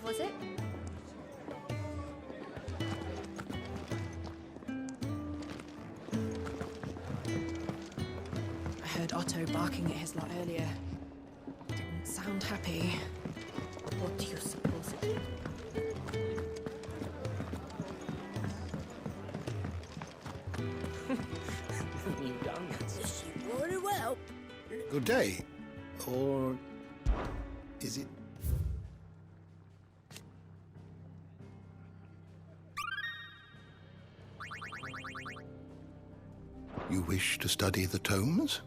5, was it? I heard Otto barking at his lot earlier. Didn't sound happy. What do you suppose it did? You don't. She very well. Good day. Or is it? You wish to study the tomes?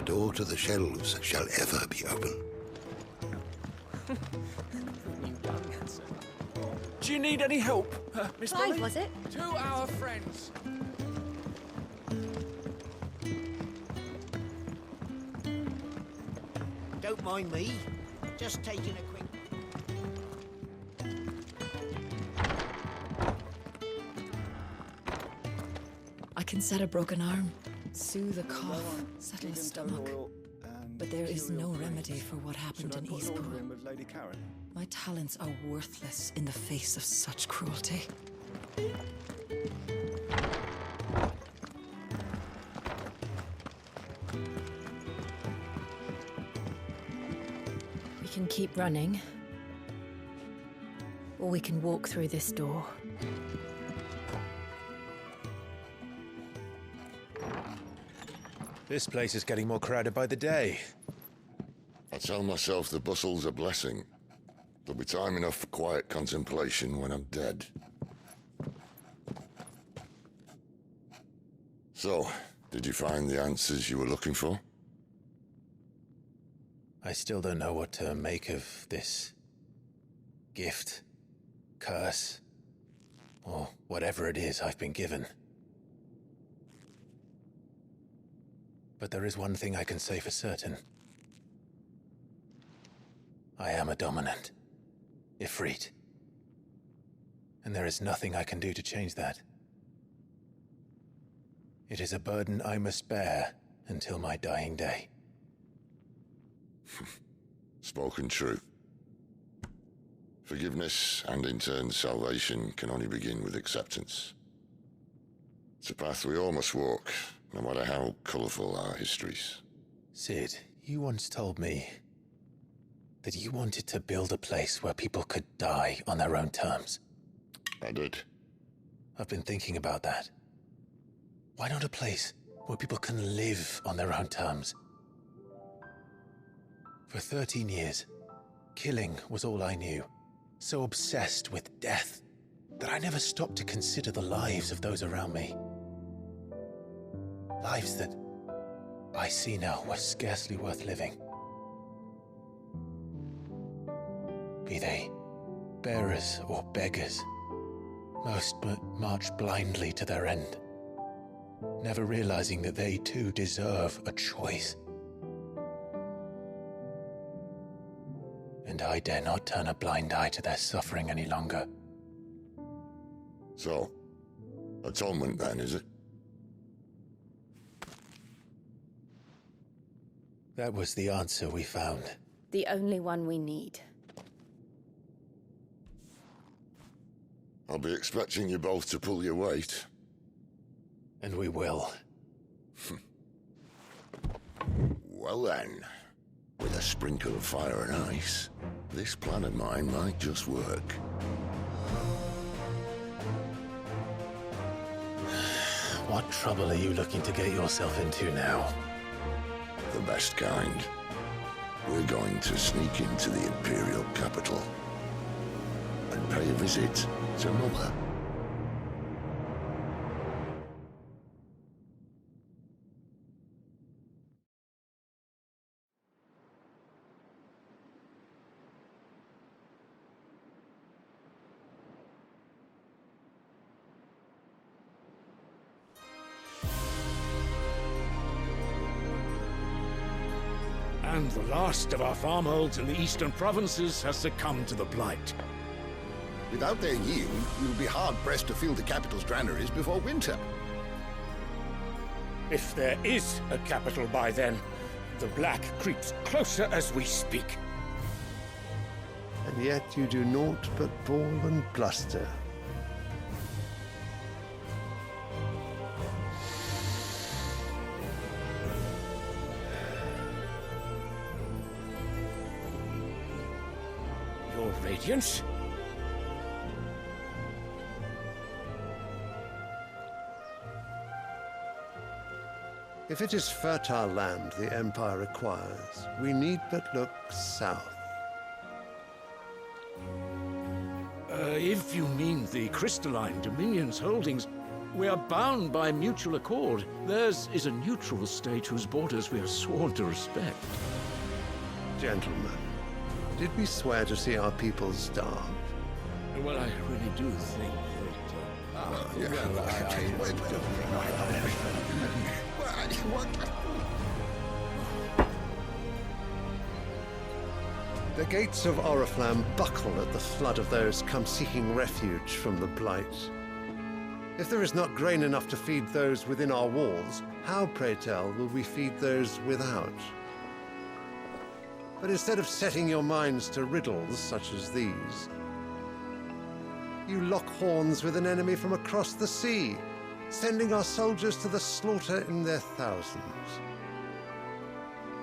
door to the shelves shall ever be open. Do you need any help, Miss Clive, Molly? was it? To our friends. Don't mind me. Just taking a quick... I can set a broken arm, soothe a cough, settle a stomach. But there is no remedy for what happened in Eastpool. With Lady Karen? My talents are worthless in the face of such cruelty. We can keep running. Or we can walk through this door. This place is getting more crowded by the day. I tell myself the bustle's a blessing. There'll be time enough for quiet contemplation when I'm dead. So, did you find the answers you were looking for? I still don't know what to make of this gift, curse, or whatever it is I've been given. But there is one thing I can say for certain. I am a dominant, Ifrit. And there is nothing I can do to change that. It is a burden I must bear until my dying day. Spoken true. Forgiveness, and in turn salvation, can only begin with acceptance. It's a path we all must walk, no matter how colourful our histories. Sid, you once told me that you wanted to build a place where people could die on their own terms. I did. I've been thinking about that. Why not a place where people can live on their own terms? For 13 years, killing was all I knew. So obsessed with death that I never stopped to consider the lives of those around me. Lives that I see now were scarcely worth living. Be they bearers or beggars, most march blindly to their end, never realizing that they too deserve a choice. And I dare not turn a blind eye to their suffering any longer. So, atonement then, is it? That was the answer we found. The only one we need. I'll be expecting you both to pull your weight. And we will. Well then, with a sprinkle of fire and ice, this plan of mine might just work. What trouble are you looking to get yourself into now? The best kind. We're going to sneak into the Imperial capital and pay a visit to Mother. And the last of our farmholds in the eastern provinces has succumbed to the blight. Without their yield, we'll be hard-pressed to fill the capital's granaries before winter. If there is a capital by then, the black creeps closer as we speak. And yet you do naught but bawl and bluster. Your Radiance? If it is fertile land the Empire requires, we need but look south. If you mean the crystalline Dominion's holdings, We are bound by mutual accord. Theirs is a neutral state whose borders we are sworn to respect. Gentlemen, did we swear to see our people starve? Well, I really do think The gates of Oriflamme buckle at the flood of those come seeking refuge from the Blight. If there is not grain enough to feed those within our walls, how, pray tell, will we feed those without? But instead of setting your minds to riddles such as these, you lock horns with an enemy from across the sea, sending our soldiers to the slaughter in their thousands.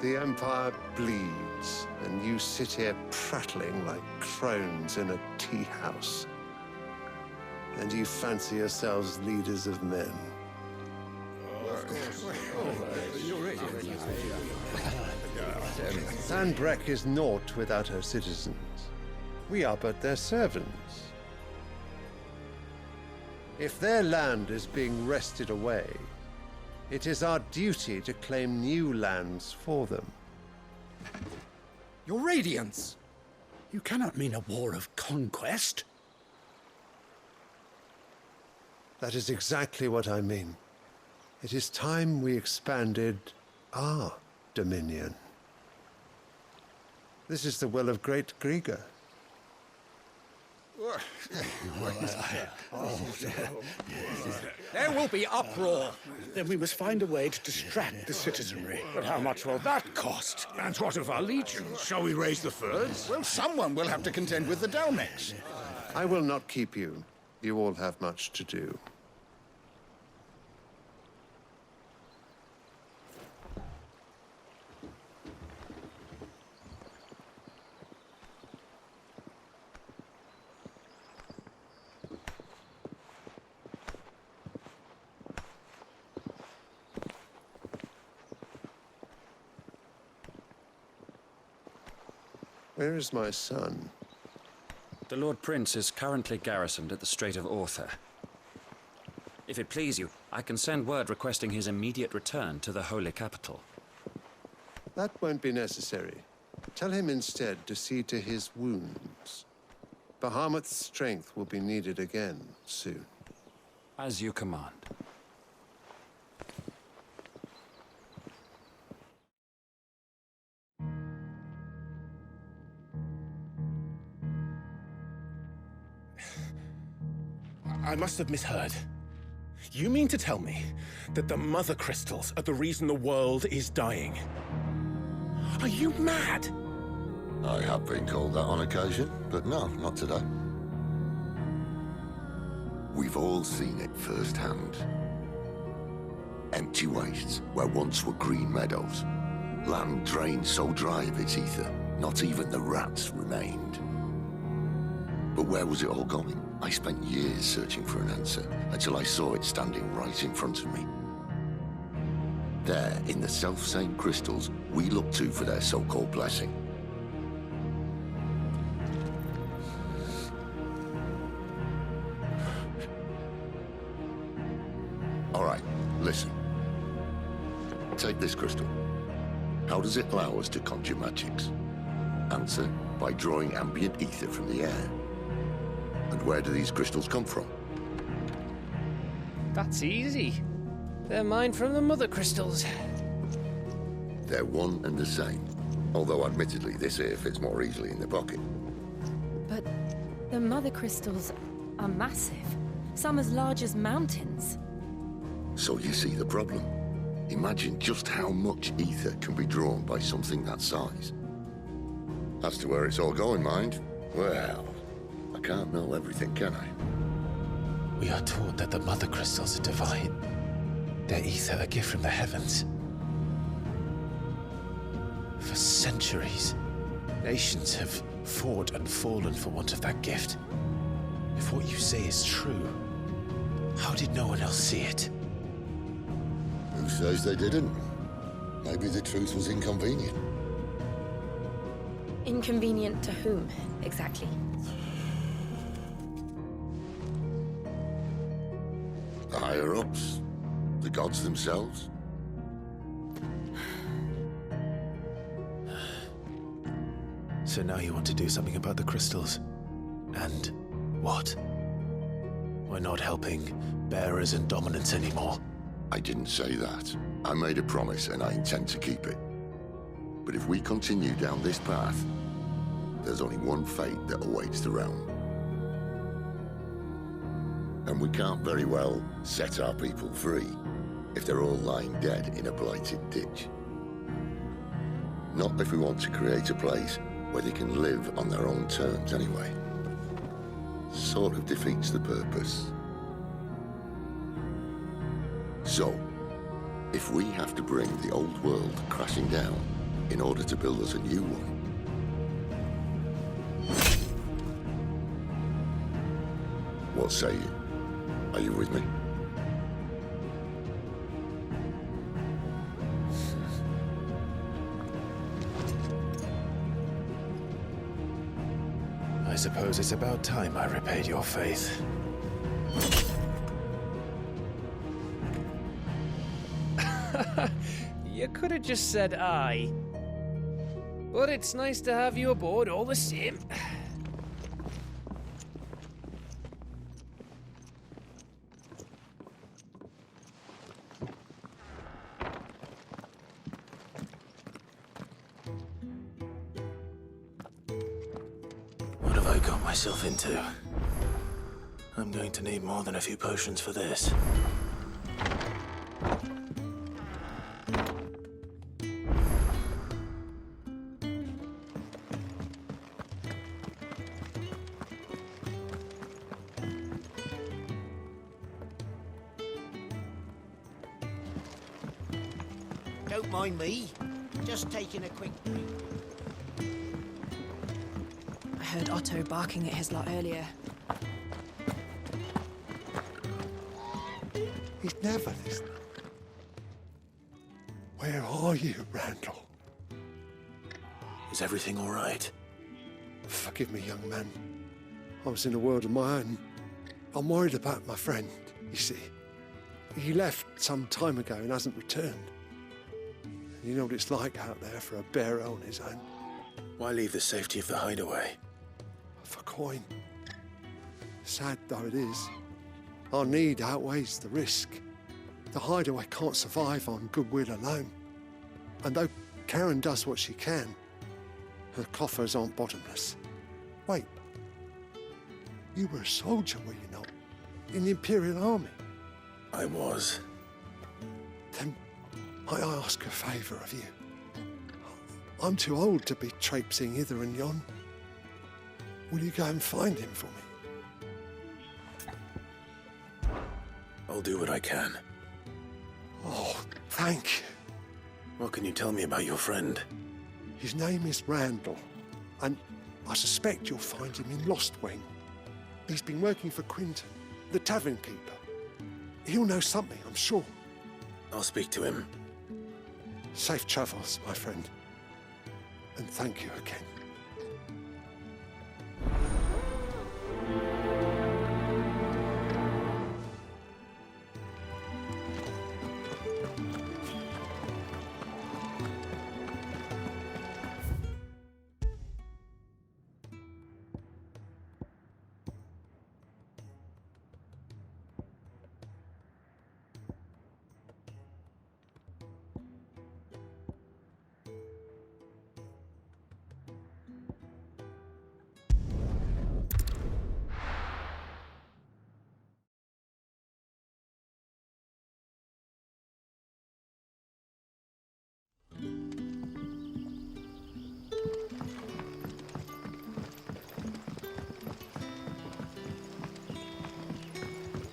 The Empire bleeds, and you sit here prattling like crones in a tea house. And you fancy yourselves leaders of men. Sandbreck is naught without her citizens. We are but their servants. If their land is being wrested away, it is our duty to claim new lands for them. Your Radiance! You cannot mean a war of conquest. That is exactly what I mean. It is time we expanded our dominion. This is the will of great Grieger. There will be uproar. Then we must find a way to distract the citizenry. But how much will that cost? And what of our legions? Shall we raise the thirds? Well, someone will have to contend with the Dalnex. I will not keep you. You all have much to do. Where is my son? The Lord Prince is currently garrisoned at the Strait of Author. If it please you, I can send word requesting his immediate return to the Holy Capital. That won't be necessary. Tell him instead to see to his wounds. Bahamut's strength will be needed again soon. As you command. I must have misheard. You mean to tell me that the Mother Crystals are the reason the world is dying? Are you mad? I have been called that on occasion, but no, not today. We've all seen it firsthand. Empty wastes where once were green meadows. Land drained so dry of its ether, not even the rats remained. But where was it all going? I spent years searching for an answer, until I saw it standing right in front of me. There, in the self-same crystals we look to for their so-called blessing. All right, listen. Take this crystal. How does it allow us to conjure magics? Answer, by drawing ambient ether from the air. And where do these crystals come from? That's easy. They're mine from the Mother Crystals. They're one and the same. Although admittedly this here fits more easily in the pocket. But the Mother Crystals are massive. Some as large as mountains. So you see the problem. Imagine just how much ether can be drawn by something that size. As to where it's all going, mind, well, I can't know everything, can I? We are taught that the Mother Crystals are divine. Their ether a gift from the heavens. For centuries, nations have fought and fallen for want of that gift. If what you say is true, how did no one else see it? Who says they didn't? Maybe the truth was inconvenient. Inconvenient to whom, exactly? The higher-ups? The gods themselves? So now you want to do something about the crystals? And what? We're not helping bearers and dominants anymore. I didn't say that. I made a promise and I intend to keep it. But if we continue down this path, there's only one fate that awaits the realm. And we can't very well set our people free if they're all lying dead in a blighted ditch. Not if we want to create a place where they can live on their own terms anyway. Sort of defeats the purpose. So, if we have to bring the old world crashing down in order to build us a new one, what say you? Are you with me? I suppose it's about time I repaid your faith. You could have just said aye. But it's nice to have you aboard all the same. What have I got myself into? I'm going to need more than a few potions for this. Don't mind me. Just taking a quick break. I heard Otto barking at his lot earlier. He'd never listen. Where are you, Randall? Is everything all right? Forgive me, young man. I was in a world of my own. I'm worried about my friend, you see. He left some time ago and hasn't returned. You know what it's like out there for a bearer on his own. Why leave the safety of the hideaway? For coin. Sad though it is, our need outweighs the risk. The hideaway can't survive on goodwill alone. And though Karen does what she can, her coffers aren't bottomless. Wait, you were a soldier, were you not? In the Imperial Army? I was. Then I ask a favour of you. I'm too old to be traipsing hither and yon. Will you go and find him for me? I'll do what I can. Oh, thank you. What can you tell me about your friend? His name is Randall, and I suspect you'll find him in Lost Wing. He's been working for Quinton, the tavern keeper. He'll know something, I'm sure. I'll speak to him. Safe travels, my friend. And thank you again.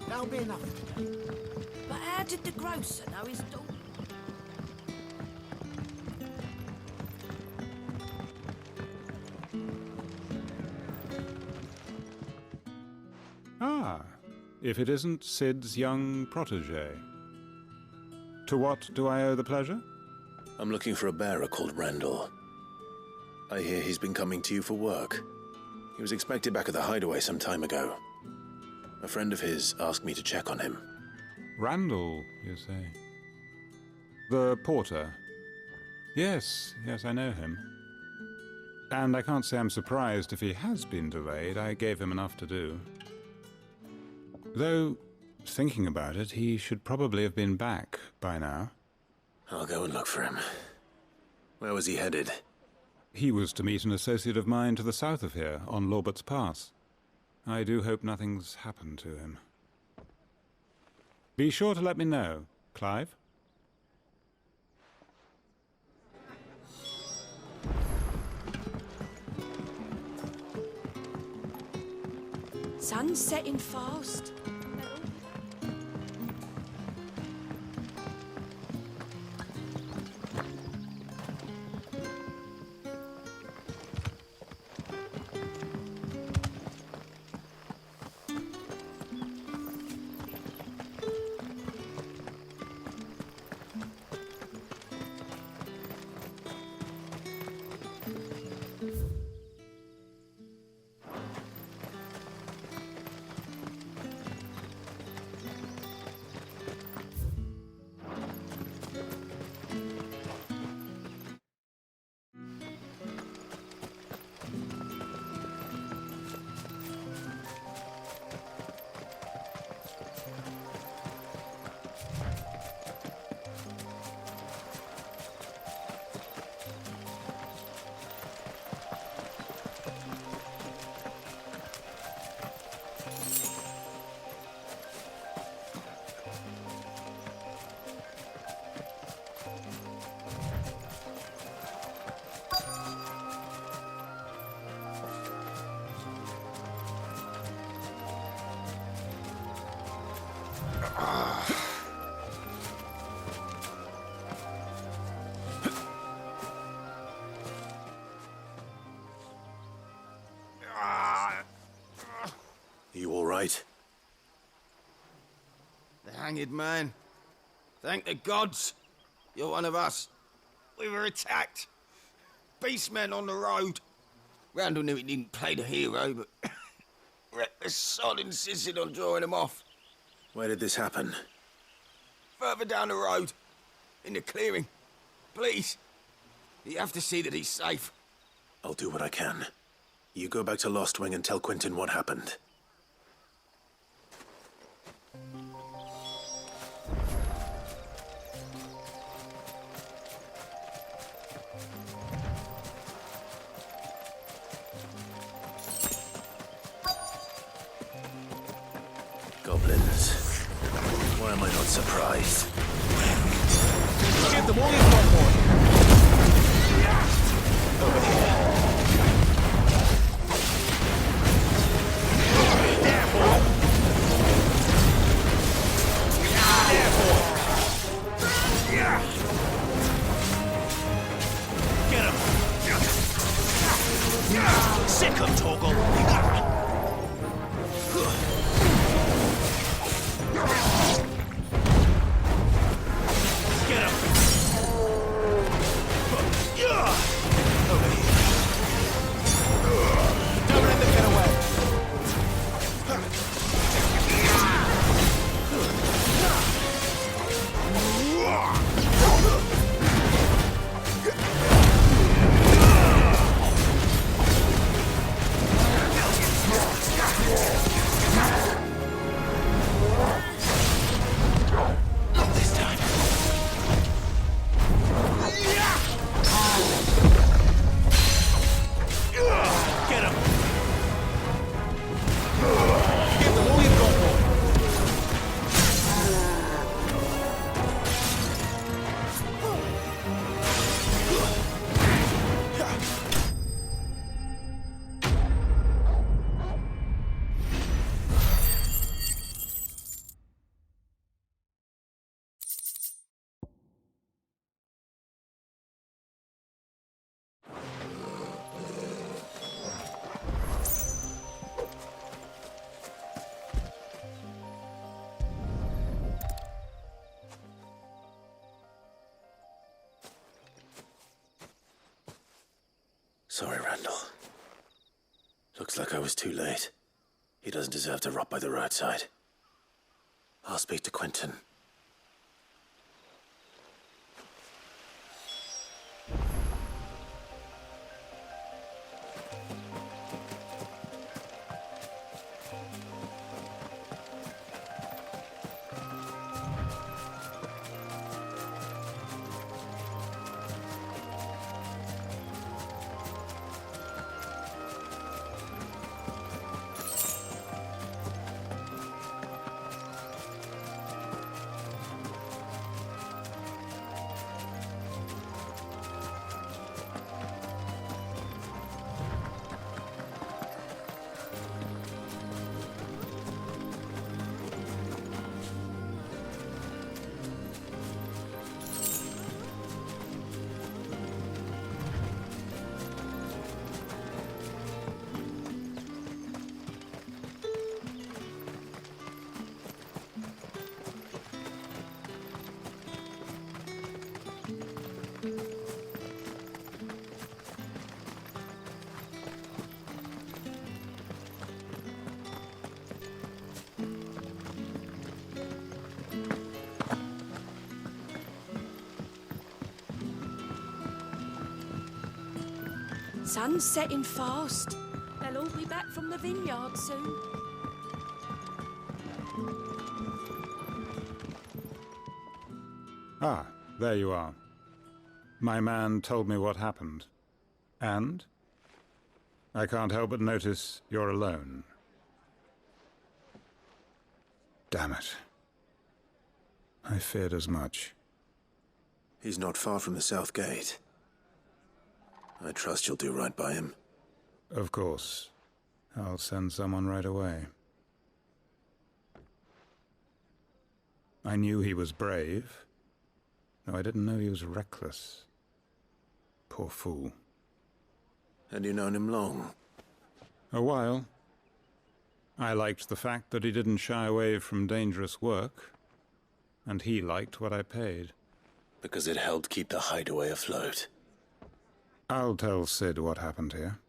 That'll be enough today. But how did the grocer know his daughter? Ah, if it isn't Sid's young protege. To what do I owe the pleasure? I'm looking for a bearer called Randall. I hear he's been coming to you for work. He was expected back at the hideaway some time ago. A friend of his asked me to check on him. Randall, you say? The porter? Yes, I know him. And I can't say I'm surprised if he has been delayed. I gave him enough to do. Though, thinking about it, he should probably have been back by now. I'll go and look for him. Where was he headed? He was to meet an associate of mine to the south of here, on Lorbert's Pass. I do hope nothing's happened to him. Be sure to let me know, Clive. Sun's setting fast. You all right? The hanged man. Thank the gods. You're one of us. We were attacked. Beastmen on the road. Randall knew he didn't play the hero, but the sod insisted on drawing him off. Where did this happen? Further down the road. In the clearing. Please. You have to see that he's safe. I'll do what I can. You go back to Lost Wing and tell Quentin what happened. Goblins. Why am I not surprised? Get them all in one more. Over here. Get him! Sick of Torgal! Get him! Over here. Don't let them get away! Not this time. Get him! Give them all you've got, boy! Sorry, Randall. Looks like I was too late. He doesn't deserve to rot by the roadside. I'll speak to Quentin. Sun's setting fast. They'll all be back from the vineyard soon. Ah, there you are. My man told me what happened. And? I can't help but notice you're alone. Damn it. I feared as much. He's not far from the south gate. I trust you'll do right by him. Of course. I'll send someone right away. I knew he was brave, though I didn't know he was reckless. Poor fool. And you known him long? A while. I liked the fact that he didn't shy away from dangerous work, and he liked what I paid. Because it helped keep the hideaway afloat. I'll tell Sid what happened here.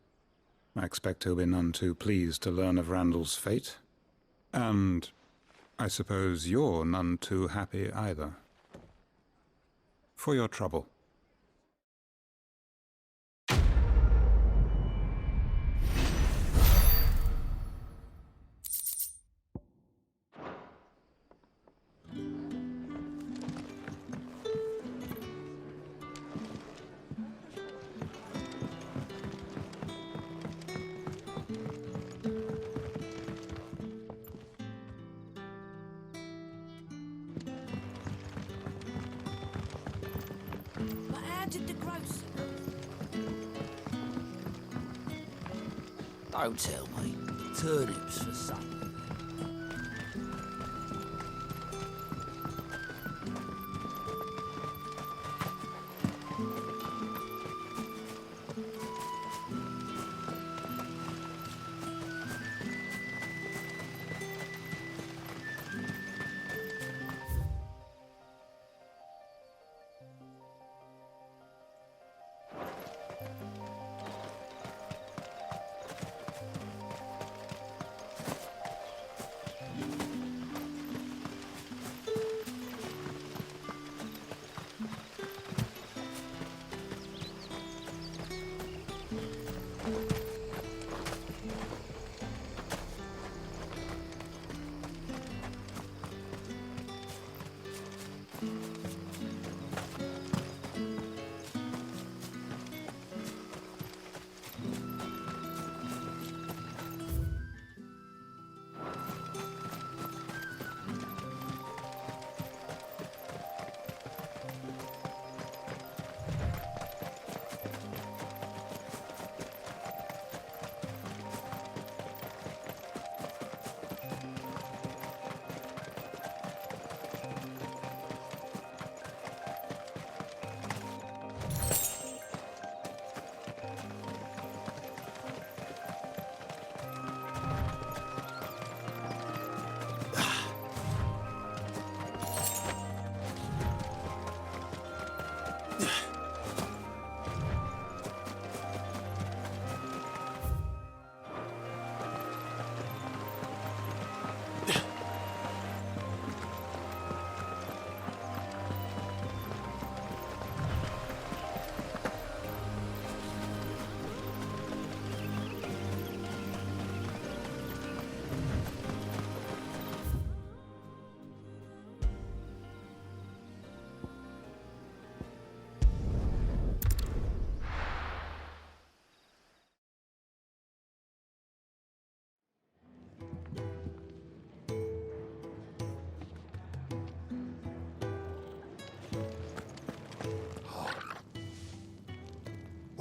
I expect he'll be none too pleased to learn of Randall's fate. And I suppose you're none too happy either. For your trouble. Don't tell me. Turnips for supper.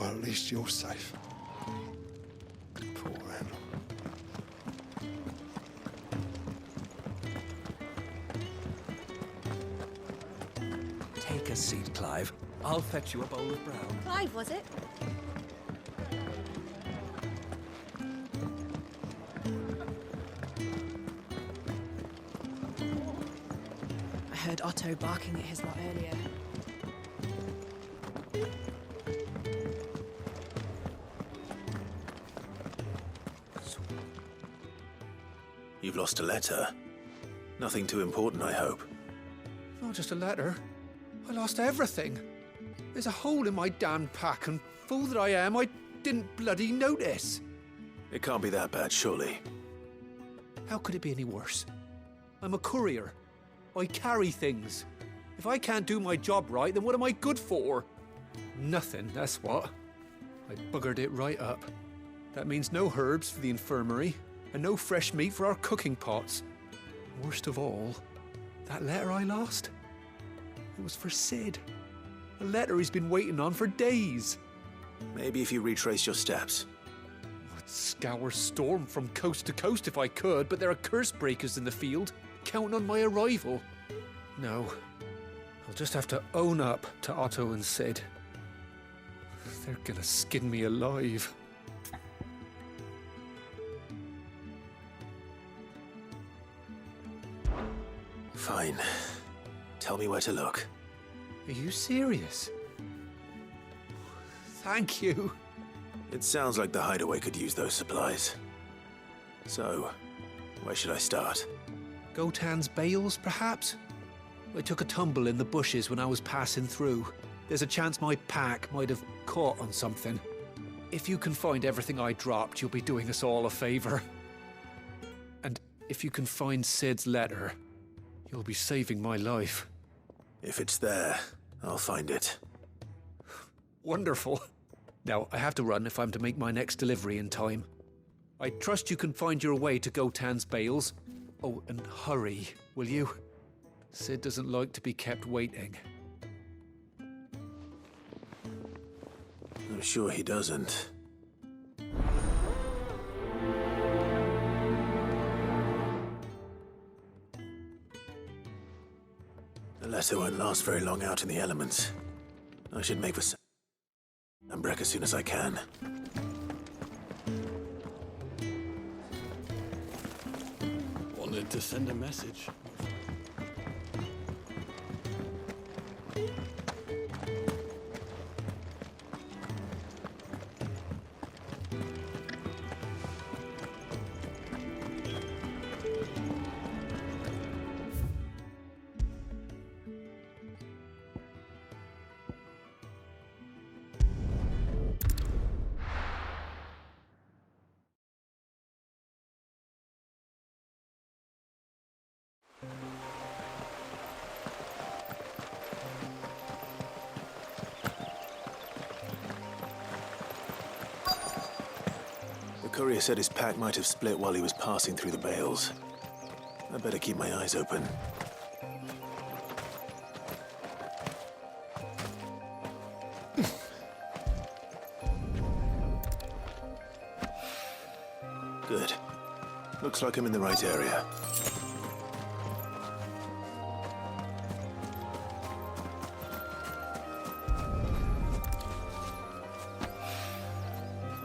Well, at least you're safe. Poor Randall. Take a seat, Clive. I'll fetch you a bowl of brown. Clive, was it? I heard Otto barking at his lot earlier. You've lost a letter. Nothing too important, I hope. Not just a letter. I lost everything. There's a hole in my damned pack, and fool that I am, I didn't bloody notice. It can't be that bad, surely. How could it be any worse? I'm a courier. I carry things. If I can't do my job right, then what am I good for? Nothing, that's what. I buggered it right up. That means no herbs for the infirmary, and no fresh meat for our cooking pots. Worst of all, that letter I lost? It was for Sid. A letter he's been waiting on for days. Maybe if you retrace your steps. I'd scour Storm from coast to coast if I could, but there are curse breakers in the field, counting on my arrival. No, I'll just have to own up to Otto and Sid. They're gonna skin me alive. Fine. Tell me where to look. Are you serious? Thank you. It sounds like the hideaway could use those supplies. So, where should I start? Gotan's bales, perhaps? I took a tumble in the bushes when I was passing through. There's a chance my pack might have caught on something. If you can find everything I dropped, you'll be doing us all a favor. And if you can find Sid's letter, you'll be saving my life. If it's there, I'll find it. Wonderful. Now, I have to run if I'm to make my next delivery in time. I trust you can find your way to Gotan's bales. Oh, and hurry, will you? Sid doesn't like to be kept waiting. I'm sure he doesn't. The letter won't last very long out in the elements. I should make for and break as soon as I can. Wanted to send a message. The courier said his pack might have split while he was passing through the bales. I better keep my eyes open. Good. Looks like I'm in the right area.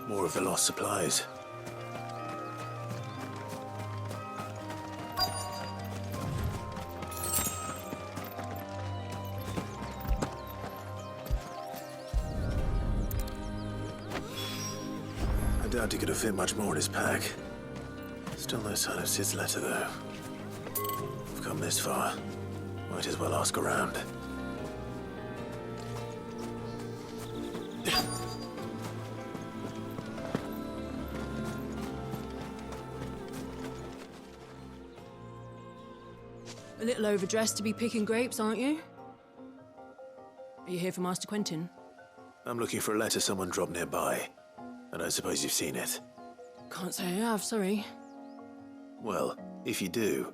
More of the lost supplies. I doubt he could have fit much more in his pack. Still no sign of Sid's letter, though. I've come this far. Might as well ask around. A little overdressed to be picking grapes, aren't you? Are you here for Master Quentin? I'm looking for a letter someone dropped nearby. I don't suppose you've seen it. Can't say I have, sorry. Well, if you do...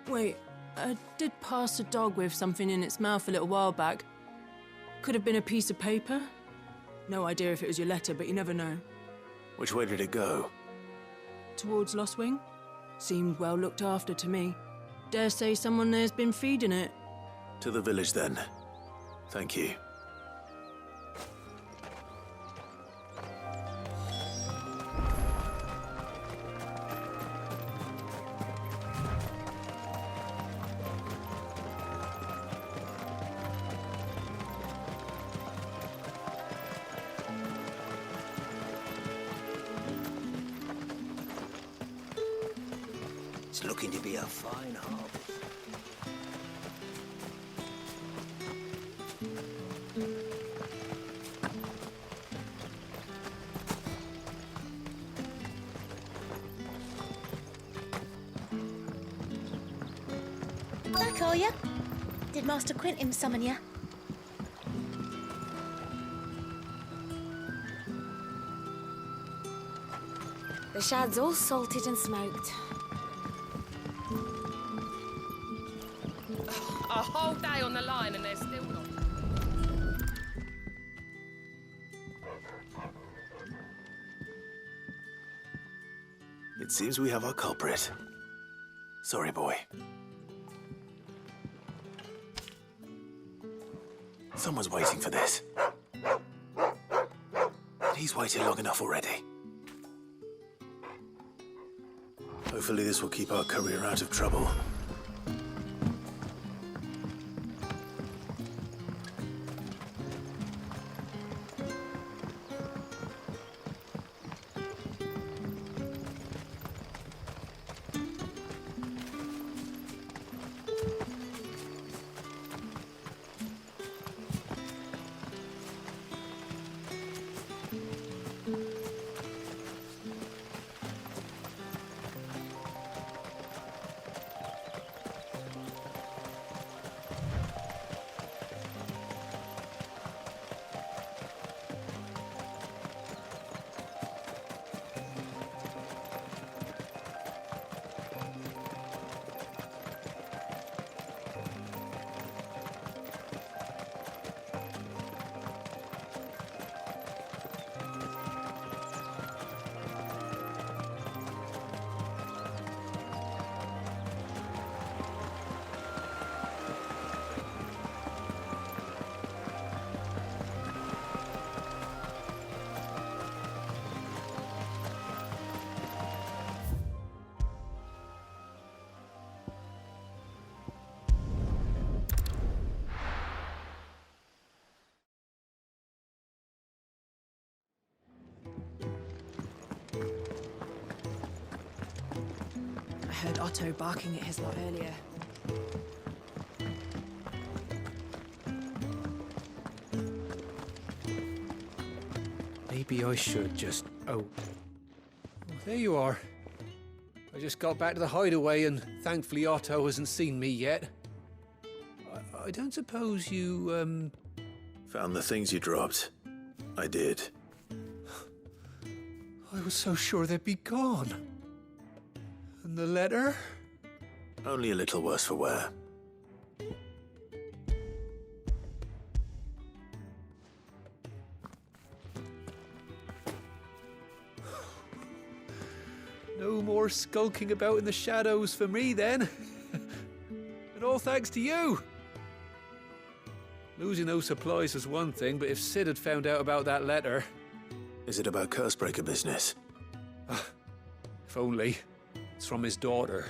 Wait, I did pass a dog with something in its mouth a little while back. Could have been a piece of paper. No idea if it was your letter, but you never know. Which way did it go? Towards Lost Wing? Seemed well looked after to me. Dare say someone there's been feeding it. To the village, then. Thank you. It's looking to be a fine harvest. Back, are you? Did Master Quentin summon you? The shad's all salted and smoked. A whole day on the line and they're still not. It seems we have our culprit. Sorry, boy. Someone's waiting for this. He's waited long enough already. Hopefully this will keep our courier out of trouble. I heard Otto barking at his lot earlier. Maybe I should just... Oh, there you are. I just got back to the hideaway and thankfully Otto hasn't seen me yet. I don't suppose you, Found the things you dropped. I did. I was so sure they'd be gone. And the letter? Only a little worse for wear. No more skulking about in the shadows for me, then. And all thanks to you. Losing those supplies was one thing, but if Sid had found out about that letter... Is it about Cursebreaker business? If only. It's from his daughter.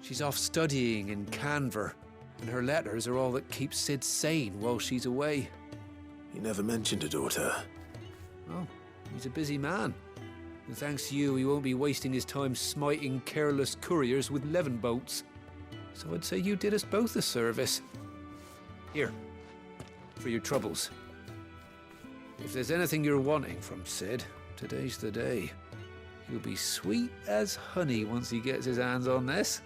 She's off studying in Canver, and her letters are all that keeps Sid sane while she's away. He never mentioned a daughter. Oh, he's a busy man. And thanks to you, he won't be wasting his time smiting careless couriers with levin boats. So I'd say you did us both a service. Here, for your troubles. If there's anything you're wanting from Sid, today's the day. He'll be sweet as honey once he gets his hands on this.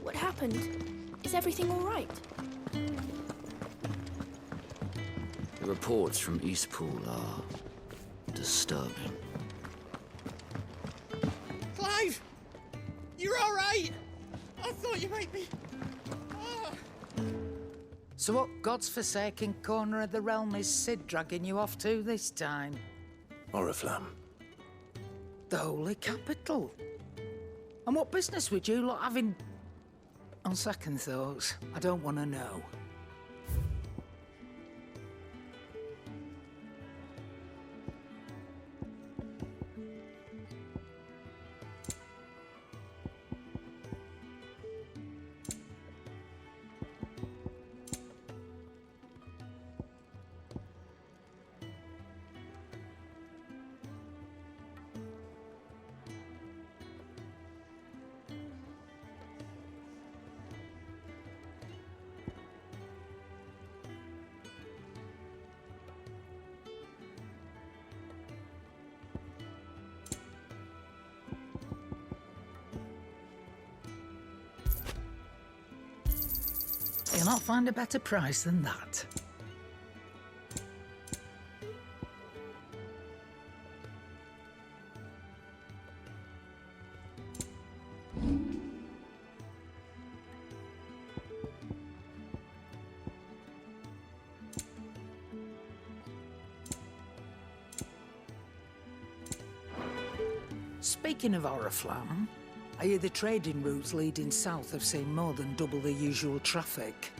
What happened? Is everything all right? The reports from Eastpool are disturbing. Clive! You're all right! I thought you might be... So what God's forsaken corner of the realm is Sid dragging you off to this time? Oriflamme. The Holy Capital. And what business would you lot have in... On second thoughts, I don't want to know. You'll not find a better price than that. Speaking of Oriflamme, I hear the trading routes leading south have seen more than double the usual traffic.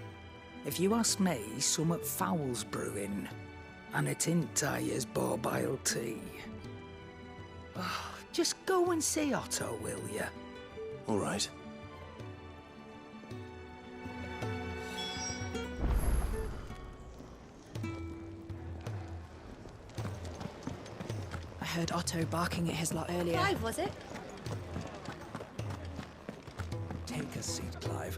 If you ask me, somewhat foul's brewing, and it ain't as borbile tea. Oh, just go and see Otto, will ya? All right. I heard Otto barking at his lot earlier. Clive, was it? Take a seat, Clive.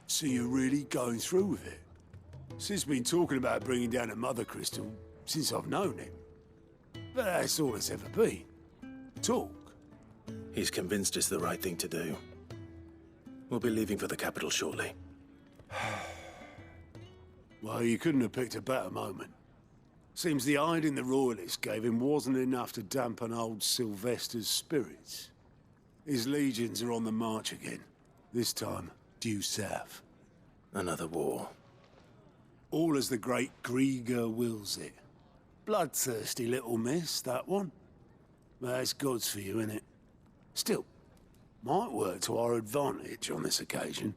So you're really going through with it? Sid's been talking about bringing down a mother crystal since I've known him. But that's all it's ever been. Talk. He's convinced it's the right thing to do. We'll be leaving for the capital shortly. Well, you couldn't have picked a better moment. Seems the hiding the royalists gave him wasn't enough to dampen old Sylvester's spirits. His legions are on the march again. This time, due south. Another war. All as the great Grieger wills it. Bloodthirsty little miss, that one. That's God's for you, innit? Still, might work to our advantage on this occasion.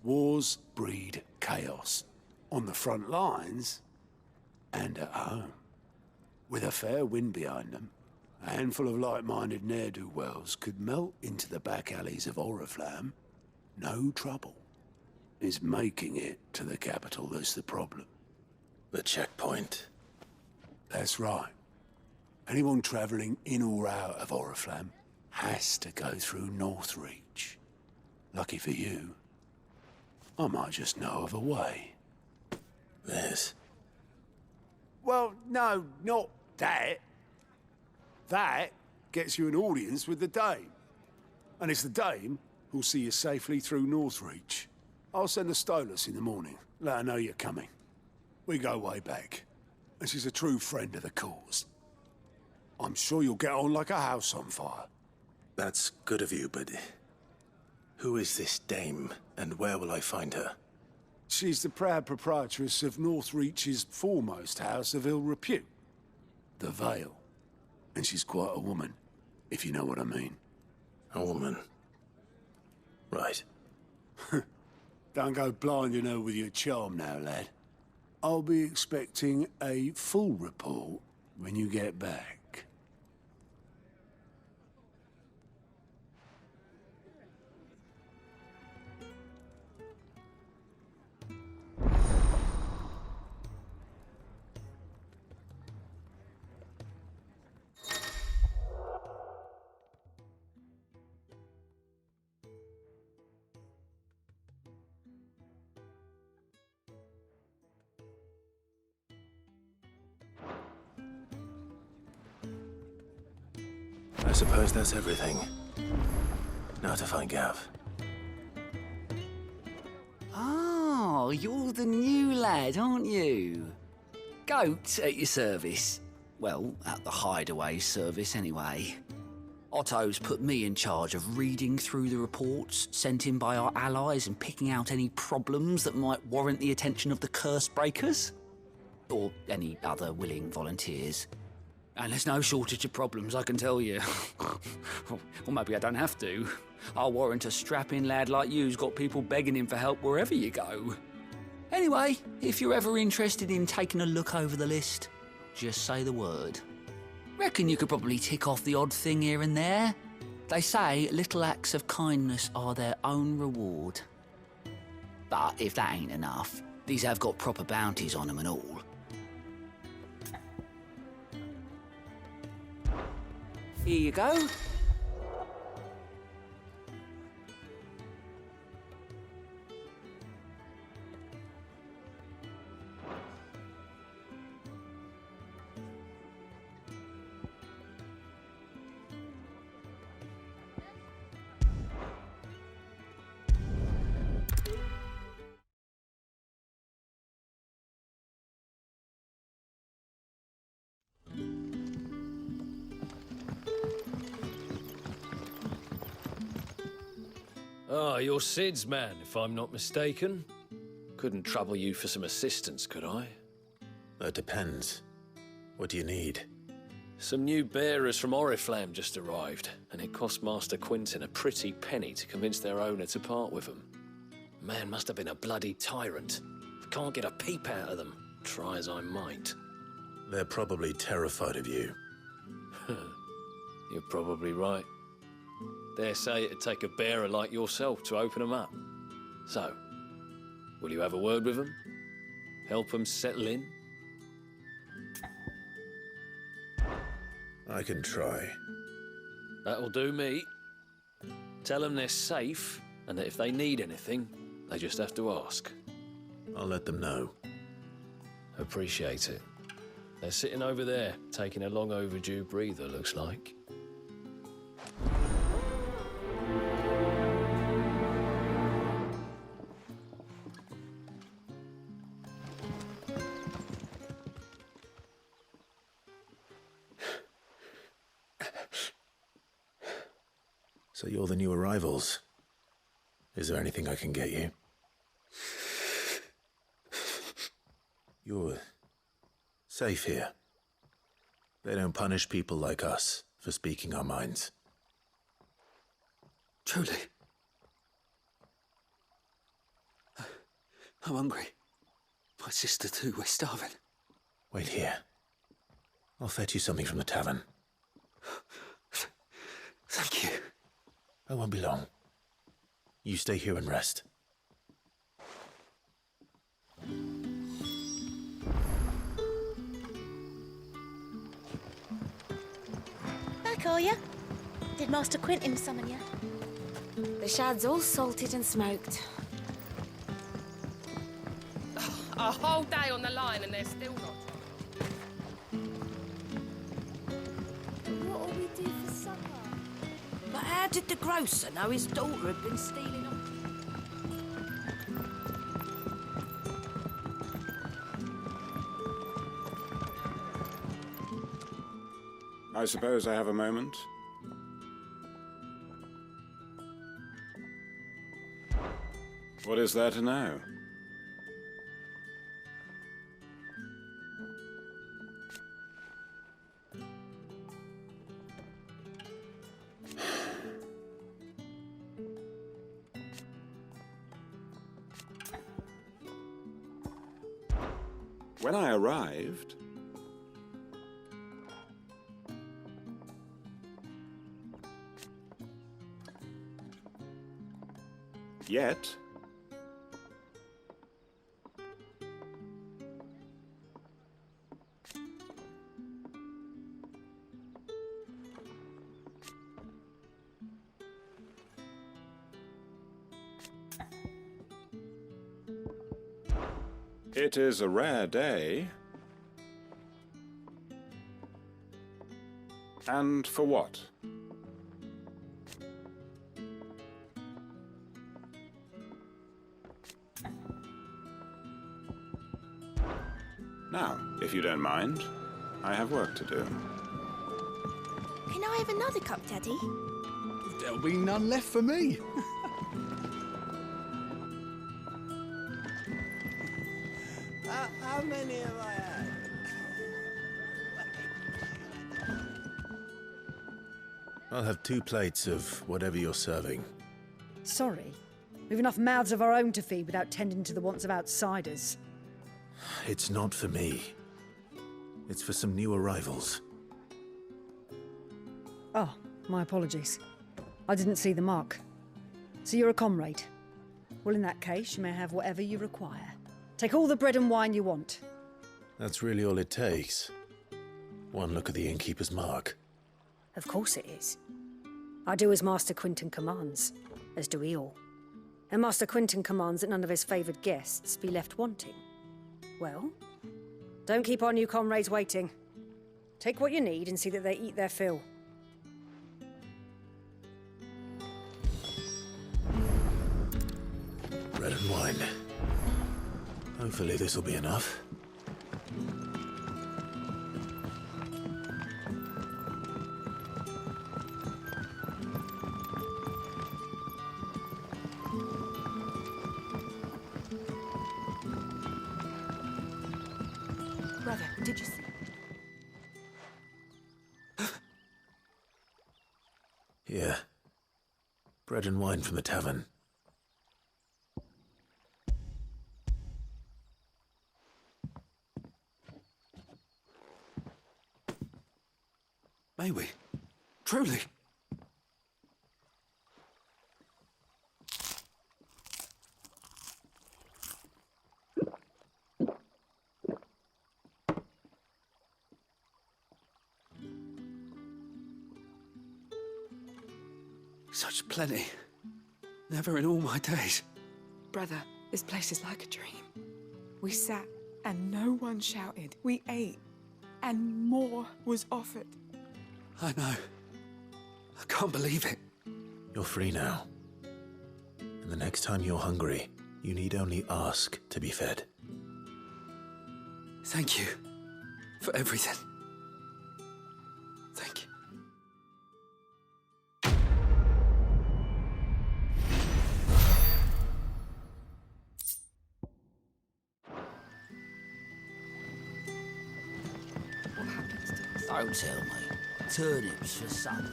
Wars breed chaos. On the front lines, and at home. With a fair wind behind them, a handful of like-minded ne'er-do-wells could melt into the back alleys of Oriflamme. No trouble. It's making it to the capital that's the problem. The checkpoint. That's right. Anyone travelling in or out of Oriflamme has to go through Northreach. Lucky for you, I might just know of a way. This? Well, no, not that. That gets you an audience with the Dame. And it's the Dame who'll see you safely through Northreach. I'll send the Stolas in the morning. Let her know you're coming. We go way back. And she's a true friend of the cause. I'm sure you'll get on like a house on fire. That's good of you, but... who is this Dame, and where will I find her? She's the proud proprietress of Northreach's foremost house of ill repute. The Vale. And she's quite a woman, if you know what I mean. A woman? Right. Don't go blinding her with your charm now, lad. I'll be expecting a full report when you get back. I suppose that's everything. Now to find Gav. Oh, you're the new lad, aren't you? Goat at your service. Well, at the hideaway service, anyway. Otto's put me in charge of reading through the reports sent in by our allies and picking out any problems that might warrant the attention of the curse breakers. Or any other willing volunteers. And there's no shortage of problems, I can tell you. Or maybe I don't have to. I'll warrant a strapping lad like you's got people begging him for help wherever you go. Anyway, if you're ever interested in taking a look over the list, just say the word. Reckon you could probably tick off the odd thing here and there. They say little acts of kindness are their own reward. But if that ain't enough, these have got proper bounties on them and all. Here you go. Ah, you're Sid's man, if I'm not mistaken. Couldn't trouble you for some assistance, could I? That depends. What do you need? Some new bearers from Oriflamme just arrived, and it cost Master Quinton a pretty penny to convince their owner to part with them. Man must have been a bloody tyrant. Can't get a peep out of them, try as I might. They're probably terrified of you. You're probably right. Dare say it'd take a bearer like yourself to open them up. So, will you have a word with them? Help them settle in? I can try. That'll do me. Tell them they're safe, and that if they need anything, they just have to ask. I'll let them know. Appreciate it. They're sitting over there, taking a long overdue breather, looks like. So you're the new arrivals. Is there anything I can get you? You're safe here. They don't punish people like us for speaking our minds. Truly. I'm hungry. My sister too, we're starving. Wait here. I'll fetch you something from the tavern. Thank you. I won't be long. You stay here and rest. Back, are ya? Did Master Quinton summon ya? The shad's all salted and smoked. A whole day on the line and they're still not. What'll we do for supper? But how did the grocer know his daughter had been stealing on? I suppose I have a moment. What is there to know? When I arrived, yet it is a rare day. And for what? Now, if you don't mind, I have work to do. Can I have another cup, Daddy? There'll be none left for me. How many have I had? I'll have 2 plates of whatever you're serving. Sorry. We've enough mouths of our own to feed without tending to the wants of outsiders. It's not for me. It's for some new arrivals. Oh, my apologies. I didn't see the mark. So you're a comrade. Well, in that case, you may have whatever you require. Take all the bread and wine you want. That's really all it takes. One look at the innkeeper's mark. Of course it is. I do as Master Quinton commands, as do we all. And Master Quinton commands that none of his favoured guests be left wanting. Well, don't keep our new comrades waiting. Take what you need and see that they eat their fill. Bread and wine. Hopefully this'll be enough. Did you see? Here. Bread and wine from the tavern. May we? Truly? Such plenty. Never in all my days. Brother, this place is like a dream. We sat and no one shouted. We ate and more was offered. I know. I can't believe it. You're free now. And the next time you're hungry, you need only ask to be fed. Thank you for everything. Thank you. What happens to us? Don't tell me. Turnips for supper.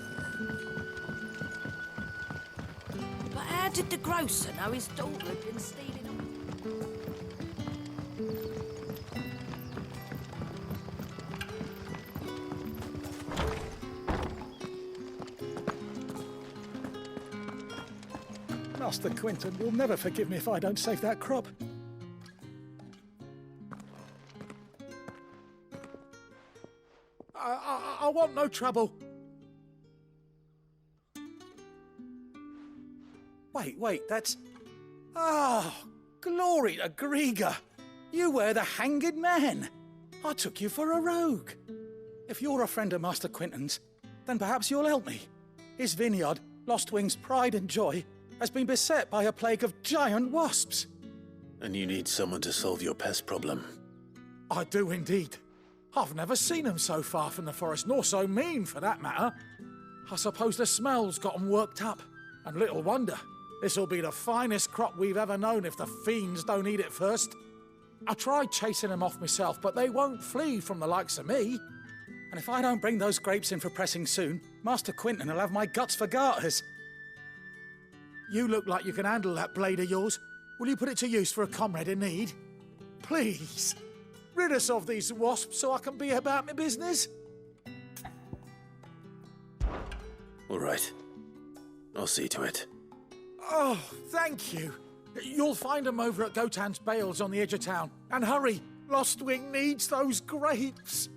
But how did the grocer know his daughter had been stealing them? Master Quinton will never forgive me if I don't save that crop. I want no trouble. Wait, that's... Oh, glory to Griga. You were the hanged man. I took you for a rogue. If you're a friend of Master Quinton's, then perhaps you'll help me. His vineyard, Lostwing's pride and joy, has been beset by a plague of giant wasps. And you need someone to solve your pest problem. I do indeed. I've never seen them so far from the forest, nor so mean, for that matter. I suppose the smell's got 'em worked up. And little wonder. This'll be the finest crop we've ever known if the fiends don't eat it first. I tried chasing them off myself, but they won't flee from the likes of me. And if I don't bring those grapes in for pressing soon, Master Quinton will have my guts for garters. You look like you can handle that blade of yours. Will you put it to use for a comrade in need? Please, rid us of these wasps so I can be about my business. All right. I'll see to it. Oh, thank you. You'll find them over at Gotan's Bales on the edge of town. And hurry, Lostwing needs those grapes.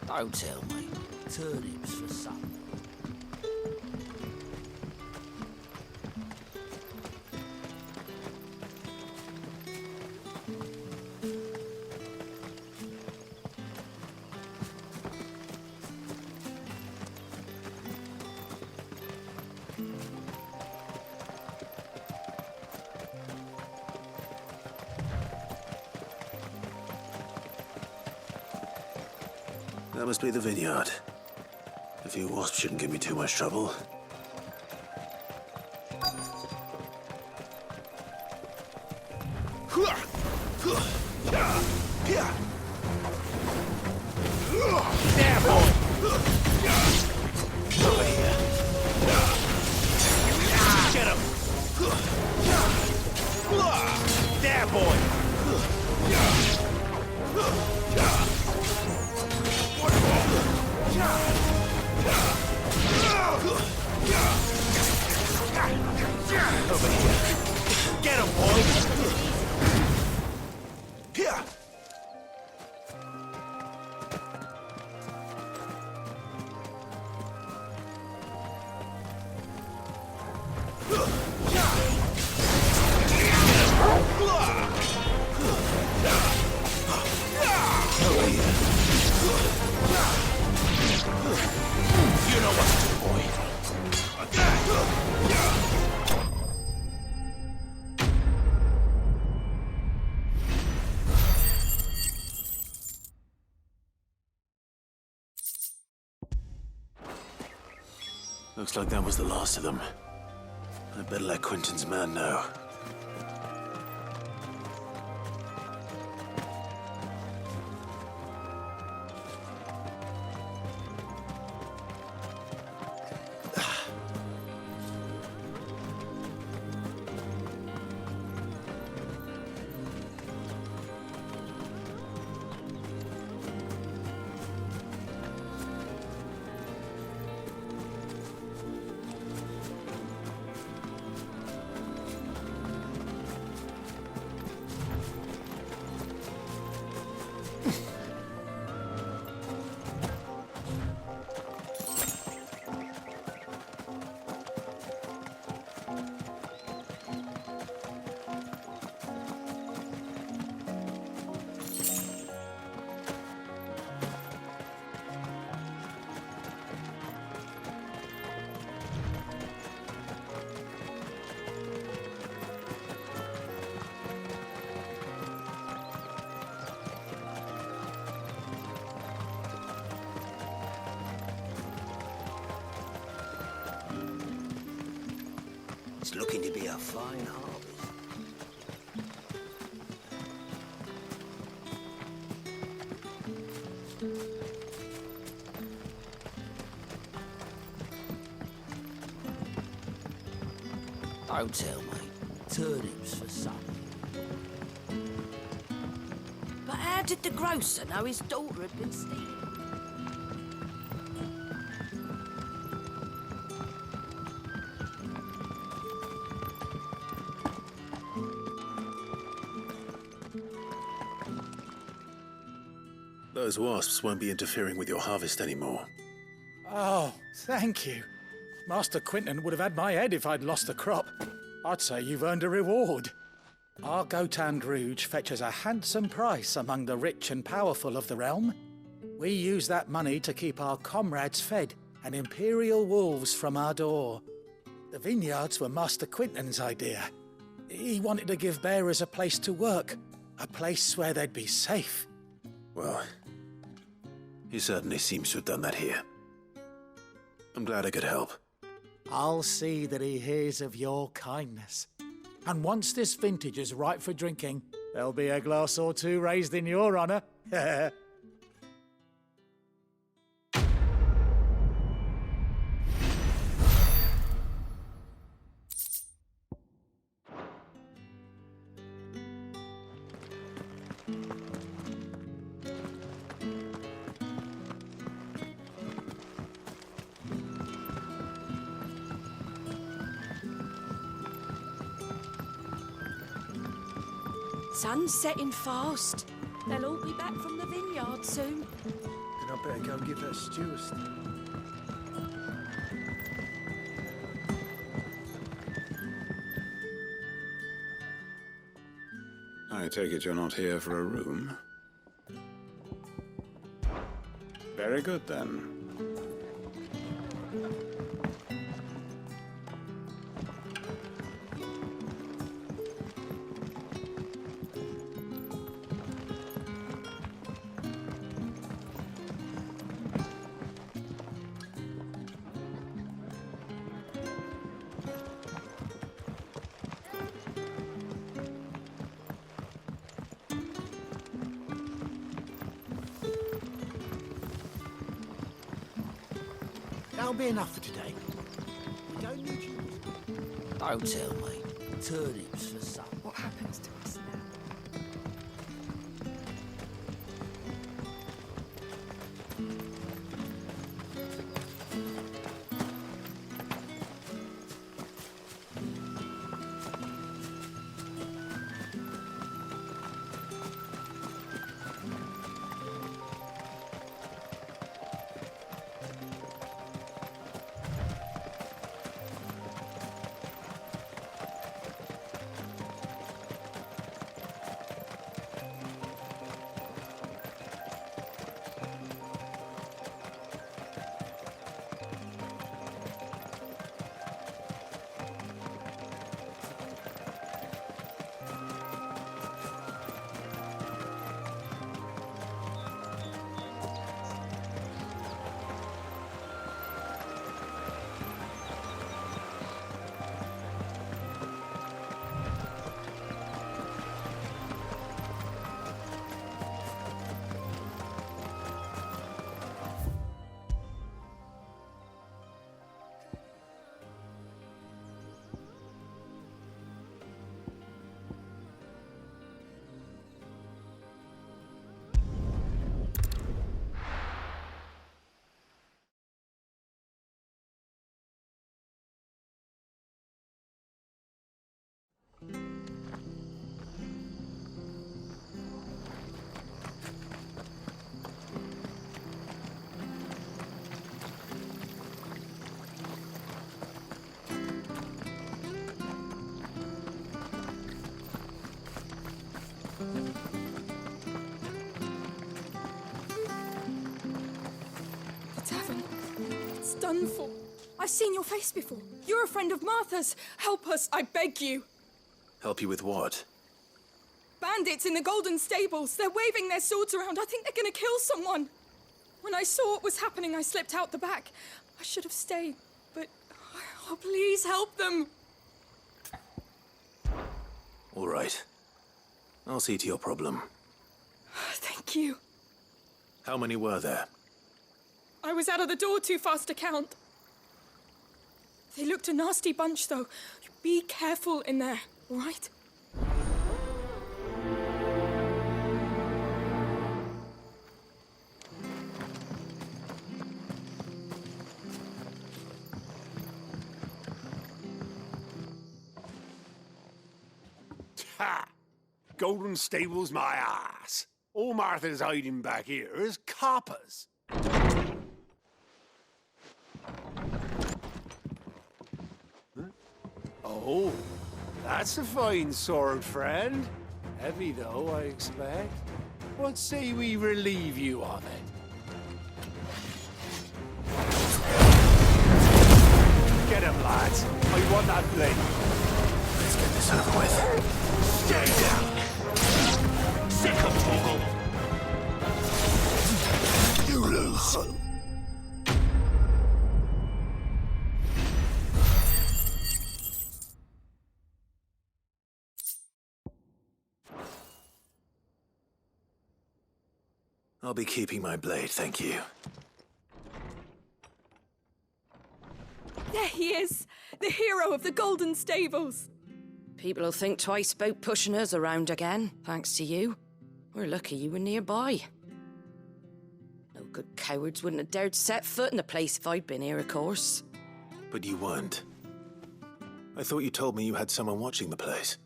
Don't tell me. Turnips for supper. That must be the vineyard. The few wasps shouldn't give me too much trouble. There, boy! Over here. Get him! There, boy! Over here. Get him, boy! Here! You know what to do, boy. Looks like that was the last of them. I better let Quentin's man know. It's looking to be a fine harvest. Don't tell me. Turnips for supper. But how did the grocer know his daughter had been stealing? Those wasps won't be interfering with your harvest anymore. Oh, thank you. Master Quinton would have had my head if I'd lost the crop. I'd say you've earned a reward. Our Gotand Rouge fetches a handsome price among the rich and powerful of the realm. We use that money to keep our comrades fed and imperial wolves from our door. The vineyards were Master Quinton's idea. He wanted to give bearers a place to work, a place where they'd be safe. Well, he certainly seems to have done that here. I'm glad I could help. I'll see that he hears of your kindness. And once this vintage is ripe for drinking, there'll be a glass or two raised in your honour. Sun's setting fast. They'll all be back from the vineyard soon. Then I better go and give that stew a stir. I take it you're not here for a room? Very good, then. that'll be enough for today. We don't need you. Don't tell me. Turnips for supper. What happens to us now? Done for. I've seen your face before. You're a friend of Martha's. Help us, I beg you. Help you with what? Bandits in the Golden Stables. They're waving their swords around. I think they're gonna kill someone. When I saw what was happening, I slipped out the back. I should have stayed, but... Oh, please help them. All right. I'll see to your problem. Thank you. How many were there? I was out of the door too fast to count. They looked a nasty bunch, though. Be careful in there, all right? Ha! Golden Stables my ass. All Martha's hiding back here is coppers. Oh, that's a fine sword, friend. Heavy, though, I expect. What say we relieve you of it? Get him, lads. I want that blade. Let's get this over with. Stay down. Sick of Toggle. You lose. I'll be keeping my blade, thank you. There he is, the hero of the Golden Stables. People will think twice about pushing us around again, thanks to you. We're lucky you were nearby. No good cowards wouldn't have dared set foot in the place if I'd been here, of course. But you weren't. I thought you told me you had someone watching the place.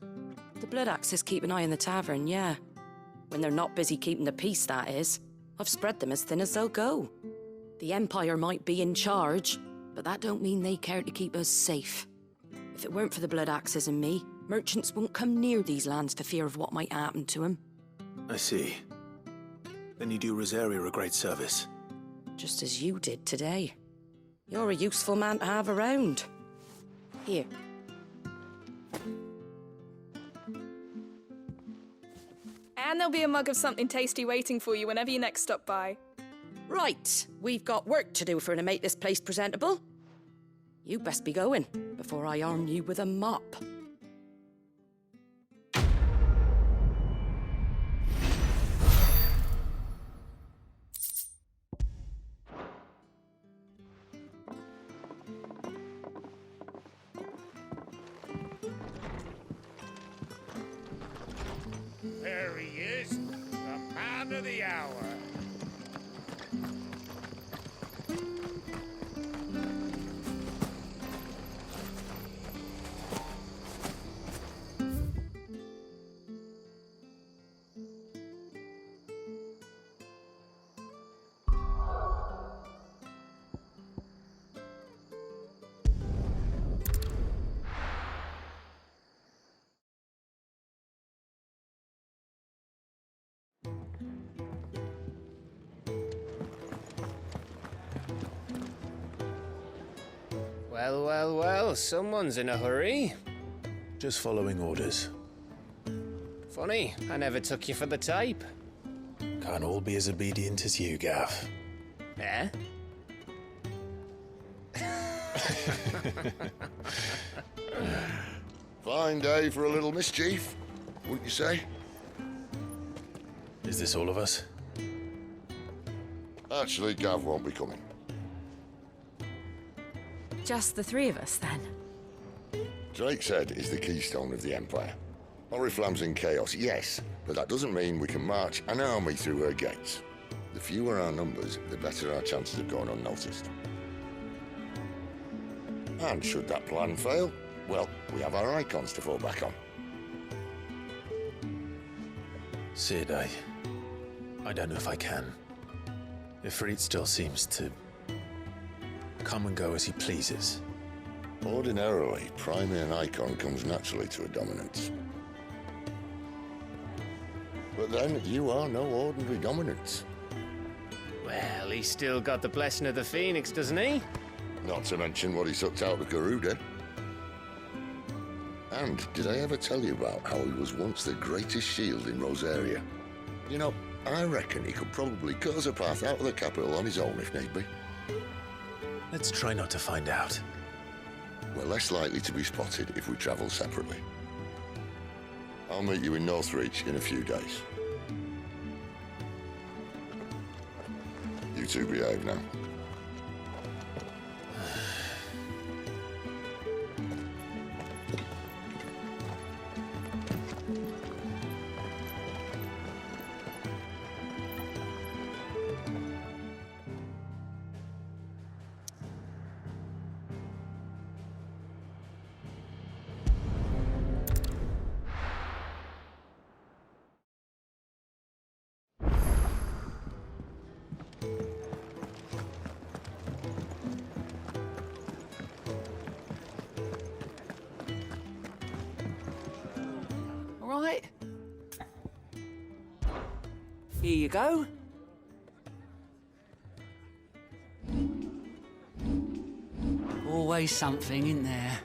The Blood Axes keep an eye on the tavern, yeah. When they're not busy keeping the peace, that is. I've spread them as thin as they'll go. The Empire might be in charge, but that don't mean they care to keep us safe. If it weren't for the Blood Axes and me, merchants won't come near these lands for fear of what might happen to them. I see. Then you do Rosaria a great service. Just as you did today. You're a useful man to have around. Here. And there'll be a mug of something tasty waiting for you whenever you next stop by. Right, we've got work to do for to make this place presentable. You best be going, before I arm you with a mop. man of the hour. Well, well, well, someone's in a hurry. Just following orders. Funny, I never took you for the type. Can't all be as obedient as you, Gav. Eh? Fine day for a little mischief, wouldn't you say? Is this all of us? Actually, Gav won't be coming. Just the three of us, then? Drake's Head is the keystone of the Empire. Oriflamme's in chaos, yes, but that doesn't mean we can march an army through her gates. The fewer our numbers, the better our chances of going unnoticed. And should that plan fail, well, we have our Eikons to fall back on. Sid, I don't know if I can. Ifrit still seems to come and go as he pleases. Ordinarily, priming an Eikon comes naturally to a dominance. But then, you are no ordinary dominance. Well, he's still got the blessing of the Phoenix, doesn't he? Not to mention what he sucked out of Garuda. And did I ever tell you about how he was once the greatest shield in Rosaria? You know, I reckon he could probably cut us a path out of the capital on his own if need be. Let's try not to find out. We're less likely to be spotted if we travel separately. I'll meet you in Northreach in a few days. You two behave now. Right. Here you go. Always something in there.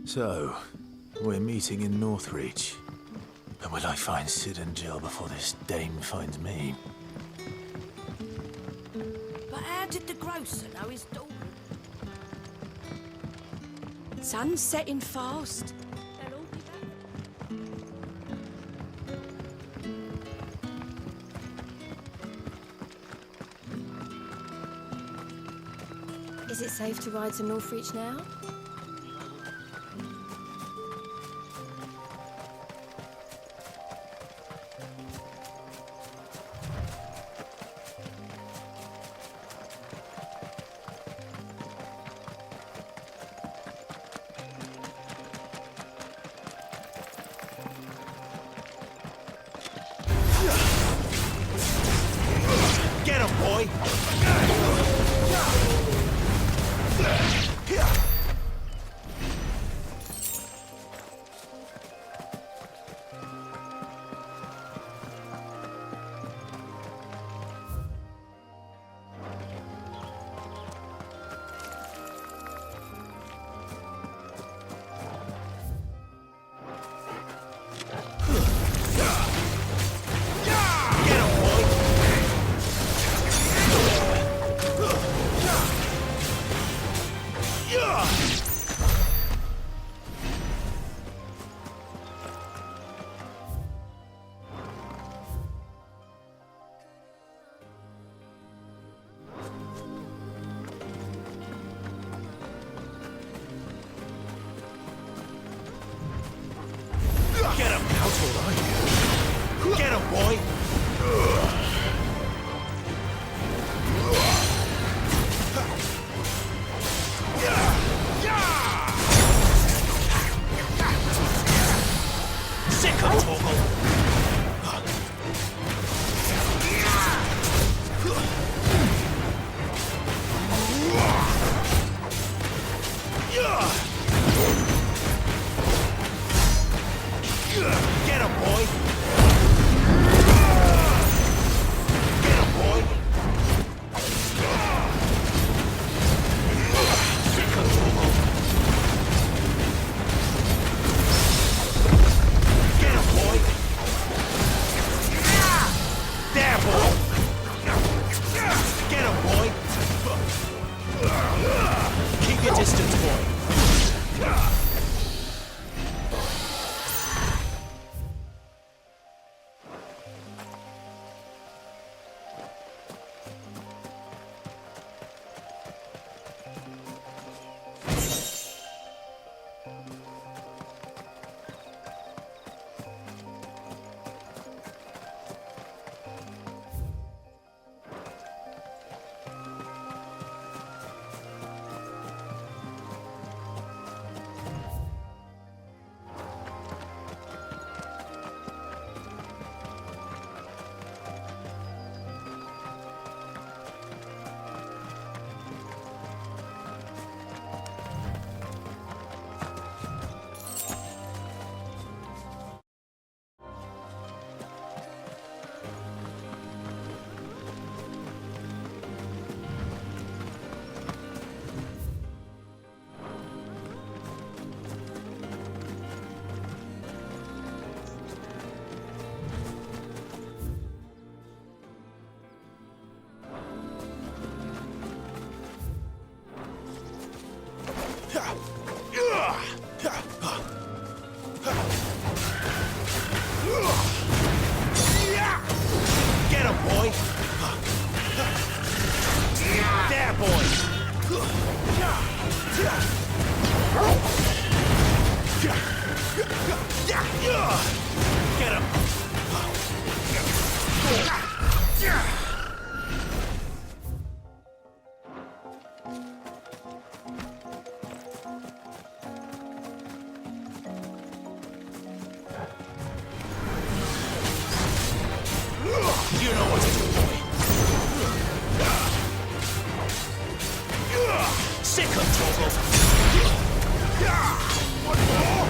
So, we're meeting in Northreach. And will I find Sid and Jill before this dame finds me? But how did the grocer know his daughter? Sun's setting fast. They'll all be back. Is it safe to ride to Northreach now? Get him, boy! Get him! That's all right. Get him, boy! Sick of Torgal! Get him, boy! Get him, boy! Sick of Torgal! Get him, boy! There, boy! Get him, boy! Keep your distance, boy! Get him, boy! There, boy! Get him! You know what to do, boy. Sick of Torgal. One more.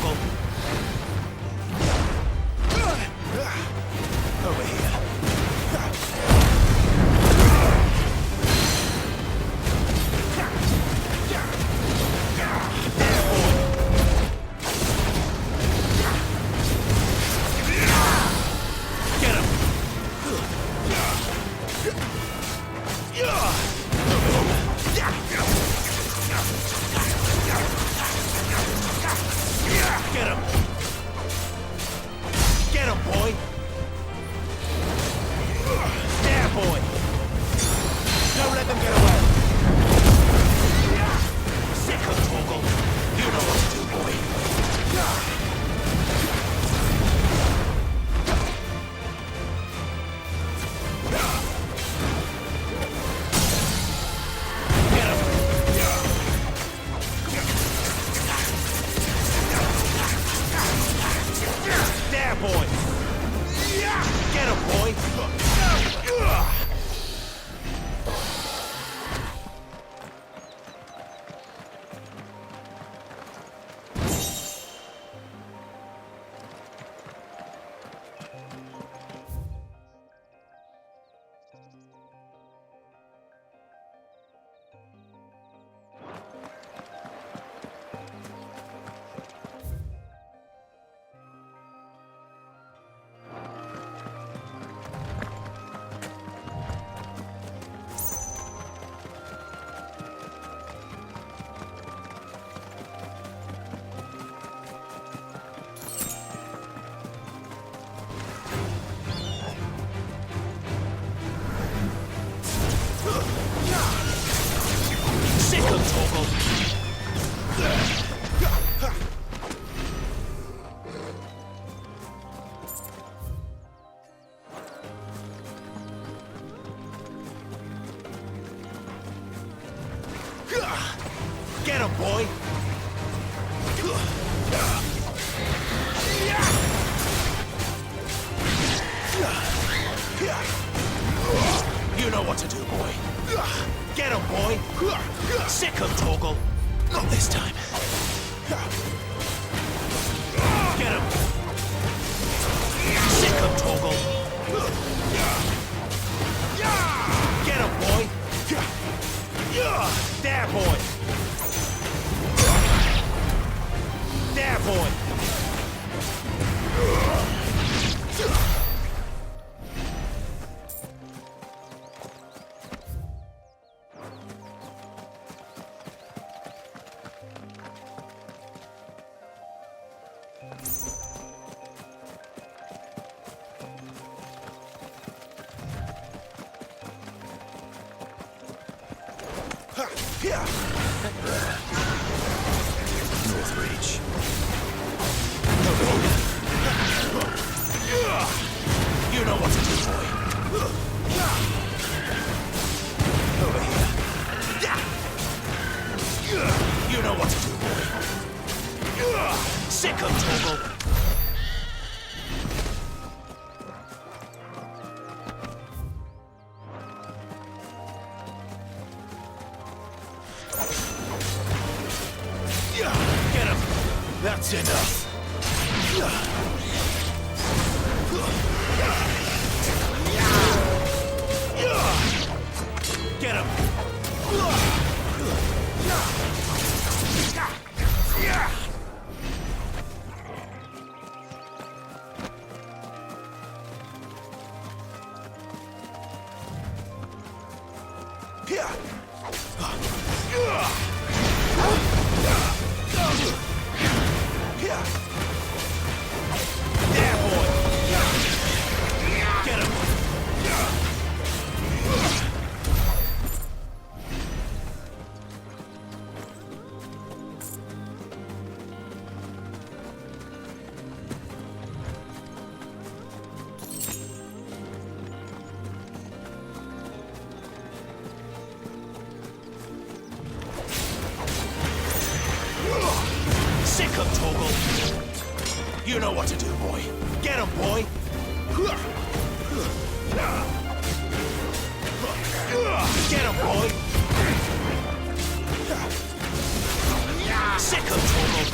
Torgal. Over here. Get him, boy! You know what to do, boy. Get him, boy! Sick him, Torgal! Not this time. Get him! Sick him, Torgal! Get him, boy! There, boy! There, boy! North Reach. You know what to do, boy. Over here. You know what to do, boy. Sick of Torgal. Get him! That's enough! Get him! There, boy! Get him! Sick of Torgal! You know what to do, boy. Get him, boy! Get him, boy! Sick of Torgal!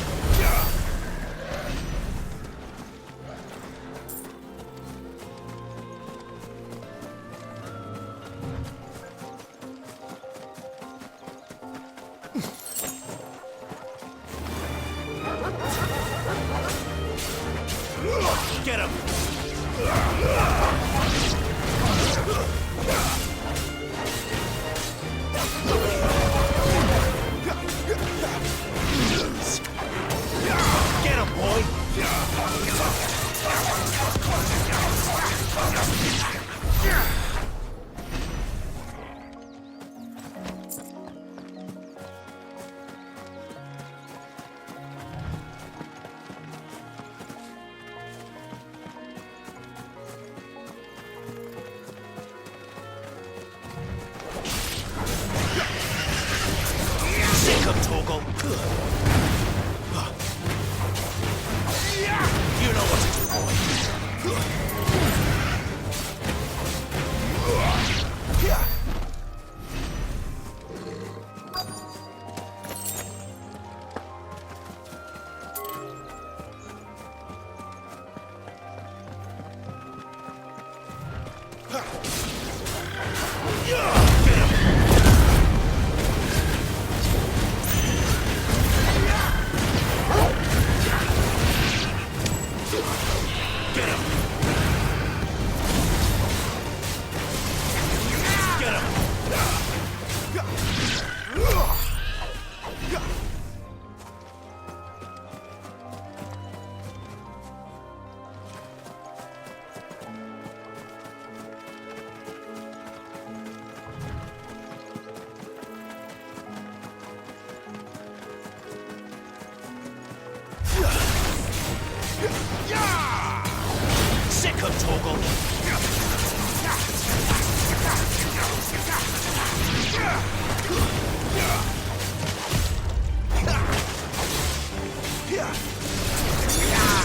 Torgal. You know what to do, boy. Sick of Torgal.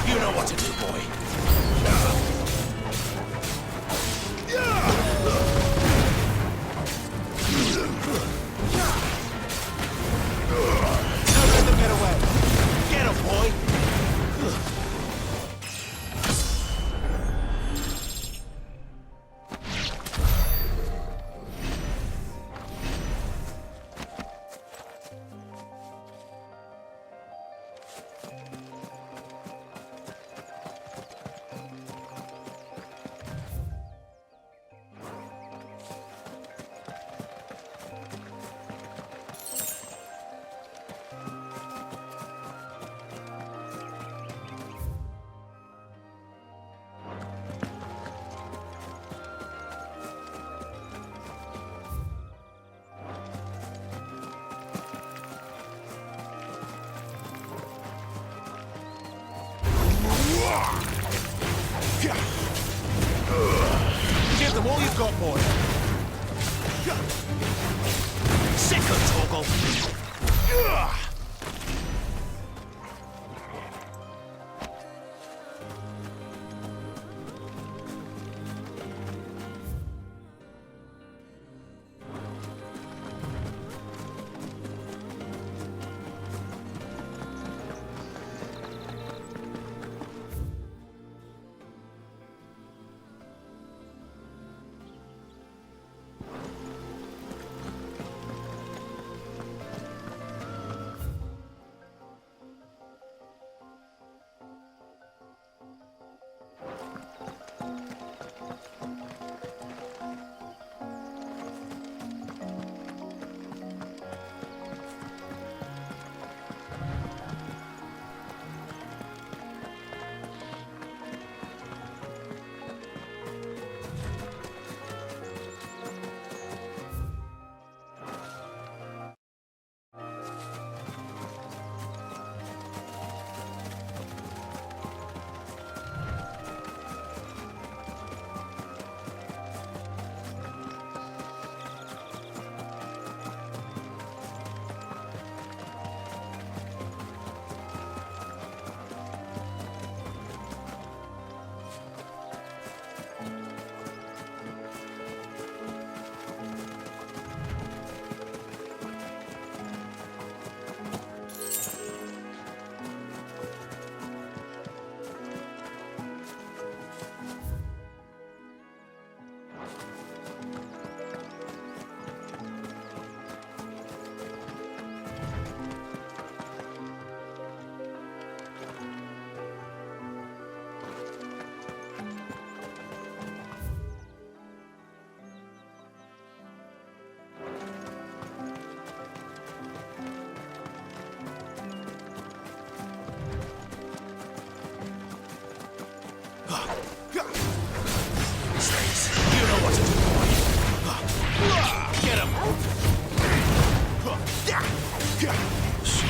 You know what to do, boy. Don't let them get away. Get him, boy. Give them all you've got, boy. Sick of Torgal.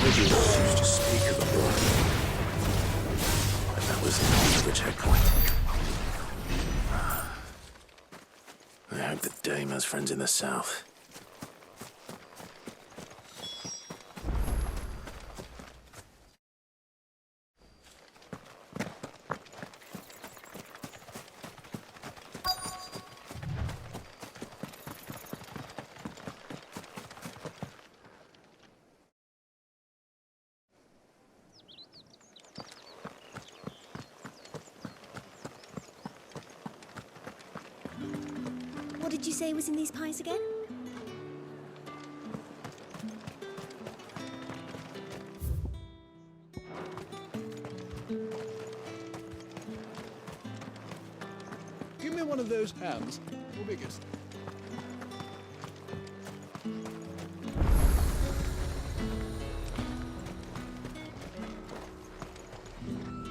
Soldiers used to speak of a blood. And that was in the checkpoint. I hope that Dame has friends in the south. did you say was in these pies again? Give me one of those hams, or biggest.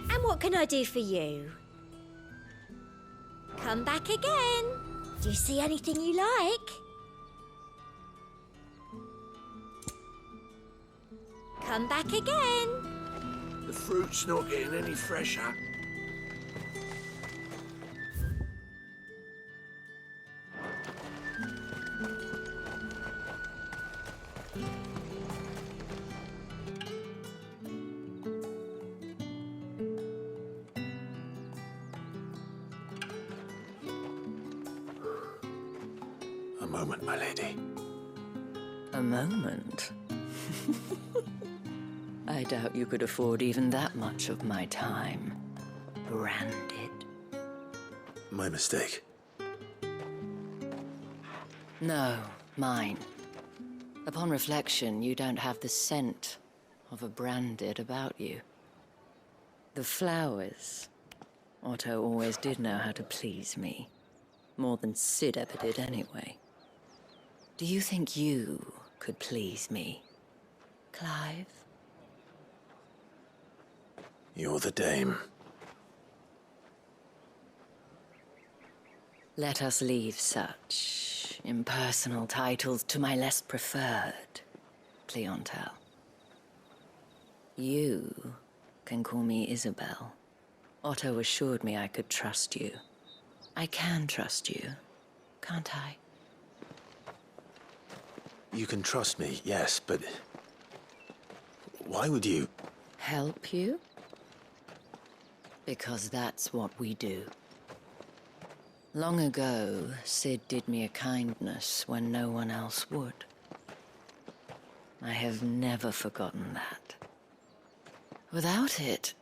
And what can I do for you? Come back again. Do you see anything you like? Come back again. The fruit's not getting any fresher. A moment, my lady. A moment? I doubt you could afford even that much of my time. Branded. My mistake. No, mine. Upon reflection, you don't have the scent of a branded about you. The flowers. Otto always did know how to please me. More than Sid ever did anyway. Do you think you could please me, Clive? You're the dame. Let us leave such impersonal titles to my less preferred clientele. You can call me Isabel. Otto assured me I could trust you. I can trust you, can't I? You can trust me, yes, but... why would you... Help you? Because that's what we do. Long ago, Sid did me a kindness when no one else would. I have never forgotten that. Without it,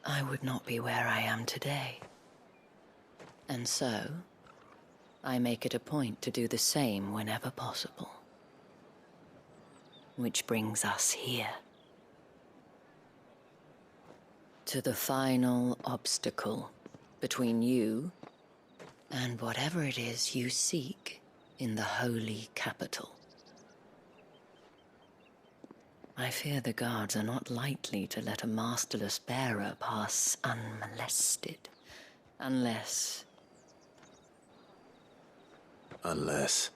I would not be where I am today. And so, I make it a point to do the same whenever possible. Which brings us here. To the final obstacle between you and whatever it is you seek in the holy capital. I fear the guards are not likely to let a masterless bearer pass unmolested. Unless... Unless...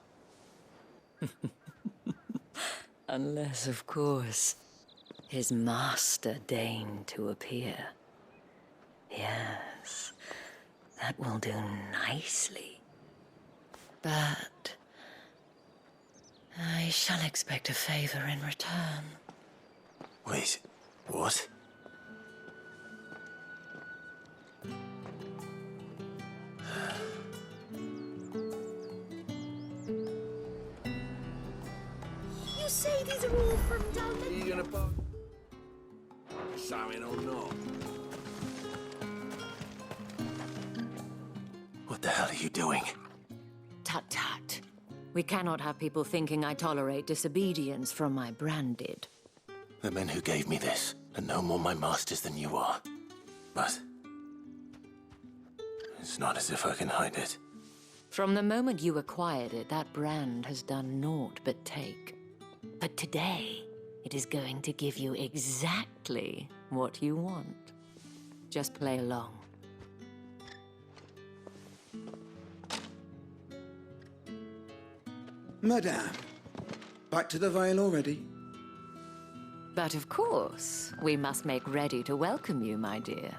Unless, of course, his master deigned to appear. Yes, that will do nicely. But... I shall expect a favor in return. Wait, what? You say these are all from down Are you gonna pop something or not? What the hell are you doing? Tut-tut. We cannot have people thinking I tolerate disobedience from my branded. The men who gave me this are no more my masters than you are. But... it's not as if I can hide it. From the moment you acquired it, that brand has done naught but take. But today, it is going to give you exactly what you want. Just play along. Madame, back to the Vale already? But of course, we must make ready to welcome you, my dear.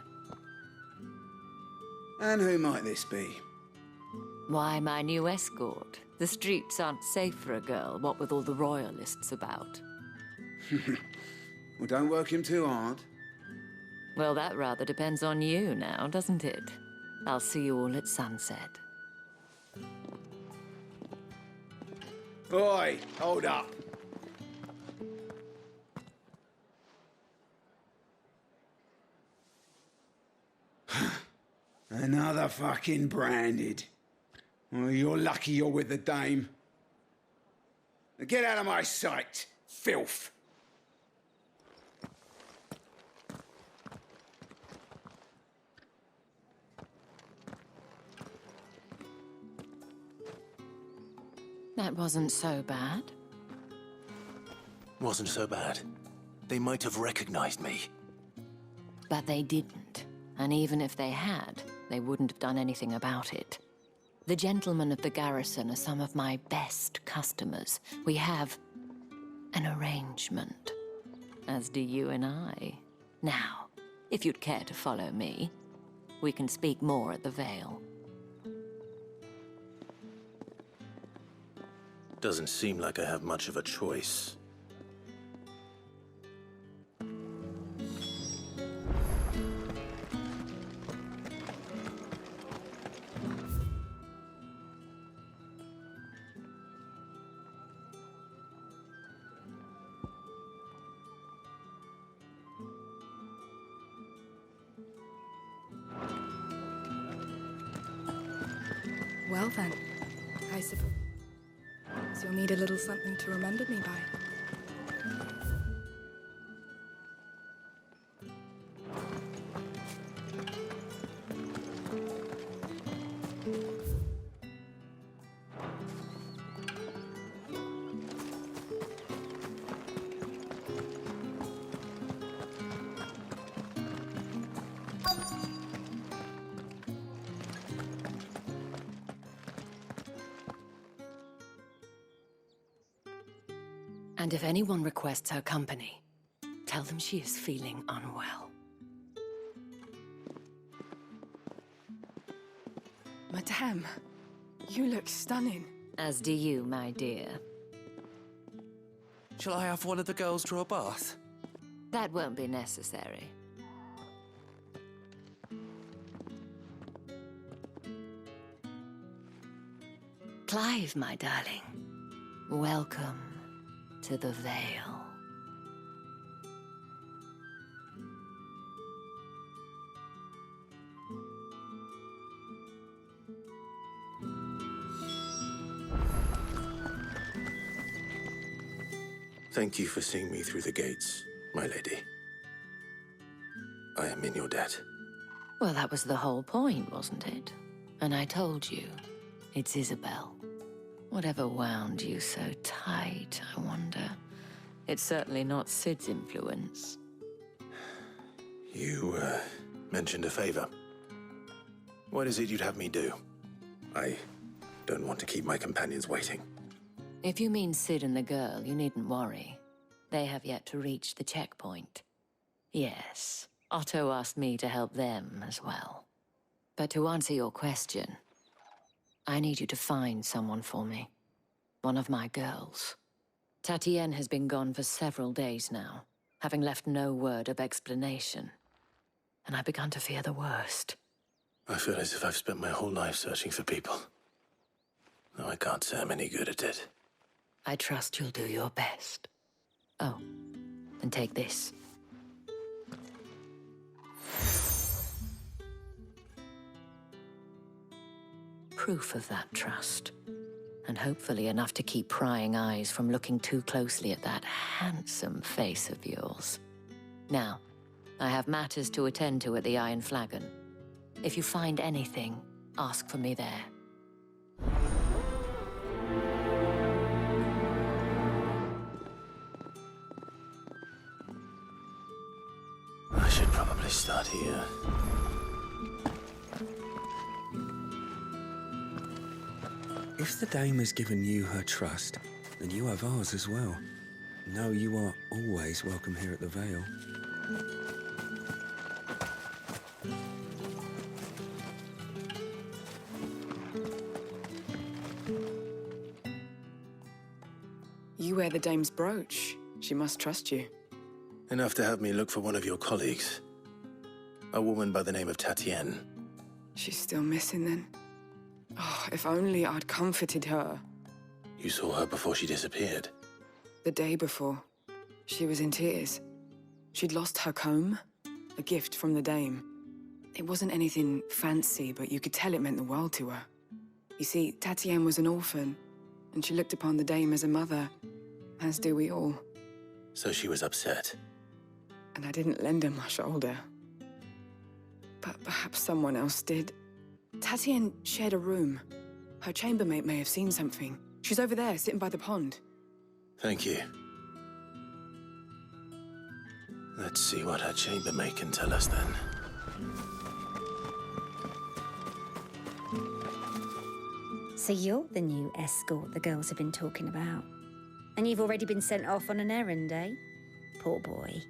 And who might this be? Why, my new escort. The streets aren't safe for a girl, what with all the royalists about. Well, don't work him too hard. Well, that rather depends on you now, doesn't it? I'll see you all at sunset. Oi, hold up. Another fucking branded. Well, you're lucky you're with the dame. Now get out of my sight, filth! That wasn't so bad. Wasn't so bad. They might have recognized me. But they didn't. And even if they had, they wouldn't have done anything about it. The gentlemen of the garrison are some of my best customers. We have an arrangement, as do you and I. Now, if you'd care to follow me, we can speak more at the Vale. Doesn't seem like I have much of a choice. Well then, I suppose you'll need a little something to remember me by. And if anyone requests her company, tell them she is feeling unwell. Madame, you look stunning. As do you, my dear. Shall I have one of the girls draw a bath? That won't be necessary. Clive, my darling, welcome to the Vale. Thank you for seeing me through the gates, my lady. I am in your debt. Well, that was the whole point, wasn't it? And I told you, it's Isabel. Whatever wound you so tight, I wonder. It's certainly not Sid's influence. You, mentioned a favor. What is it you'd have me do? I don't want to keep my companions waiting. If you mean Sid and the girl, you needn't worry. They have yet to reach the checkpoint. Yes, Otto asked me to help them as well. But to answer your question, I need you to find someone for me. One of my girls. Tatienne has been gone for several days now, having left no word of explanation. And I've begun to fear the worst. I feel as if I've spent my whole life searching for people. Though I can't say I'm any good at it. I trust you'll do your best. Oh, and take this. Proof of that trust. And hopefully enough to keep prying eyes from looking too closely at that handsome face of yours. Now, I have matters to attend to at the Iron Flagon. If you find anything, ask for me there. I should probably start here. If the dame has given you her trust, then you have ours as well. Know you are always welcome here at the Vale. You wear the dame's brooch. She must trust you. Enough to have me look for one of your colleagues. A woman by the name of Tatienne. She's still missing then. Oh, if only I'd comforted her. You saw her before she disappeared. The day before, she was in tears. She'd lost her comb, a gift from the dame. It wasn't anything fancy, but you could tell it meant the world to her. You see, Tatienne was an orphan, and she looked upon the dame as a mother, as do we all. So she was upset. And I didn't lend her my shoulder. But perhaps someone else did. Tatienne shared a room. Her chambermaid may have seen something. She's over there, sitting by the pond. Thank you. Let's see what her chambermaid can tell us then. So you're the new escort the girls have been talking about. And you've already been sent off on an errand, eh? Poor boy.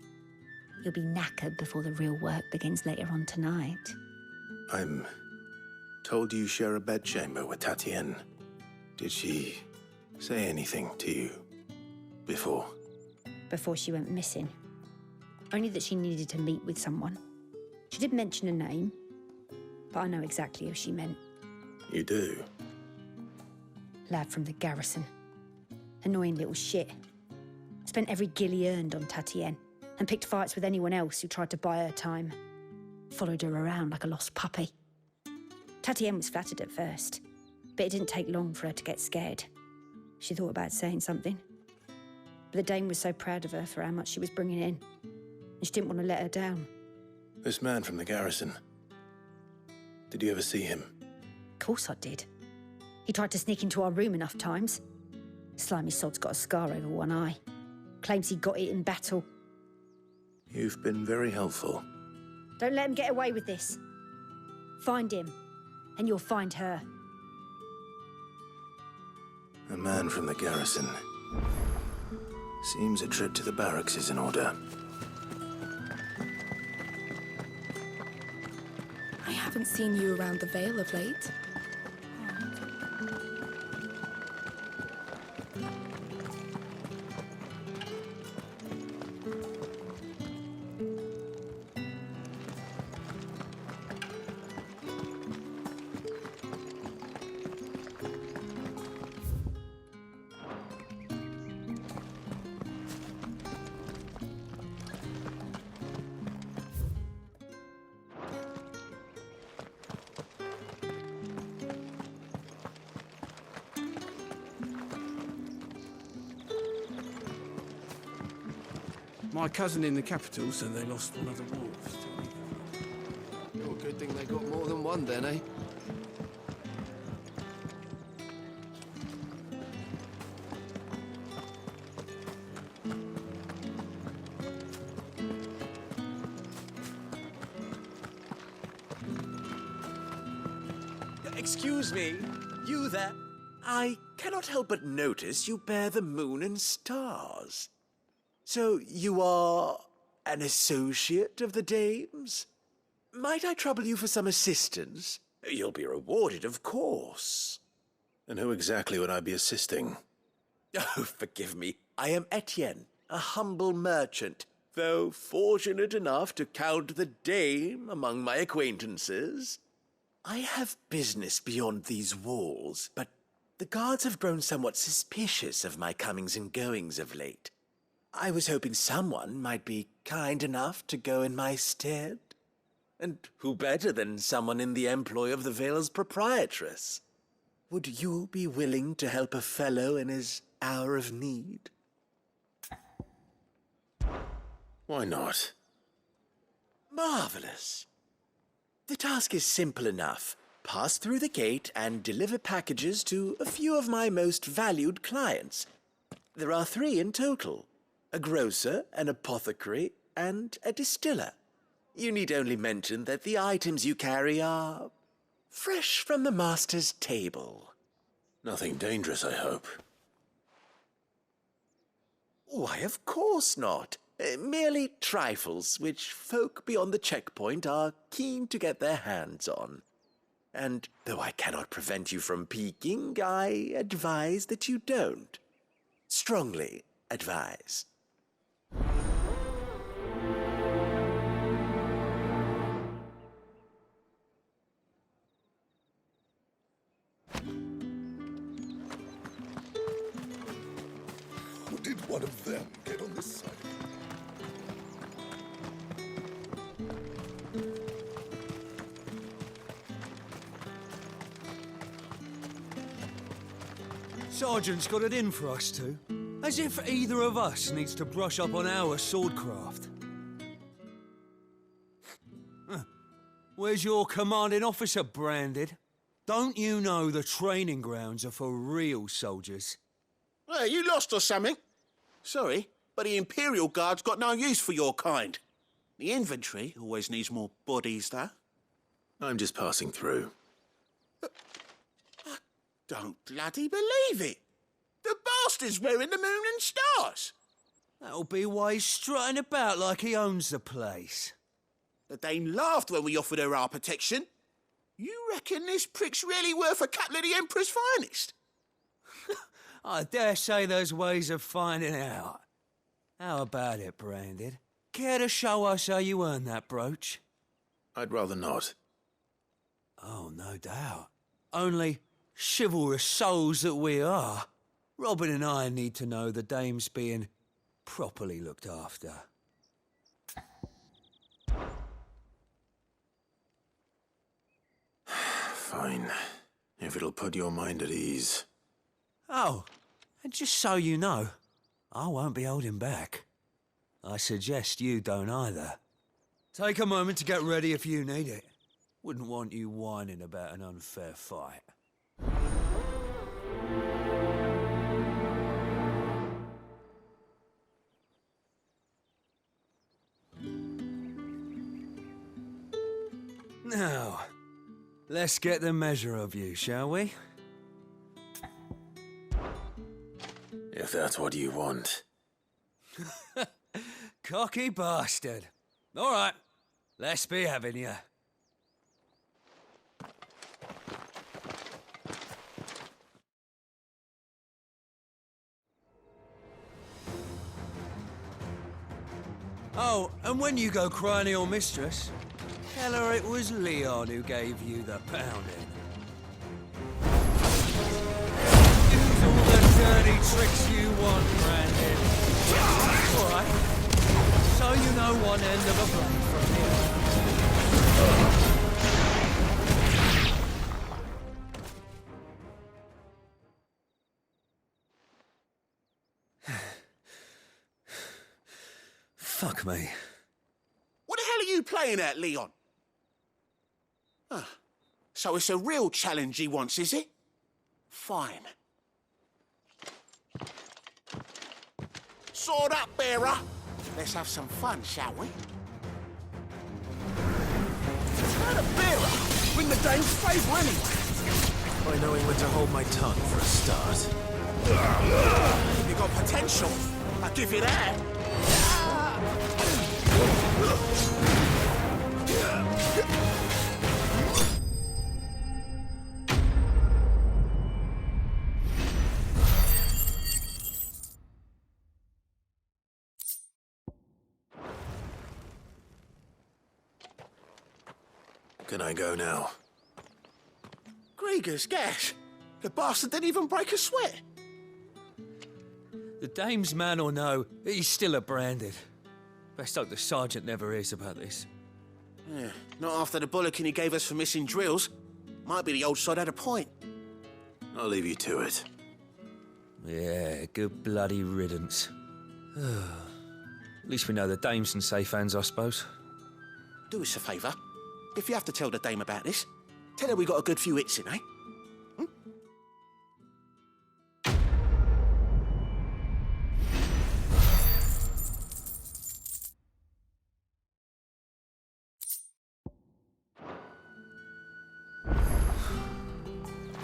You'll be knackered before the real work begins later on tonight. I'm told you share a bedchamber with Tatienne. Did she say anything to you before? Before she went missing. Only that she needed to meet with someone. She did mention a name, but I know exactly who she meant. You do? Lad from the garrison. Annoying little shit. Spent every guil he earned on Tatienne and picked fights with anyone else who tried to buy her time. Followed her around like a lost puppy. Tatienne was flattered at first, but it didn't take long for her to get scared. She thought about saying something. But the dame was so proud of her for how much she was bringing in, and she didn't want to let her down. This man from the garrison. Did you ever see him? Of course I did. He tried to sneak into our room enough times. Slimy sod's got a scar over one eye. Claims he got it in battle. You've been very helpful. Don't let him get away with this. Find him, and you'll find her. A man from the garrison. Seems a trip to the barracks is in order. I haven't seen you around the Vale of late. My cousin in the capital said they lost one of the wolves. Oh, good thing they got more than one then, eh? Excuse me, you there? I cannot help but notice you bear the moon and stars. So you are an associate of the dame's? Might I trouble you for some assistance? You'll be rewarded, of course. And who exactly would I be assisting? Oh, forgive me. I am Etienne, a humble merchant, though fortunate enough to count the dame among my acquaintances. I have business beyond these walls, but the guards have grown somewhat suspicious of my comings and goings of late. I was hoping someone might be kind enough to go in my stead. And who better than someone in the employ of the Vale's proprietress? Would you be willing to help a fellow in his hour of need? Why not? Marvelous. The task is simple enough. Pass through the gate and deliver packages to a few of my most valued clients. There are 3 in total. A grocer, an apothecary, and a distiller. You need only mention that the items you carry are fresh from the master's table. Nothing dangerous, I hope. Why, of course not. Merely trifles which folk beyond the checkpoint are keen to get their hands on. And though I cannot prevent you from peeking, I advise that you don't. Strongly advise. Did one of them get on this side? Sergeant's got it in for us two. As if either of us needs to brush up on our swordcraft. Where's your commanding officer, Branded? Don't you know the training grounds are for real soldiers? Hey, you lost or something? Sorry, but the Imperial Guard's got no use for your kind. The infantry always needs more bodies, though. I'm just passing through. I don't bloody believe it. The bastard's wearing the moon and stars. That'll be why he's strutting about like he owns the place. The Dane laughed when we offered her our protection. You reckon this prick's really worth a couple of the Emperor's finest? I dare say there's ways of finding out. How about it, Branded? Care to show us how you earned that brooch? I'd rather not. Oh, no doubt. Only chivalrous souls that we are, Robin and I need to know the dame's being properly looked after. Fine. If it'll put your mind at ease. Oh, and just so you know, I won't be holding back. I suggest you don't either. Take a moment to get ready if you need it. Wouldn't want you whining about an unfair fight. Now, let's get the measure of you, shall we? If that's what you want. Cocky bastard. All right, let's be having you. Oh, and when you go crying to your mistress, tell her it was Leon who gave you the pounding. Use all the dirty tricks you want, Brandon. All right. So you know one end of a blade from here. Fuck me. What the hell are you playing at, Leon? Ah, so it's a real challenge he wants, is it? Fine. Sword up, bearer. Let's have some fun, shall we? Not a bearer. Win the dame's favour anyway. By knowing when to hold my tongue for a start. You got potential. I'll give you that. Can I go now? Grieger's gas. The bastard didn't even break a sweat. The dame's man or no, he's still a Branded. Best hope the sergeant never hears about this. Yeah, not after the bollocking he gave us for missing drills. Might be the old sod had a point. I'll leave you to it. Yeah, good bloody riddance. At least we know the dame's in safe hands, I suppose. Do us a favour. If you have to tell the dame about this, tell her we got a good few hits in, eh?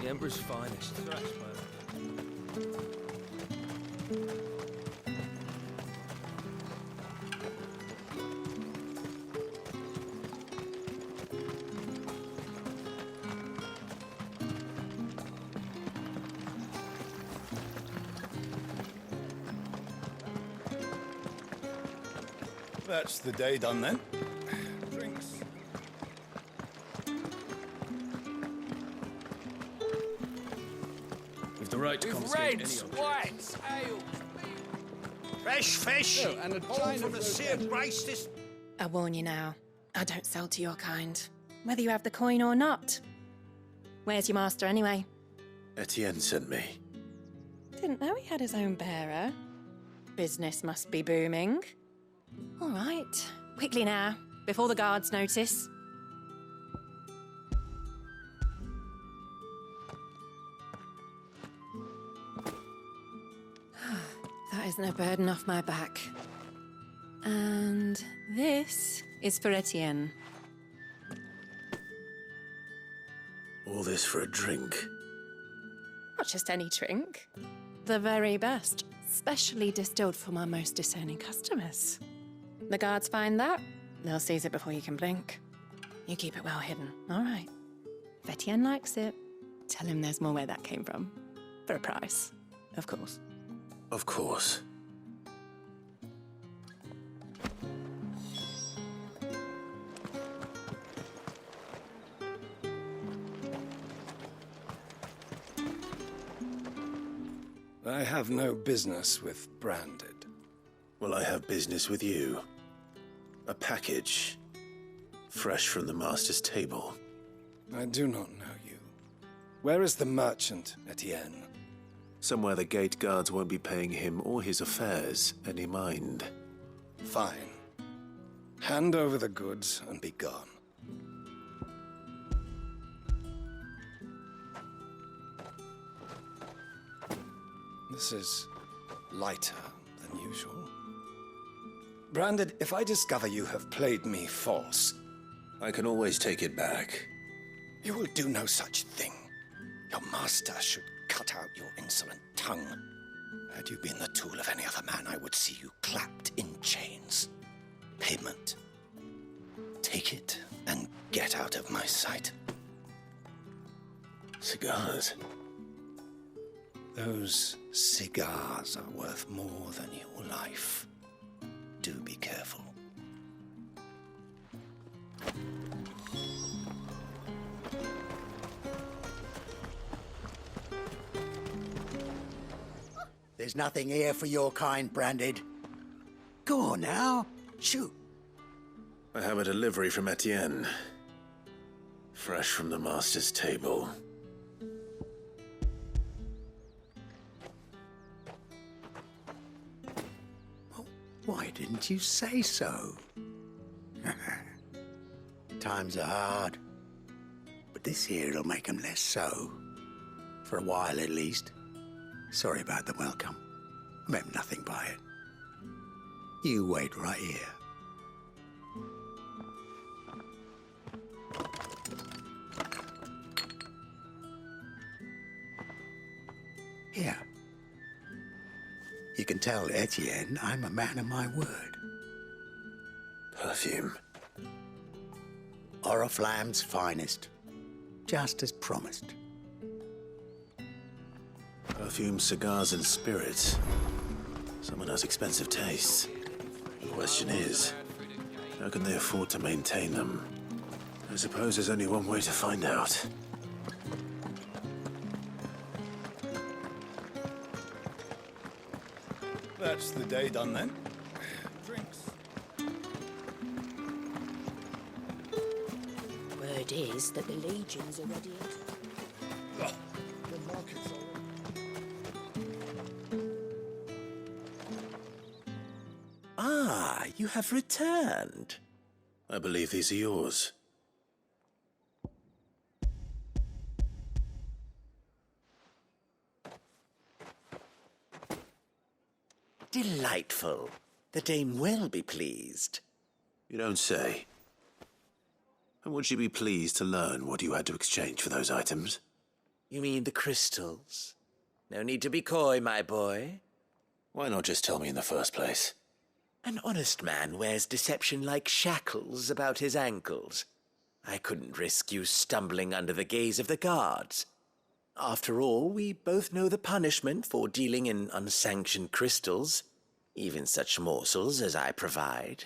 The Emperor's finest. That's the day done then. Drinks. With the right to confiscate any object. whites, ale, fresh fish. Oh, and a all china from the sea of grace this... I warn you now, I don't sell to your kind, whether you have the coin or not. Where's your master, anyway? Etienne sent me. didn't know he had his own bearer. Business must be booming. All right, quickly now, before the guards notice. That isn't a burden off my back. And this is for Etienne. All this for a drink? Not just any drink. The very best, specially distilled for my most discerning customers. The guards find that, they'll seize it before you can blink. You keep it well hidden, all right? If Etienne likes it, tell him there's more where that came from. For a price, of course. Of course. I have no business with Branded. Well, I have business with you. A package. Fresh from the master's table. I do not know you. Where is the merchant, Etienne? Somewhere the gate guards won't be paying him or his affairs any mind. Fine. Hand over the goods and be gone. This is lighter than usual. Branded, if I discover you have played me false... I can always take it back. You will do no such thing. Your master should cut out your insolent tongue. Had you been the tool of any other man, I would see you clapped in chains. Payment. Take it and get out of my sight. Cigars? Those cigars are worth more than your life. Do be careful. There's nothing here for your kind, Branded. Go on now, shoot. I have a delivery from Etienne. Fresh from the master's table. Why didn't you say so? Times are hard. But this here'll make 'em less so. For a while, at least. Sorry about the welcome. I meant nothing by it. You wait right here. Here. You can tell Etienne I'm a man of my word. Perfume. Oriflamme's finest. Just as promised. Perfume, cigars, and spirits. Someone has expensive tastes. The question is, how can they afford to maintain them? I suppose there's only one way to find out. That's the day done then. Drinks. Word is that the legions are ready. The market's all... Ah, you have returned. I believe these are yours. Delightful. The dame will be pleased. You don't say. And would she be pleased to learn what you had to exchange for those items? You mean the crystals? No need to be coy, my boy. Why not just tell me in the first place? An honest man wears deception like shackles about his ankles. I couldn't risk you stumbling under the gaze of the guards. After all, we both know the punishment for dealing in unsanctioned crystals, even such morsels as I provide.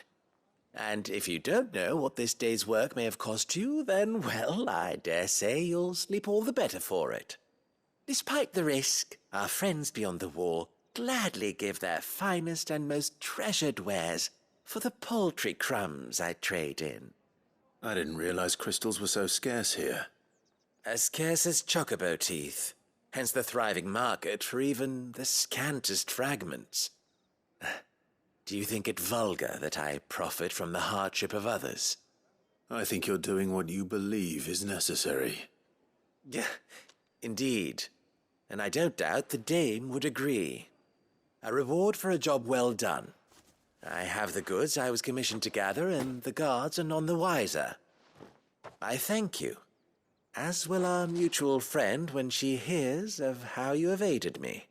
And if you don't know what this day's work may have cost you, then, well, I dare say you'll sleep all the better for it. Despite the risk, our friends beyond the wall gladly give their finest and most treasured wares for the paltry crumbs I trade in. I didn't realize crystals were so scarce here. As scarce as chocobo teeth. Hence the thriving market for even the scantest fragments. Do you think it vulgar that I profit from the hardship of others? I think you're doing what you believe is necessary. Yeah, indeed. And I don't doubt the dame would agree. A reward for a job well done. I have the goods I was commissioned to gather, and the guards are none the wiser. I thank you, as will our mutual friend when she hears of how you have aided me.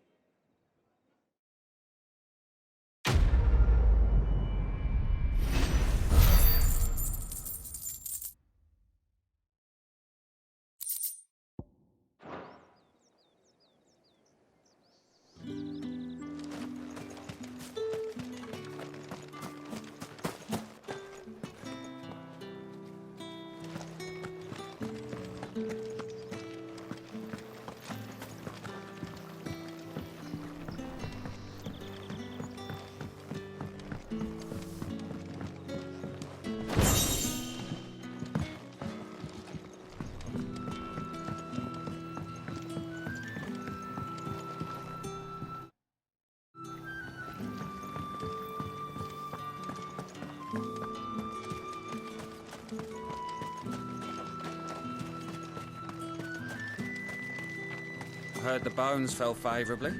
Heard the bones fell favourably.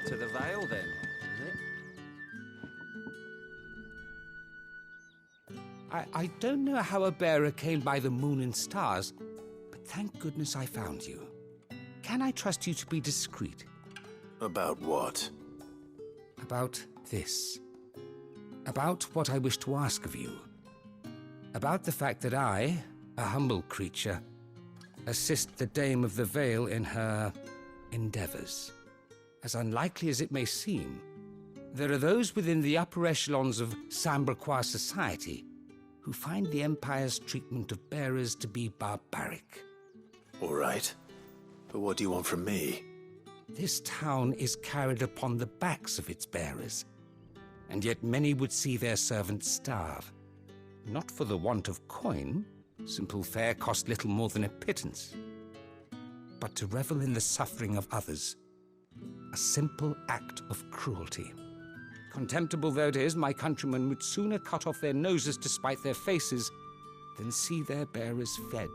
To the Vale, then, is it? I don't know how a bearer came by the moon and stars, but thank goodness I found you. Can I trust you to be discreet? About what? About this. About what I wish to ask of you. About the fact that I, a humble creature, assist the Dame of the Vale in her endeavors. As unlikely as it may seem, there are those within the upper echelons of Sambraquois society who find the Empire's treatment of bearers to be barbaric. All right. But what do you want from me? This town is carried upon the backs of its bearers, and yet many would see their servants starve. Not for the want of coin, simple fare cost little more than a pittance, but to revel in the suffering of others, a simple act of cruelty. Contemptible though it is, my countrymen would sooner cut off their noses to spite their faces than see their bearers fed.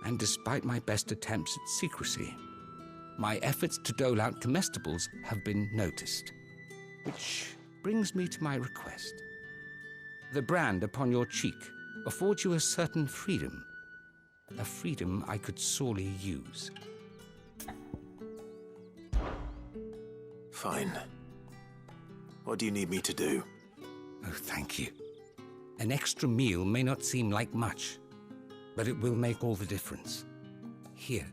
And despite my best attempts at secrecy, my efforts to dole out comestibles have been noticed. Which brings me to my request. The brand upon your cheek affords you a certain freedom. A freedom I could sorely use. Fine. What do you need me to do? Oh, thank you. An extra meal may not seem like much, but it will make all the difference. Here,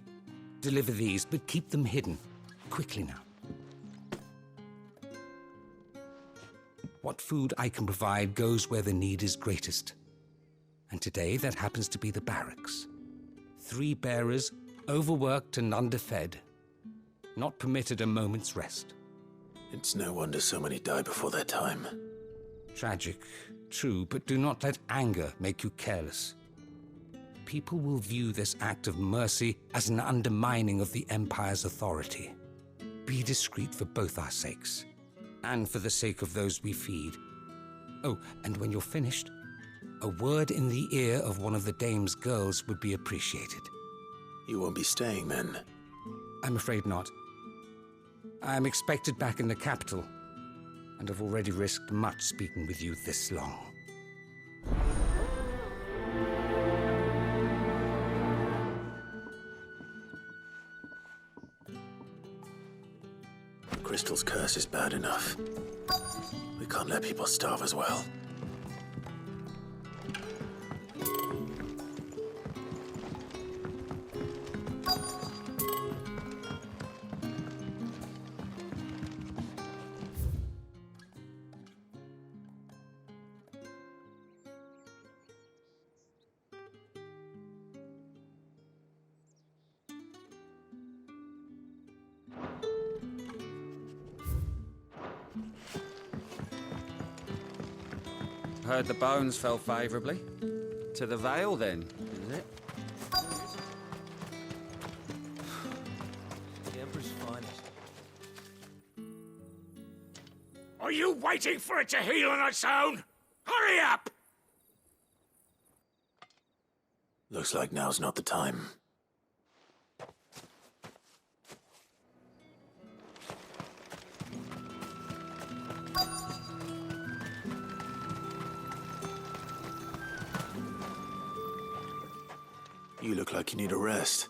deliver these, but keep them hidden. Quickly now. What food I can provide goes where the need is greatest. And today, that happens to be the barracks. 3 bearers, overworked and underfed, not permitted a moment's rest. It's no wonder so many die before their time. Tragic, true, but do not let anger make you careless. People will view this act of mercy as an undermining of the Empire's authority. Be discreet for both our sakes, and for the sake of those we feed. Oh, and when you're finished, a word in the ear of one of the Dame's girls would be appreciated. You won't be staying, then? I'm afraid not. I'm expected back in the capital, and I've already risked much speaking with you this long. The crystal's curse is bad enough. We can't let people starve as well. Heard the bones fell favourably. To the Vale, then, is it? The Are you waiting for it to heal on its own? Hurry up! Looks like now's not the time. You look like you need a rest.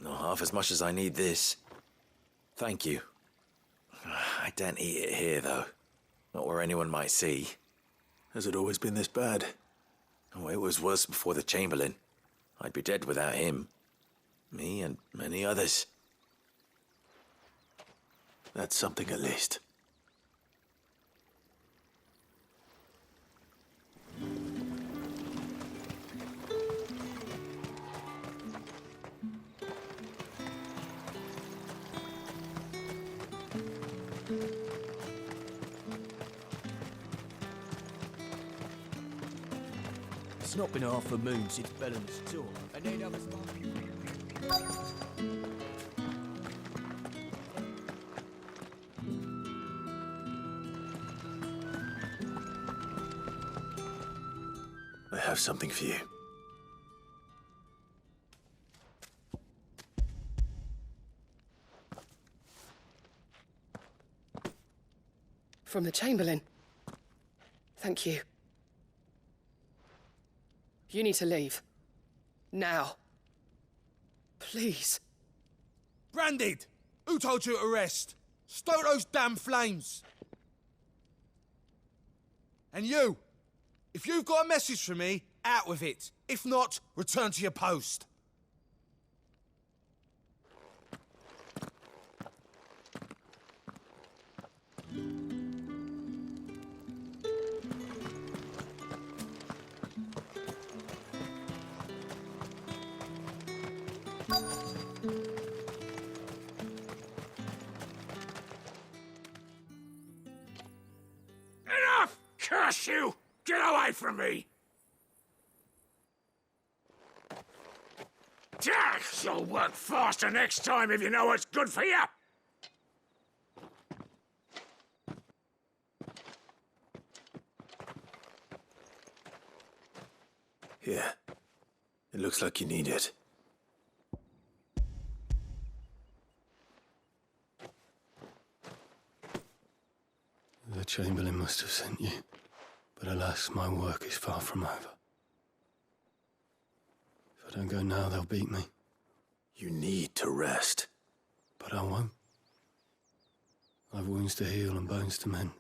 Not half as much as I need this. Thank you. I daren't eat it here, though. Not where anyone might see. Has it always been this bad? Oh, it was worse before the Chamberlain. I'd be dead without him. Me and many others. That's something at least. It's not been half a moon since Bellen's tour. I need other I have something for you. From the Chamberlain. Thank you. You need to leave. Now. Please. Branded! Who told you to rest? Stoke those damn flames! And you! If you've got a message for me, out with it. If not, return to your post. Enough! Curse you! Get away from me! You'll work faster next time if you know what's good for you! Here. It looks like you need it. The Chamberlain must have sent you, but alas, my work is far from over. If I don't go now, they'll beat me. You need to rest. But I won't. I've wounds to heal and bones to mend.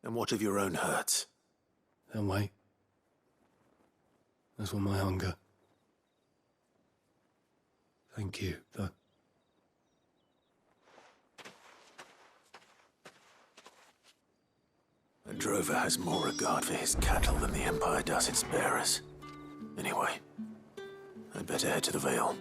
And what of your own hurts? They'll wait. As will my hunger. Thank you, though. A drover has more regard for his cattle than the Empire does its bearers. Anyway, I'd better head to the Vale.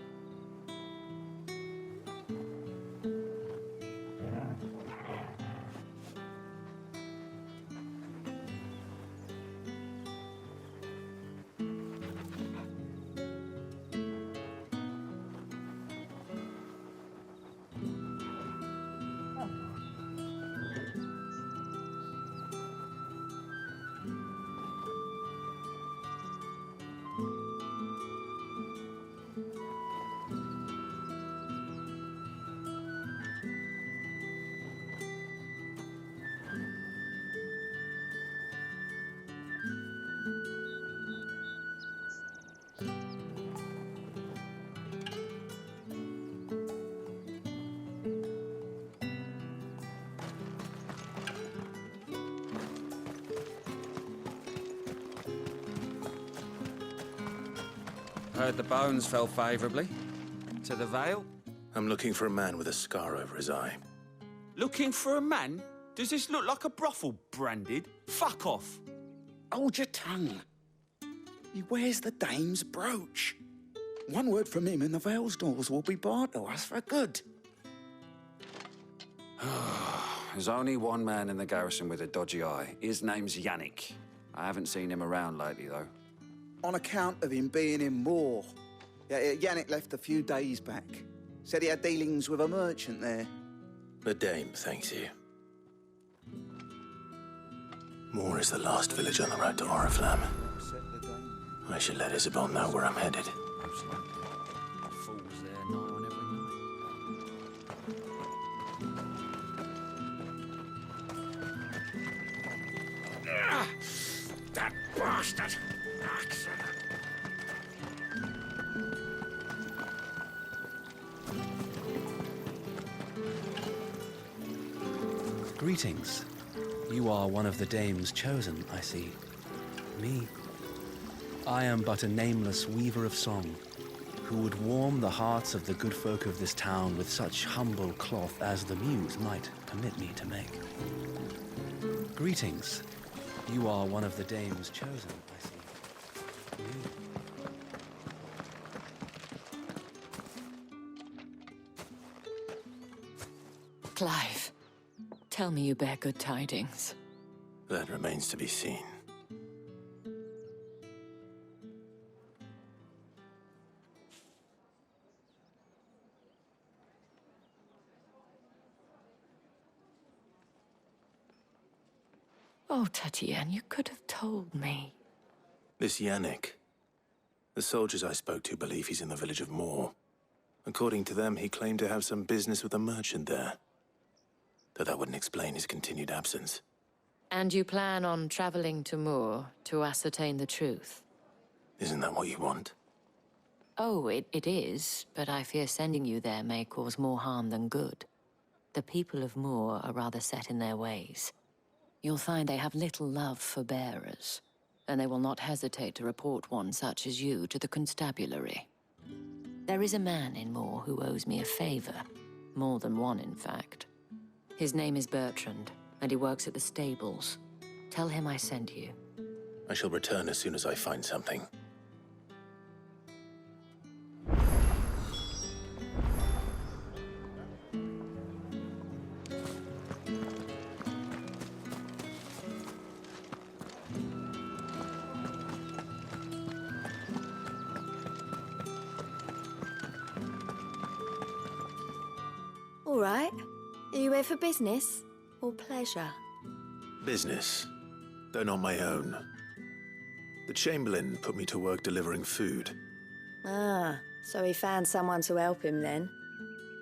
Heard the bones fell favourably. To the Vale? I'm looking for a man with a scar over his eye. Looking for a man? Does this look like a brothel, Branded? Fuck off. Hold your tongue. He wears the dame's brooch. One word from him and the Vale's doors will be barred to us for good. There's only one man in the garrison with a dodgy eye. His name's Yannick. I haven't seen him around lately, though. On account of him being in war. Yeah, Yannick left a few days back. Said he had dealings with a merchant there. The dame thanks you. Moor is the last village on the road to Oriflamme. I should let Isabel know where I'm headed. Fools there nigh on every night. That bastard! Excellent. Greetings. You are one of the dames chosen, I see. Me? I am but a nameless weaver of song, who would warm the hearts of the good folk of this town with such humble cloth as the muse might permit me to make. Greetings. You are one of the dames chosen, I see. Me? Clive, tell me you bear good tidings. That remains to be seen. Oh, Tatienne, you could have told me. This Yannick. The soldiers I spoke to believe he's in the village of Moor. According to them, he claimed to have some business with a merchant there. Though that wouldn't explain his continued absence. And you plan on traveling to Moor to ascertain the truth? Isn't that what you want? Oh, it is, but I fear sending you there may cause more harm than good. The people of Moor are rather set in their ways. You'll find they have little love for bearers, and they will not hesitate to report one such as you to the constabulary. There is a man in Moor who owes me a favor. More than one, in fact. His name is Bertrand, and he works at the stables. Tell him I sent you. I shall return as soon as I find something. All right. Are you here for business or pleasure? Business, though not my own. The Chamberlain put me to work delivering food. Ah, so he found someone to help him then.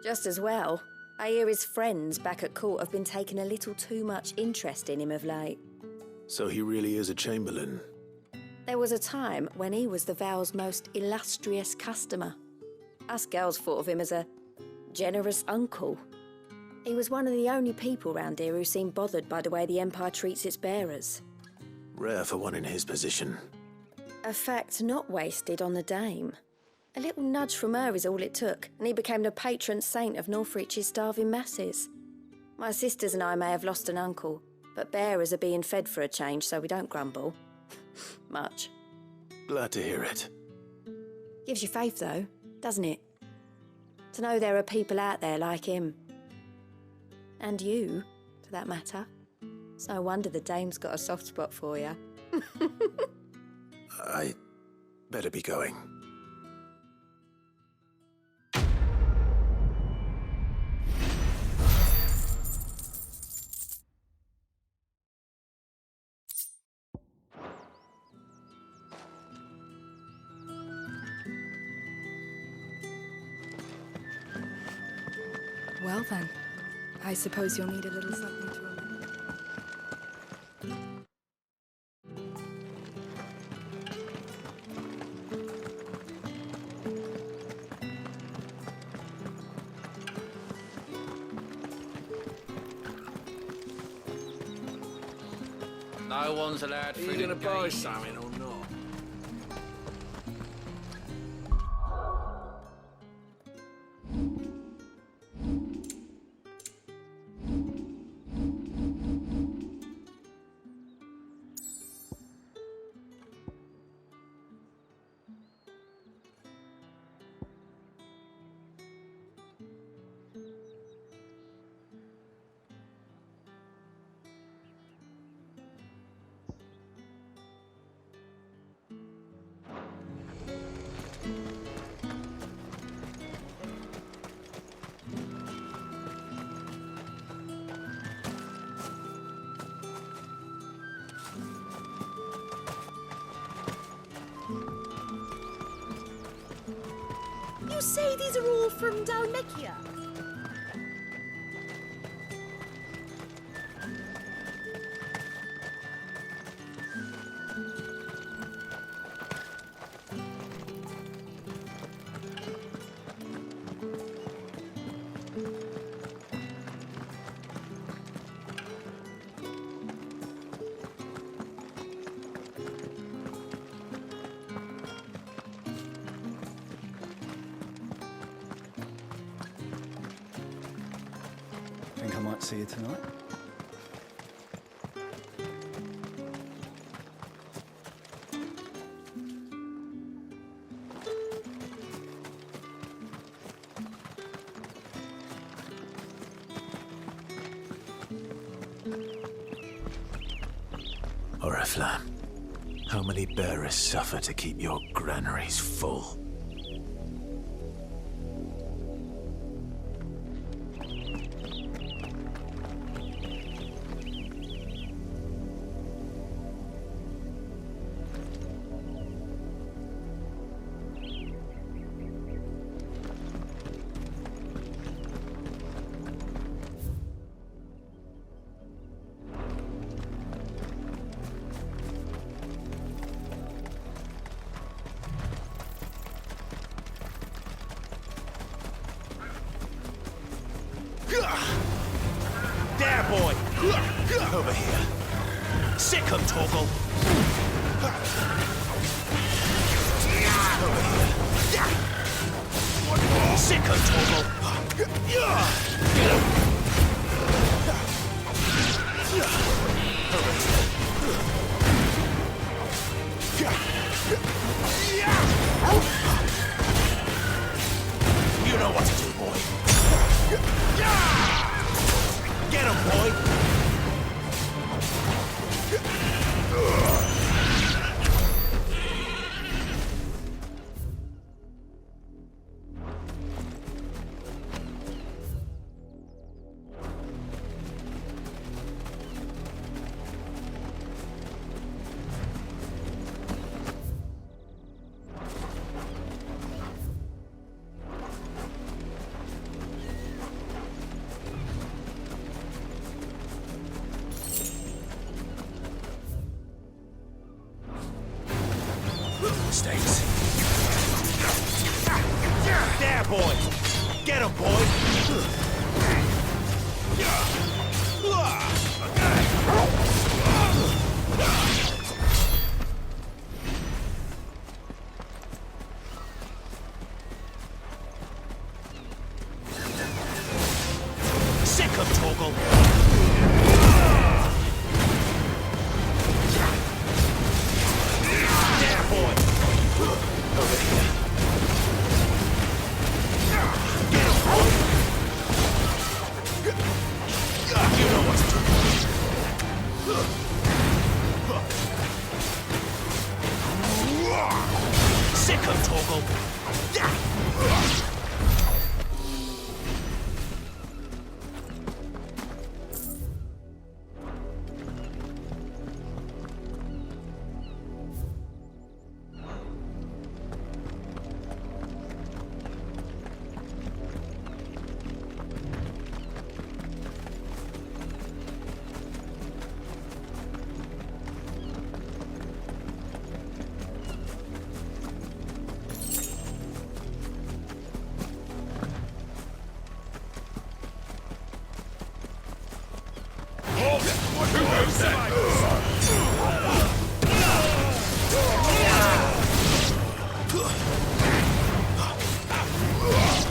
Just as well. I hear his friends back at court have been taking a little too much interest in him of late. So he really is a Chamberlain. There was a time when he was the Vale's most illustrious customer. Us girls thought of him as a generous uncle. He was one of the only people round here who seemed bothered by the way the Empire treats its bearers. Rare for one in his position. A fact not wasted on the dame. A little nudge from her is all it took, and he became the patron saint of Northreach's starving masses. My sisters and I may have lost an uncle, but bearers are being fed for a change, so we don't grumble. Much. Glad to hear it. Gives you faith, though, doesn't it? To know there are people out there like him. And you, for that matter. It's no wonder the dame's got a soft spot for you. I better be going. Well then, I suppose you'll need a little something to remember. No one's allowed Are you food going to in buy gates. something or not? you say these are all from Dalmekia? Think I might see you tonight? Oriflamme, how many bearers suffer to keep your granaries full? There, boy! Over here. Sick 'em, Torgal! Over here. Sick 'em, Torgal! You know what to do, boy. Get him, boy! States. There, boy! Get him, boy! Sick of Torgal! There, boy! Over here. Get him, boy! You know what to do. Sick of Torgal!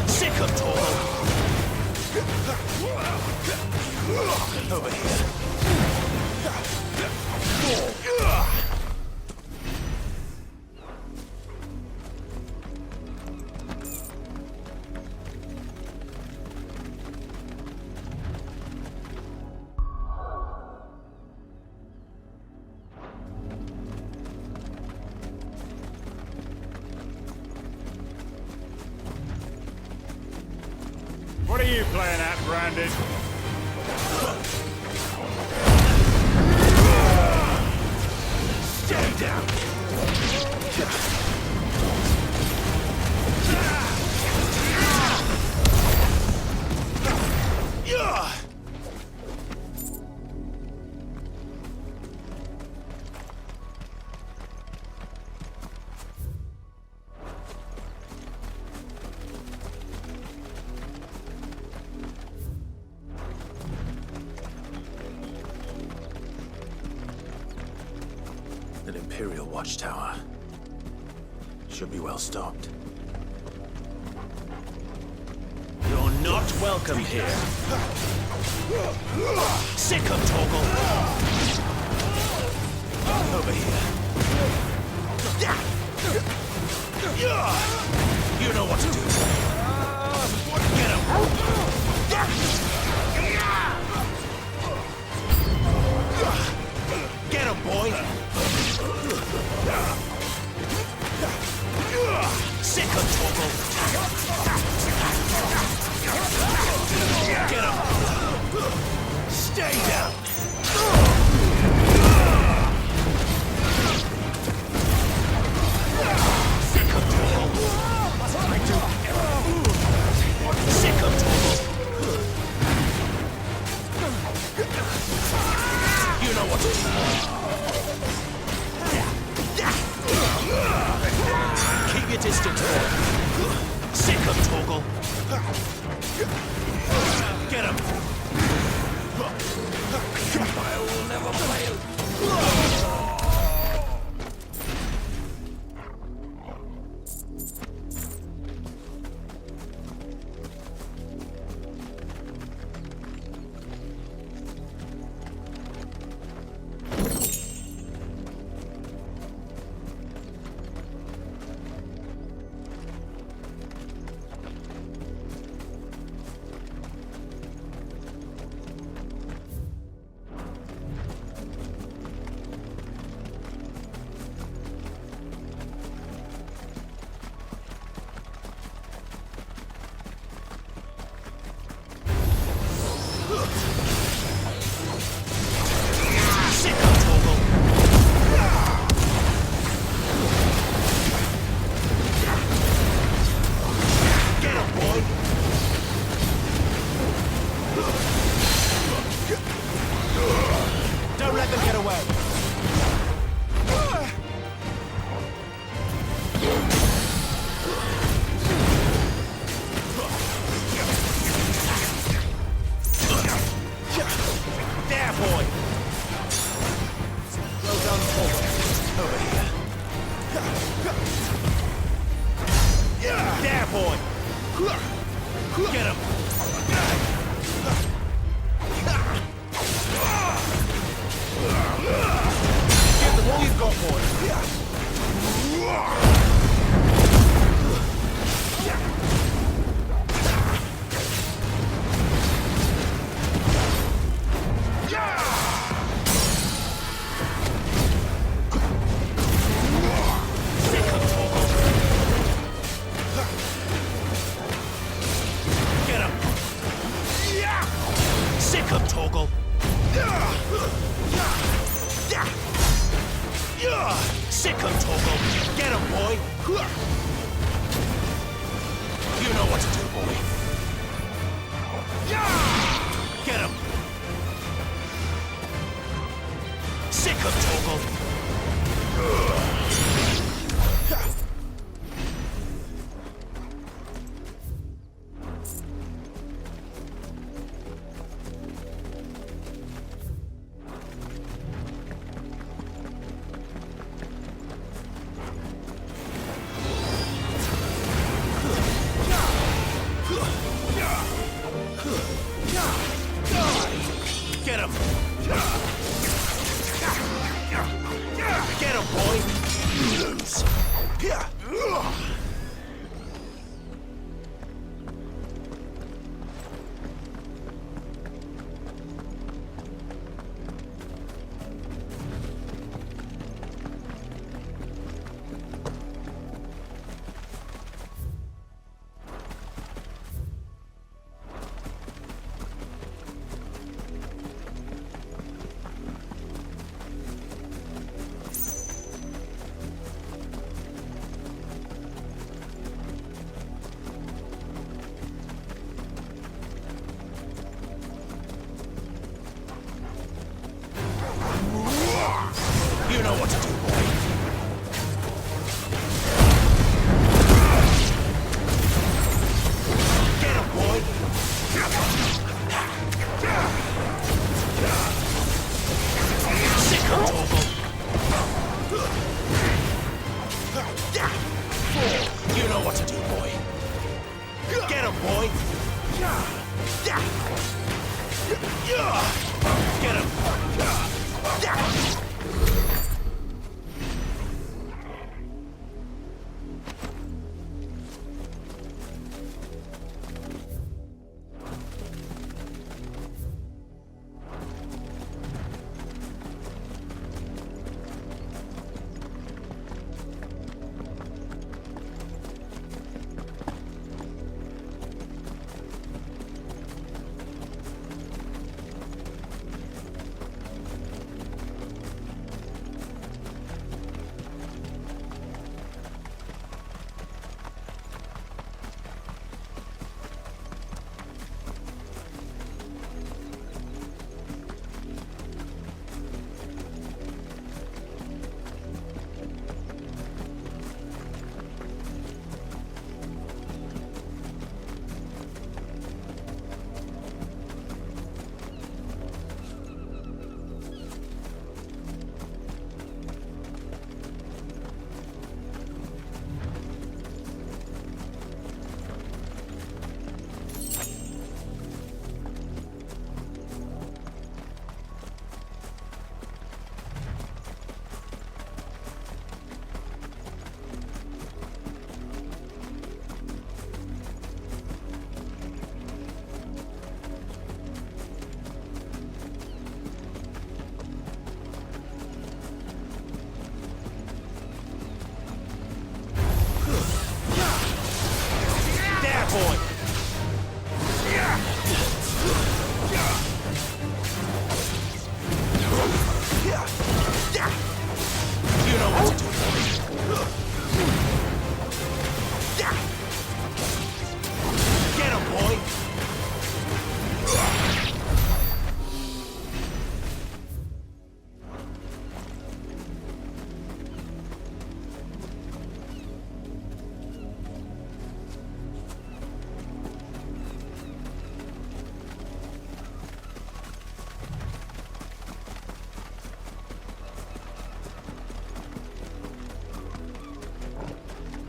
Sick of Torgal! Over here. What are you playing at, Brandon? Stay down! Imperial watchtower. Should be well stocked. You're not welcome here. Sick of Torgal. Over here. You know what to do. Get him. Get him, boy. Sick of Torgal. Get him. Stay down. Sick of Torgal. Sick of Torgal. You know what to do. Keep your distance, boy. Sick of Torgal. Get him. I will never fail. what to do, boy. Get him, boy. Get him.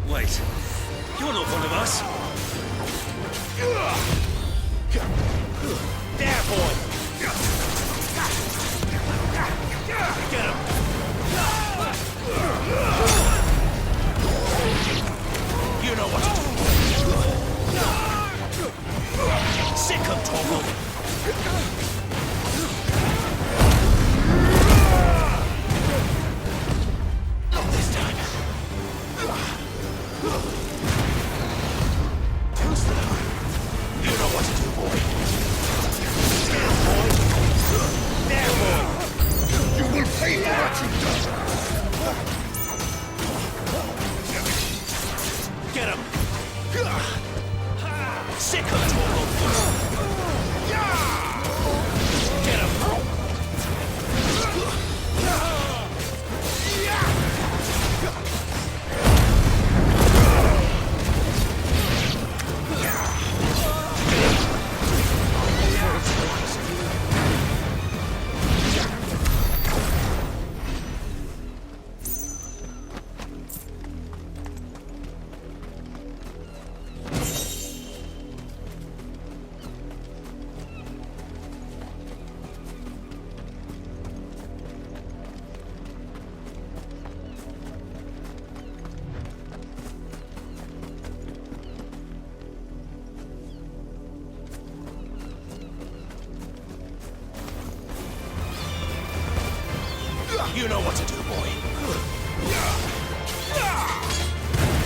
Wait, you're not one of us. There, boy. Get him. You know what to do. Sick of Toggle. Not this time. Too slow. You know what to do, boy. Get him, boy. There, boy. You will pay for what you've done. Get him. Sick of Toggle. Get him. You know what to do, boy.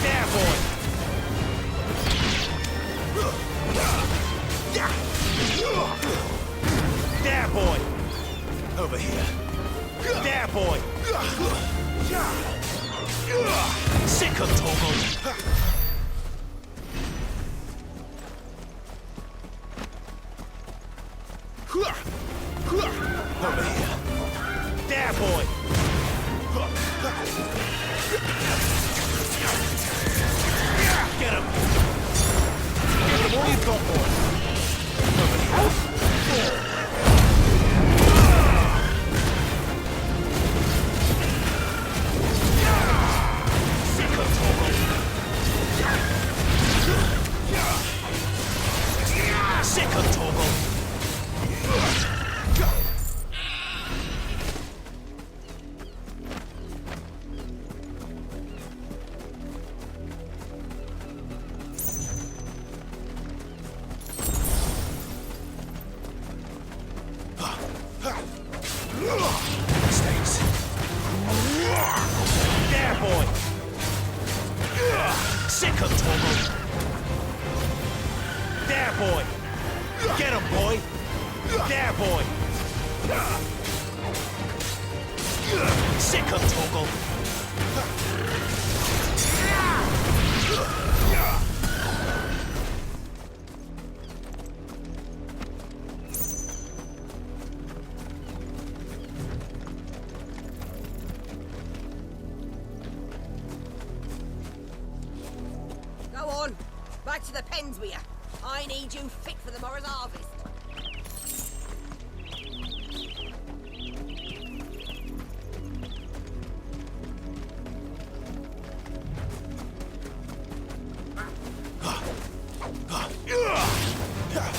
There, boy. There, boy. Over here. There, boy. Sick of Toggle. Over here. There, boy. Get him. Get him all you've got, boy. Over here. Sick of Toggle. Torgal! There, boy! Get him, boy! There, boy! Sick him, Torgal! Go on, back to the pens with you. I need you fit for the morrow's harvest.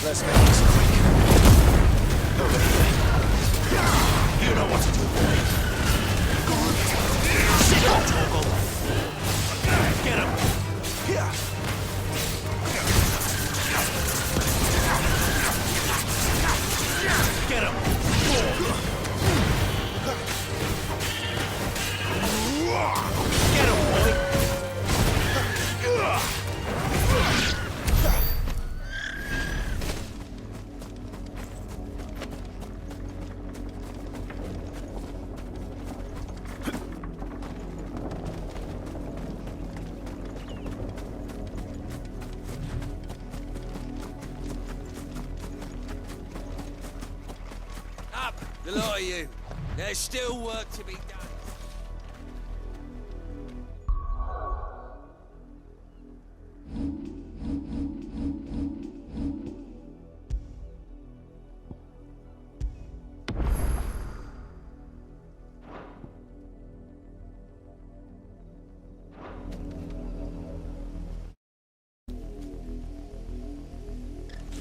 Let's make this quick. Over here. You know what to do, boy. Sit down, Torgal. Get him. Get him. Get him, boy. The lot of you. There's still work to be done.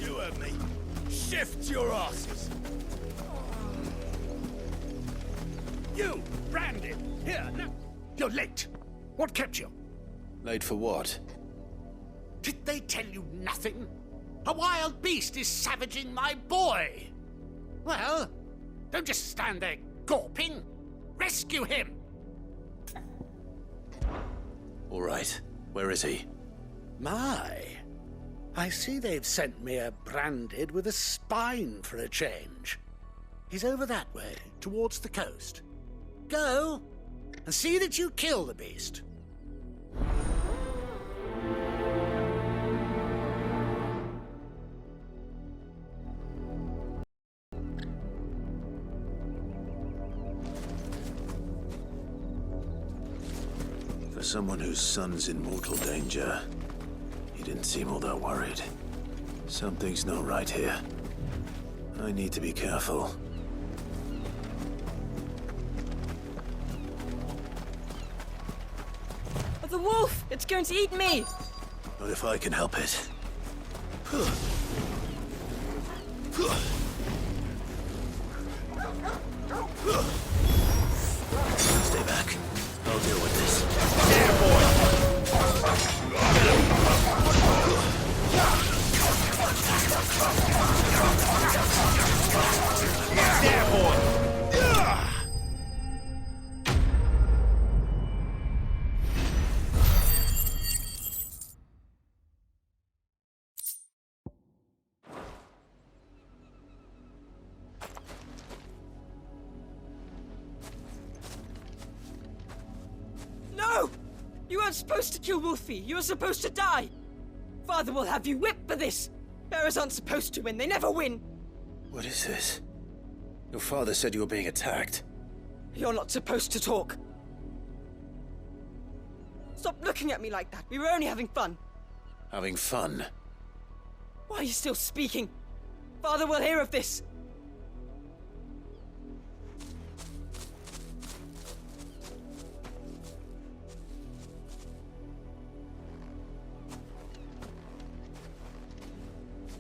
You heard me. Shift your asses. You, branded. Here, now. You're late. What kept you? Late for what? Did they tell you nothing? A wild beast is savaging my boy. Well, don't just stand there gawping. Rescue him. All right. Where is he? My. I see they've sent me a branded with a spine for a change. He's over that way, towards the coast. Go, and see that you kill the beast. For someone whose son's in mortal danger, he didn't seem all that worried. Something's not right here. I need to be careful. The wolf! It's going to eat me! Not if I can help it. Stay back. I'll deal with this. There, boy! There, boy! No! You weren't supposed to kill Wolfie. You were supposed to die. Father will have you whipped for this. Bearers aren't supposed to win. They never win. What is this? Your father said you were being attacked. You're not supposed to talk. Stop looking at me like that. We were only having fun. Having fun? Why are you still speaking? Father will hear of this.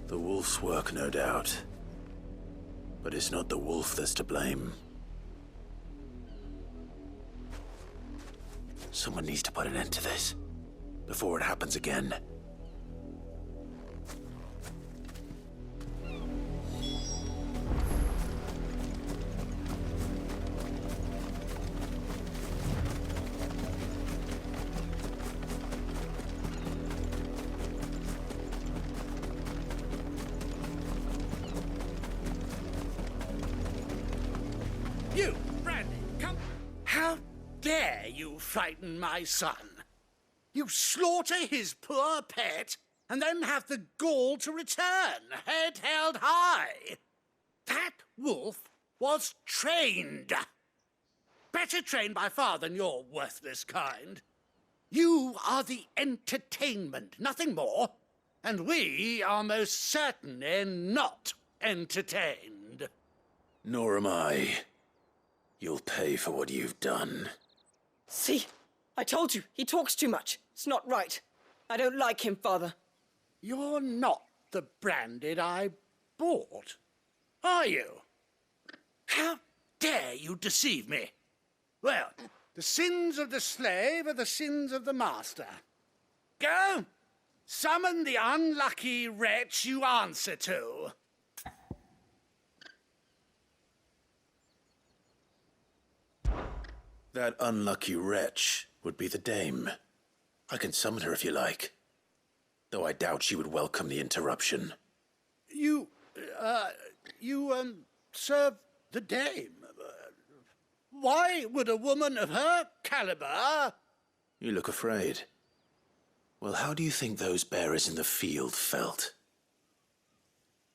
The wolf's work, no doubt. But it's not the wolf that's to blame. Someone needs to put an end to this, before it happens again. frighten my son. You slaughter his poor pet, and then have the gall to return, head held high. That wolf was trained. Better trained by far than your worthless kind. You are the entertainment, nothing more. And we are most certainly not entertained. Nor am I. You'll pay for what you've done. See? I told you, he talks too much. It's not right. I don't like him, Father. You're not the branded I bought, are you? How dare you deceive me? Well, the sins of the slave are the sins of the master. Go, summon the unlucky wretch you answer to. That unlucky wretch would be the dame. I can summon her if you like. Though I doubt she would welcome the interruption. You serve the dame. Why would a woman of her caliber... You look afraid. Well, how do you think those bearers in the field felt?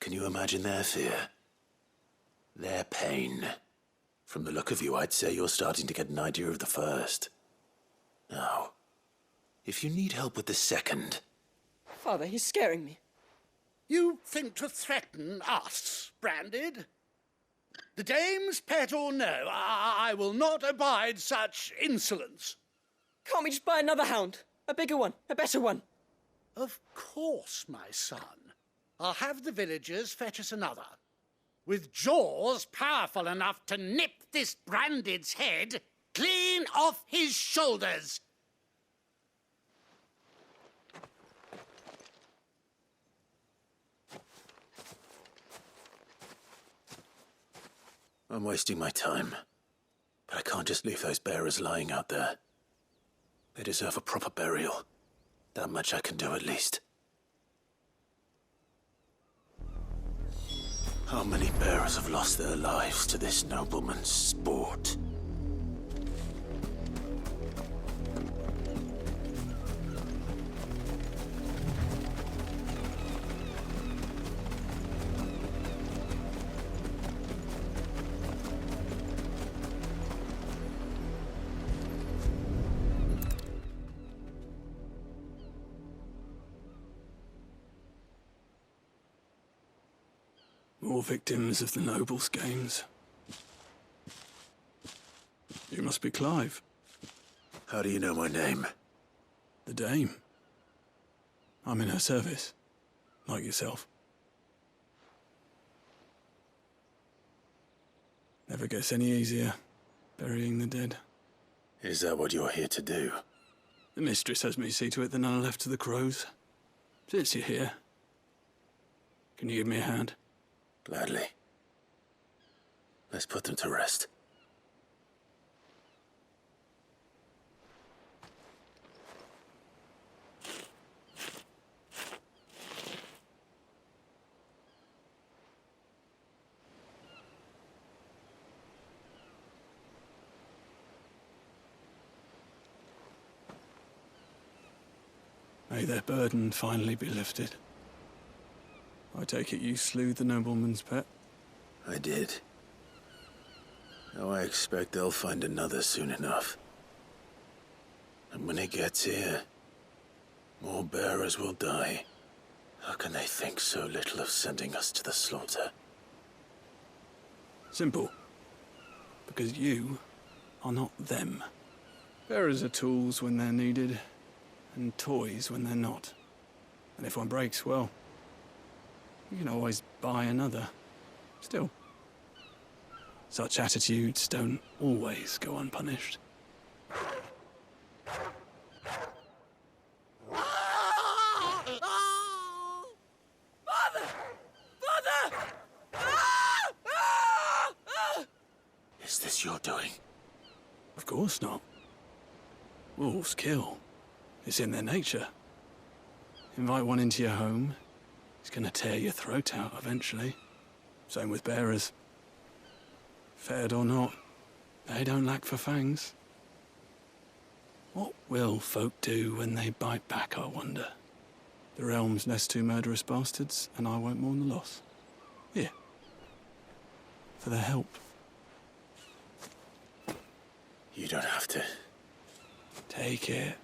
Can you imagine their fear? Their pain? From the look of you, I'd say you're starting to get an idea of the first. Now, if you need help with the second... Father, he's scaring me. You think to threaten us, Branded? The dame's pet or no, I will not abide such insolence. Can't we just buy another hound? A bigger one, a better one. Of course, my son. I'll have the villagers fetch us another. With jaws powerful enough to nip this Branded's head clean off his shoulders. I'm wasting my time. But I can't just leave those bearers lying out there. They deserve a proper burial. That much I can do at least. How many bearers have lost their lives to this nobleman's sport? More victims of the nobles' games. You must be Clive. How do you know my name? The Dame. I'm in her service, like yourself. Never gets any easier, burying the dead. Is that what you're here to do? The mistress has me see to it that none are left to the crows. Since you're here, can you give me a hand? Gladly. Let's put them to rest. May their burden finally be lifted. I take it you slew the nobleman's pet? I did. Now I expect they'll find another soon enough. And when it gets here, more bearers will die. How can they think so little of sending us to the slaughter? Simple. Because you are not them. Bearers are tools when they're needed, and toys when they're not. And if one breaks, well, you can always buy another. Still, such attitudes don't always go unpunished. Father! Father! Is this your doing? Of course not. Wolves kill. It's in their nature. Invite one into your home, he's gonna tear your throat out eventually. Same with bearers. Fed or not, they don't lack for fangs. What will folk do when they bite back, I wonder? The realm's less two murderous bastards, and I won't mourn the loss. Here. For their help. You don't have to. Take it.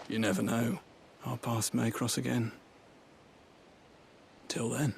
You never know. Our paths may cross again. Till then.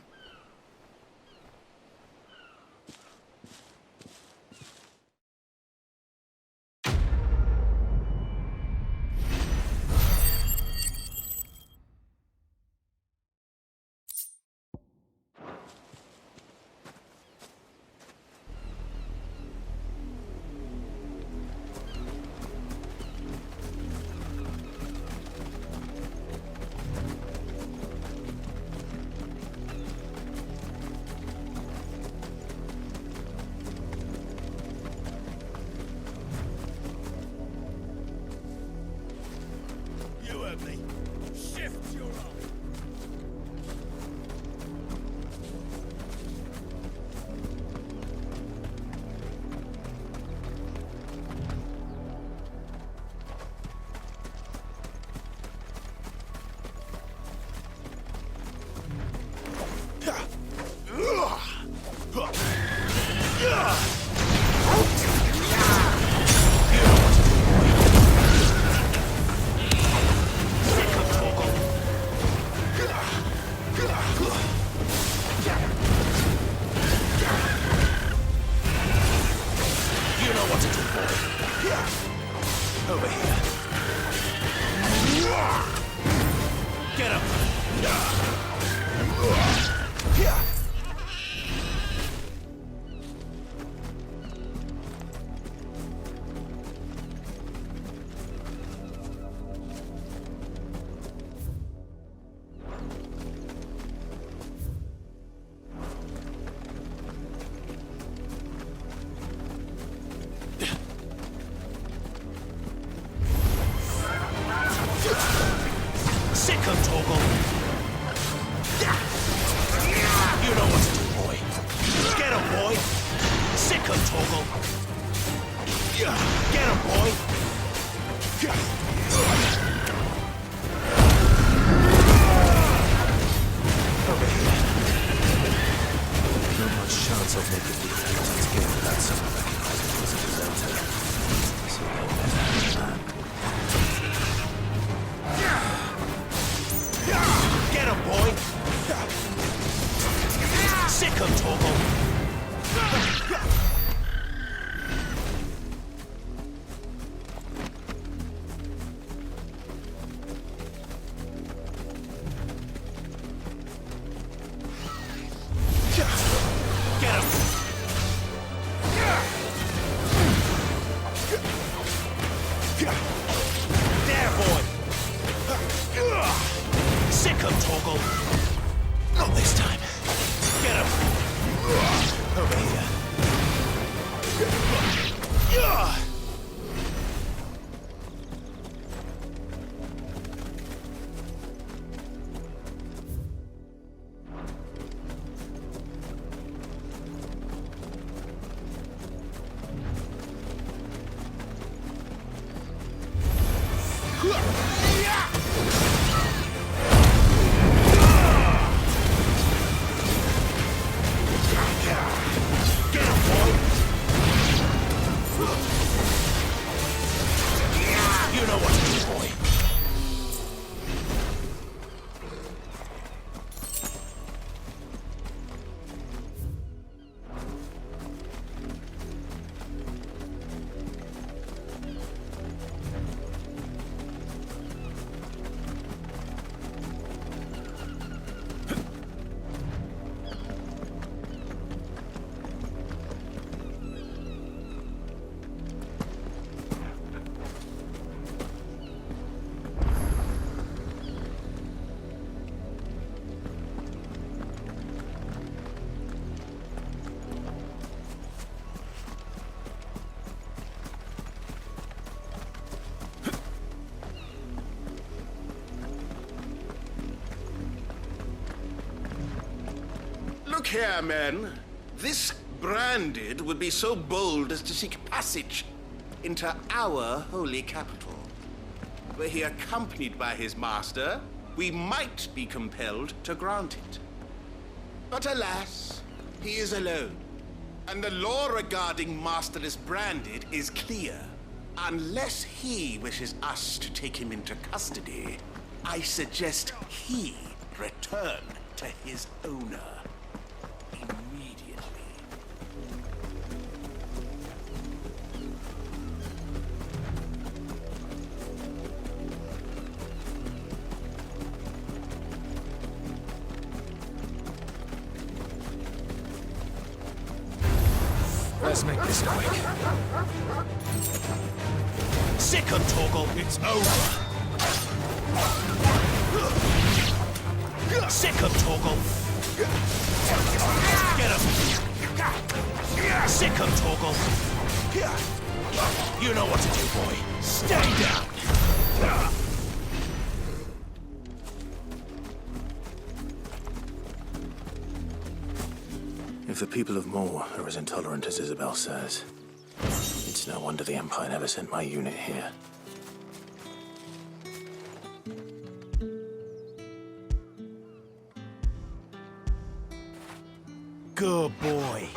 Shift your arm. Over here. Get him! Look here, men. This branded would be so bold as to seek passage. into our holy capital. Were he accompanied by his master, we might be compelled to grant it. But alas, he is alone, and the law regarding masterless branded is clear. Unless he wishes us to take him into custody, I suggest he return to his owner immediately. Let's make this quick. Sick of Torgal, it's over. Sick of Torgal. Get him. Sick of Torgal. You know what to do, boy. Stay down. If the people of Moor are as intolerant as Isabel says, it's no wonder the Empire never sent my unit here. Good boy.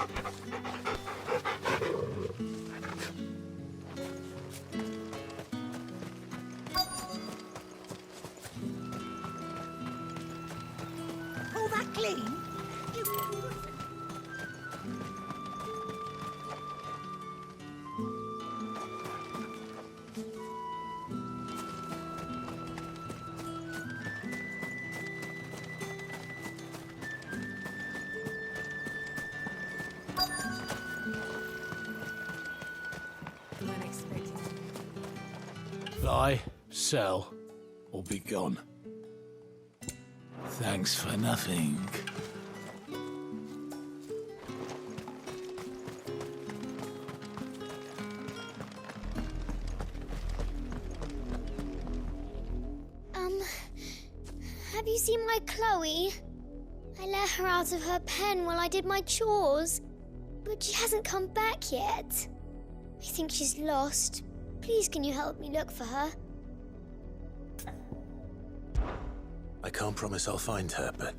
Pull that clean. Buy, sell, or be gone. Thanks for nothing. Have you seen my Chloe? I let her out of her pen while I did my chores, but she hasn't come back yet. I think she's lost. Please, can you help me look for her? I can't promise I'll find her, but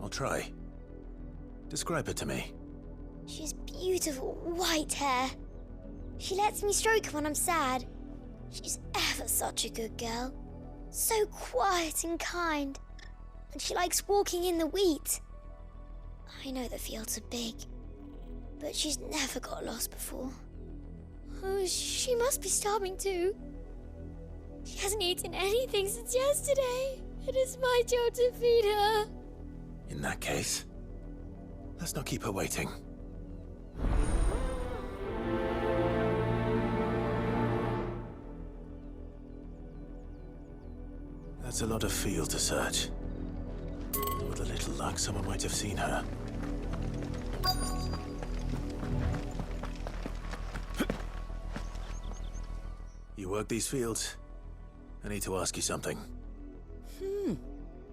I'll try. Describe her to me. She has beautiful white hair. She lets me stroke her when I'm sad. She's ever such a good girl. So quiet and kind. And she likes walking in the wheat. I know the fields are big, but she's never got lost before. Oh, she must be starving too. She hasn't eaten anything since yesterday. It is my job to feed her. In that case, let's not keep her waiting. That's a lot of field to search. With a little luck, someone might have seen her. You work these fields? I need to ask you something.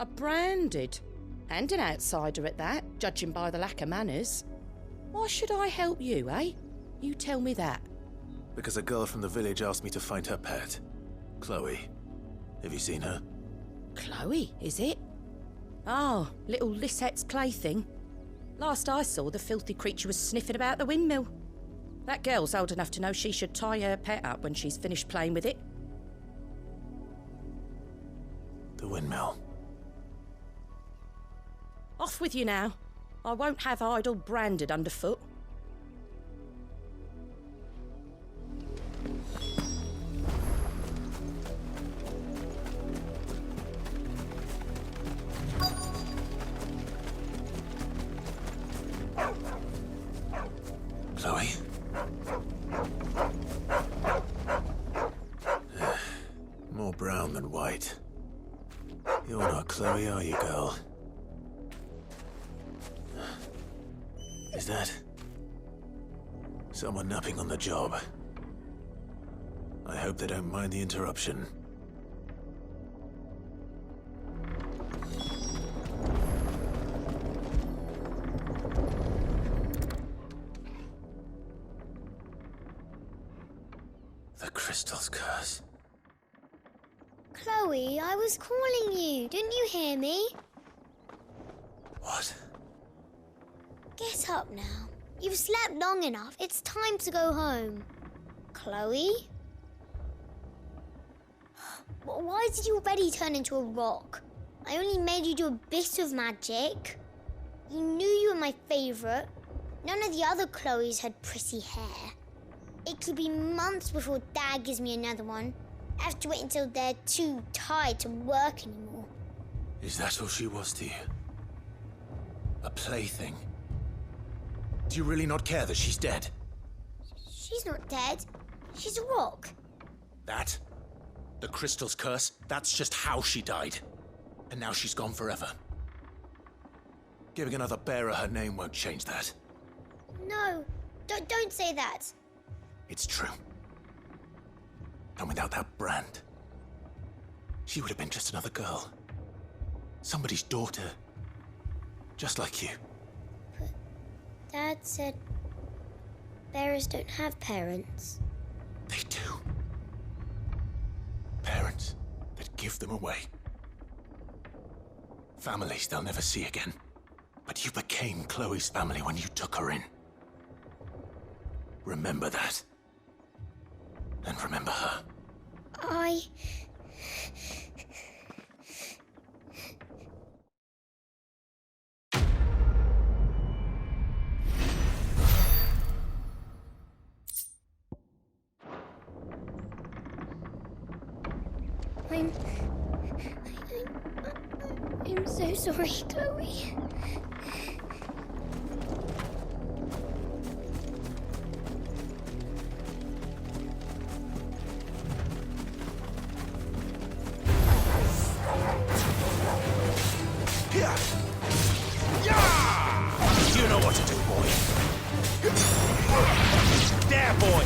A branded. And an outsider at that, judging by the lack of manners. Why should I help you, eh? You tell me that. Because a girl from the village asked me to find her pet, Chloe. Have you seen her? Chloe, is it? Oh, little Lisette's plaything. Last I saw, the filthy creature was sniffing about the windmill. That girl's old enough to know she should tie her pet up when she's finished playing with it. The windmill. Off with you now. I won't have idle branded underfoot. Chloe? More brown than white. You're not Chloe, are you, girl? Is that someone napping on the job? I hope they don't mind the interruption. crystal's curse. Chloe, I was calling you. Didn't you hear me? What? Get up now. You've slept long enough. It's time to go home. Chloe? Why did you already turn into a rock? I only made you do a bit of magic. You knew you were my favourite. None of the other Chloes had pretty hair. It could be months before Dad gives me another one. I have to wait until they're too tired to work anymore. Is that all she was to you? A plaything? Do you really not care that she's dead? She's not dead. She's a rock. That? The crystal's curse? That's just how she died. And now she's gone forever. Giving another bearer her name won't change that. No, don't say that. It's true. And without that brand, she would have been just another girl. Somebody's daughter. Just like you. But Dad said bearers don't have parents. They do. Parents that give them away. Families they'll never see again. But you became Chloe's family when you took her in. Remember that. And remember her. I'm so sorry, Chloe. You know what to do, boy. There, boy!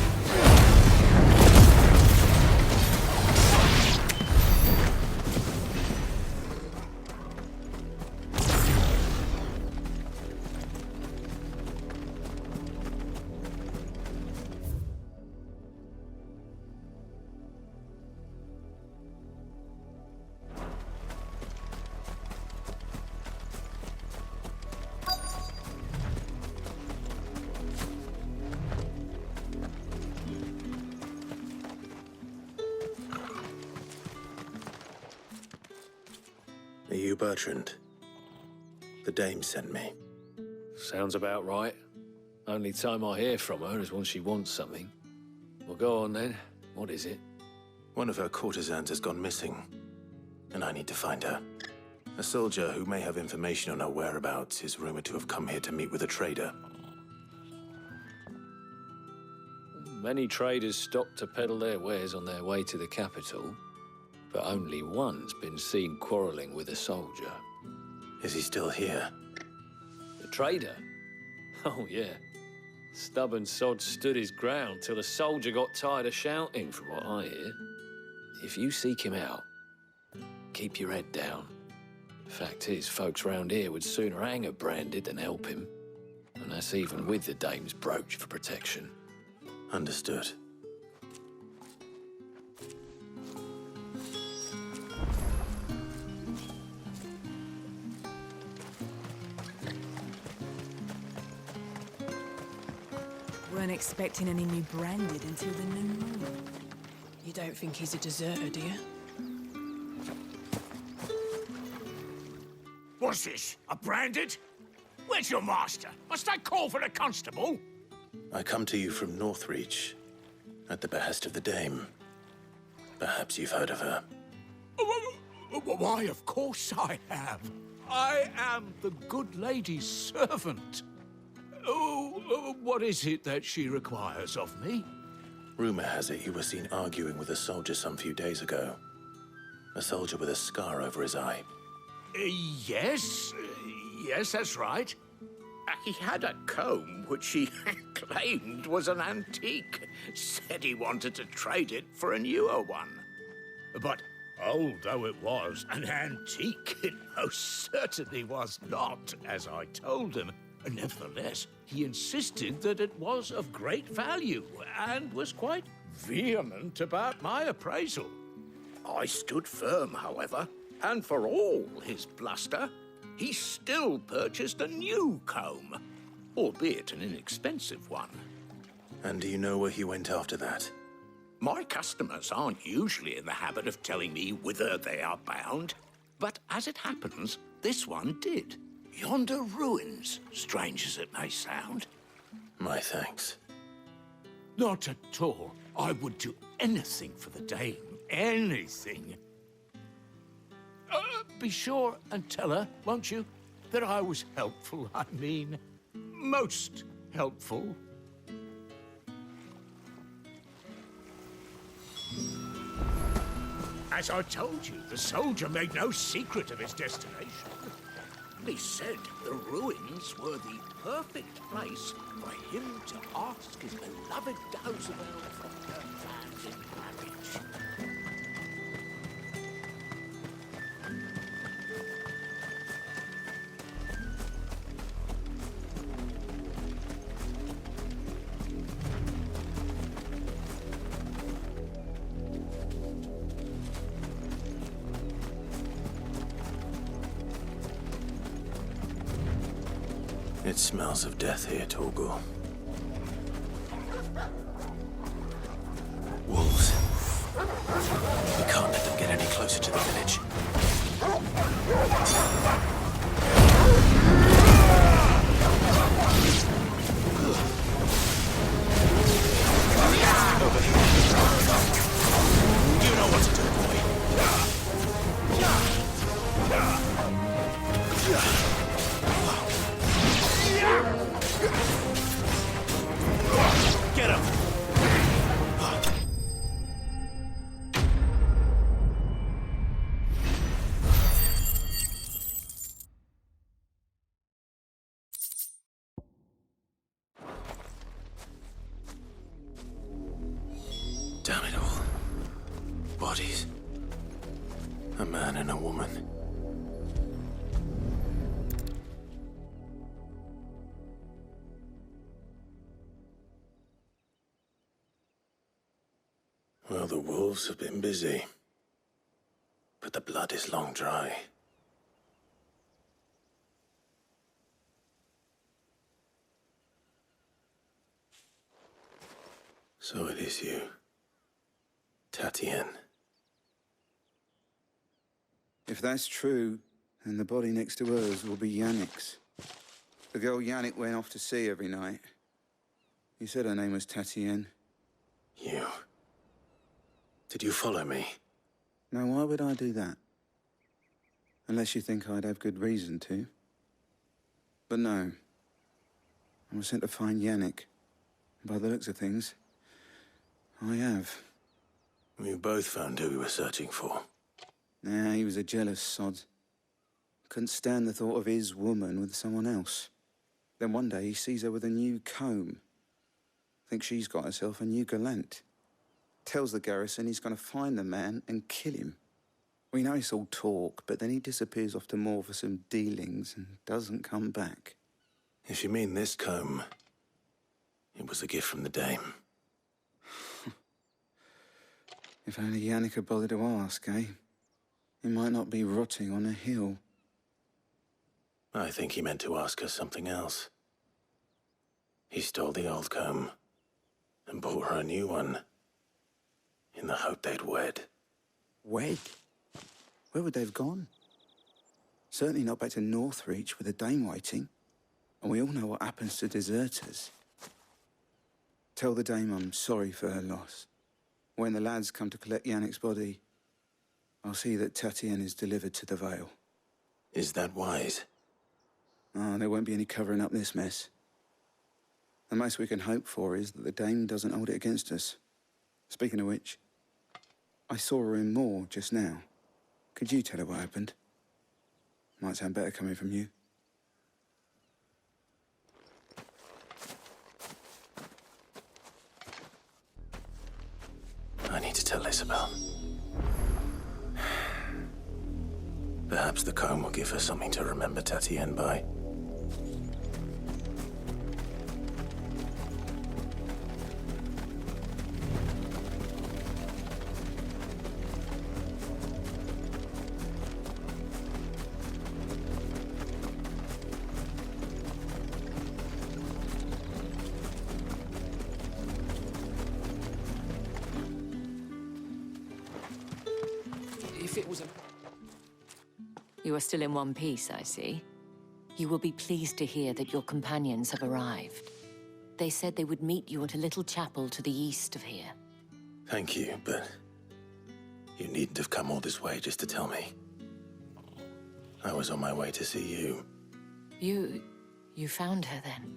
Are you Bertrand? The dame sent me. Sounds about right. Only time I hear from her is when she wants something. Well, go on then. What is it? One of her courtesans has gone missing, and I need to find her. A soldier who may have information on her whereabouts is rumored to have come here to meet with a trader. Many traders stop to peddle their wares on their way to the capital, but only one's been seen quarrelling with a soldier. Is he still here? The trader? Oh, yeah. Stubborn sod stood his ground till the soldier got tired of shouting, from what I hear. If you seek him out, keep your head down. Fact is, folks round here would sooner hang a branded than help him. And that's even with the dame's brooch for protection. Understood. Weren't expecting any new branded until the new moon. You don't think he's a deserter, do you? What's this? A branded? Where's your master? Must I call for a constable? I come to you from Northreach, at the behest of the dame. Perhaps you've heard of her. Why, of course I have. I am the good lady's servant. What is it that she requires of me? Rumor has it you were seen arguing with a soldier some few days ago. A soldier with a scar over his eye. Yes, that's right. He had a comb which he claimed was an antique. Said he wanted to trade it for a newer one. But old though it was, an antique it most certainly was not, as I told him. Nevertheless, he insisted that it was of great value and was quite vehement about my appraisal. I stood firm, however, and for all his bluster, he still purchased a new comb, albeit an inexpensive one. And do you know where he went after that? My customers aren't usually in the habit of telling me whither they are bound, but as it happens, this one did. Yonder ruins, strange as it may sound. My thanks. Not at all. I would do anything for the dame. Anything. Be sure and tell her, won't you, that I was helpful. I mean, most helpful. As I told you, the soldier made no secret of his destination. He said the ruins were the perfect place for him to ask his beloved Dozabel for her hand in marriage. It smells of death here, Torgor. Wolves. We can't let them get any closer to the village. You know what to do, boy. Get him! Damn it all. Bodies. A man and a woman. Well, the wolves have been busy, but the blood is long dry. So it is you, Tatien. If that's true, then the body next to hers will be Yannick's. The girl Yannick went off to sea every night. You said her name was Tatien. You. Did you follow me? Now, why would I do that? Unless you think I'd have good reason to. But no. I was sent to find Yannick. By the looks of things, I have. We both found who we were searching for. Nah, he was a jealous sod. Couldn't stand the thought of his woman with someone else. Then one day he sees her with a new comb. Thinks she's got herself a new gallant. Tells the garrison he's going to find the man and kill him. We know it's all talk, but then he disappears off to Moor for some dealings and doesn't come back. If you mean this comb, it was a gift from the dame. If only Yannick had bothered to ask, eh? He might not be rotting on a hill. I think he meant to ask her something else. He stole the old comb and bought her a new one in the hope they'd wed. Wed? Where would they have gone? Certainly not back to Northreach with a dame waiting. And we all know what happens to deserters. Tell the dame I'm sorry for her loss. When the lads come to collect Yannick's body, I'll see that Tatien is delivered to the Vale. Is that wise? Oh, there won't be any covering up this mess. The most we can hope for is that the dame doesn't hold it against us. Speaking of which, I saw her in Moor just now. Could you tell her what happened? Might sound better coming from you. I need to tell Isabel. Perhaps the comb will give her something to remember Tatien by. You are still in one piece, I see. You will be pleased to hear that your companions have arrived. They said they would meet you at a little chapel to the east of here. Thank you, but you needn't have come all this way just to tell me. I was on my way to see you. You found her then?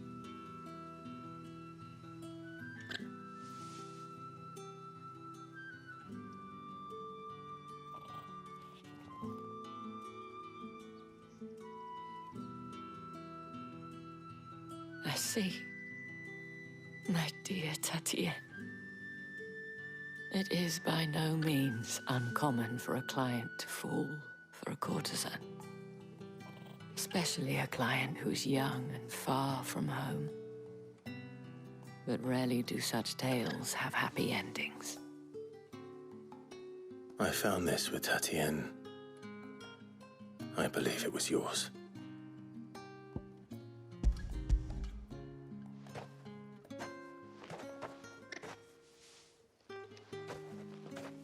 I see. My dear Tatienne. It is by no means uncommon for a client to fall for a courtesan. Especially a client who's young and far from home. But rarely do such tales have happy endings. I found this with Tatienne. I believe it was yours.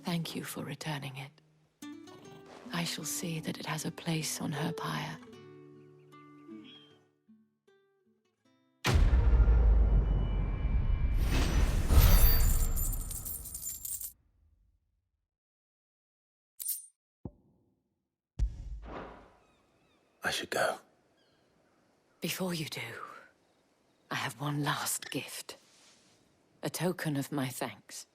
Thank you for returning it. I shall see that it has a place on her pyre. I should go. Before you do, I have one last gift. A token of my thanks.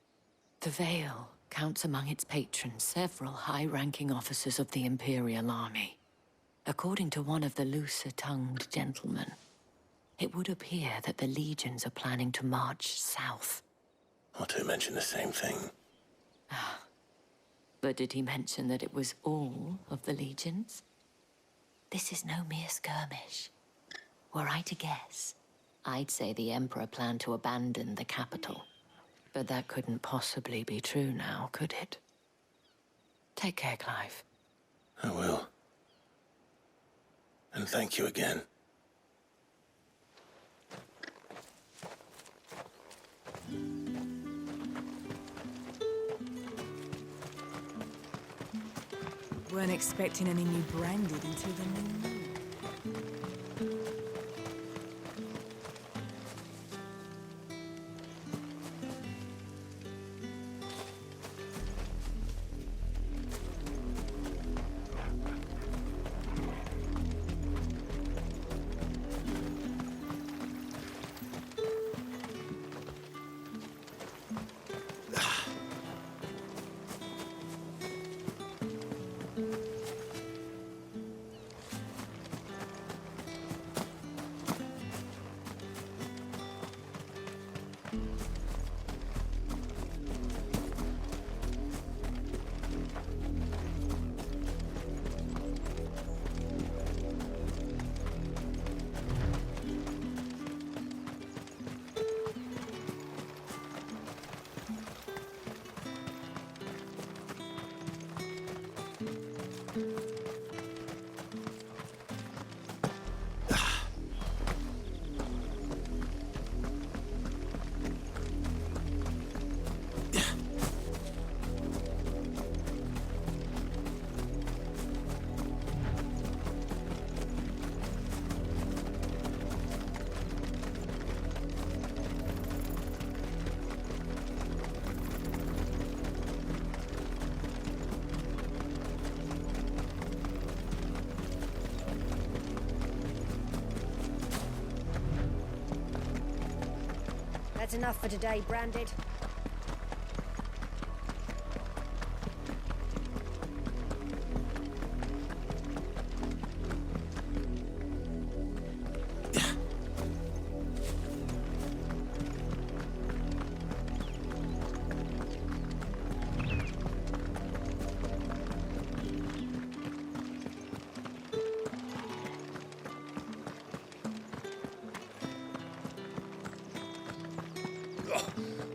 The Veil counts among its patrons several high-ranking officers of the Imperial Army. According to one of the looser-tongued gentlemen, it would appear that the legions are planning to march south. Or to mention the same thing. But did he mention that it was all of the legions? This is no mere skirmish. Were I to guess, I'd say the Emperor planned to abandon the capital. But that couldn't possibly be true now, could it? Take care, Clive. I will. And thank you again. Weren't expecting any new branded until the new moon. That's enough for today, Branded.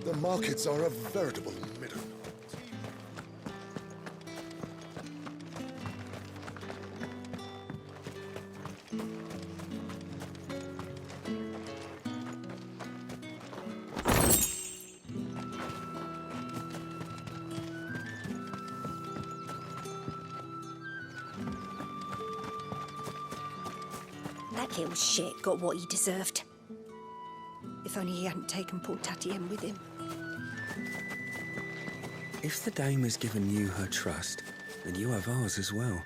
The markets are a veritable middle. That little shit got what he deserved. If only he hadn't taken poor Tatien with him. If the dame has given you her trust, then you have ours as well.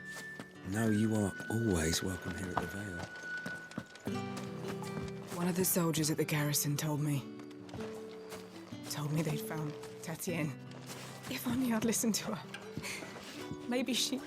No, you are always welcome here at the Vale. One of the soldiers at the garrison told me. Told me they'd found Tatien. If only I'd listened to her. Maybe she...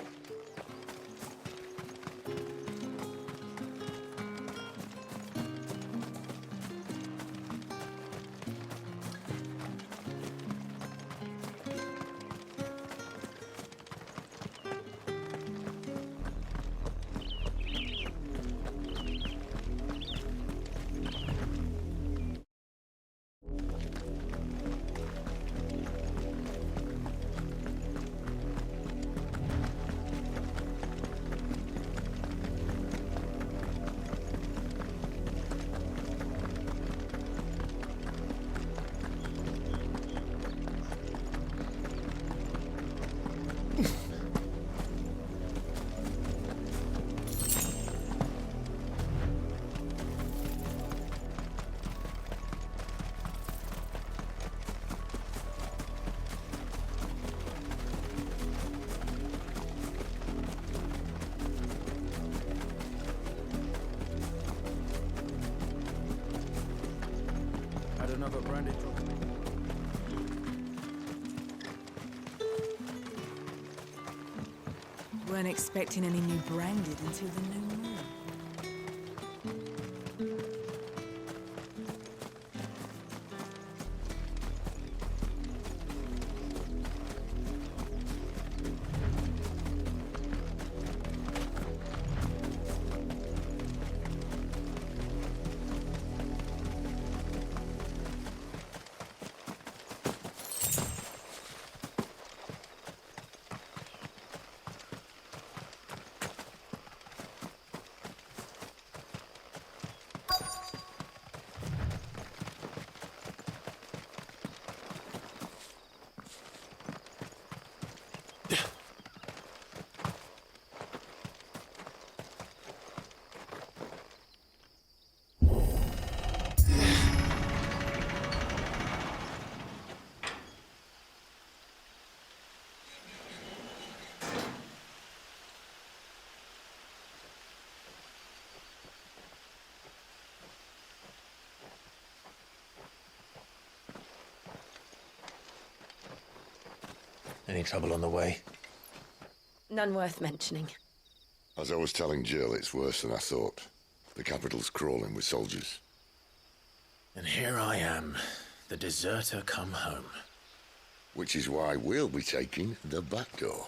Another branded drop. Weren't expecting any new branded until the new moon. Any trouble on the way? None worth mentioning. As I was telling Jill, it's worse than I thought. The capital's crawling with soldiers. And here I am, the deserter come home. Which is why we'll be taking the back door.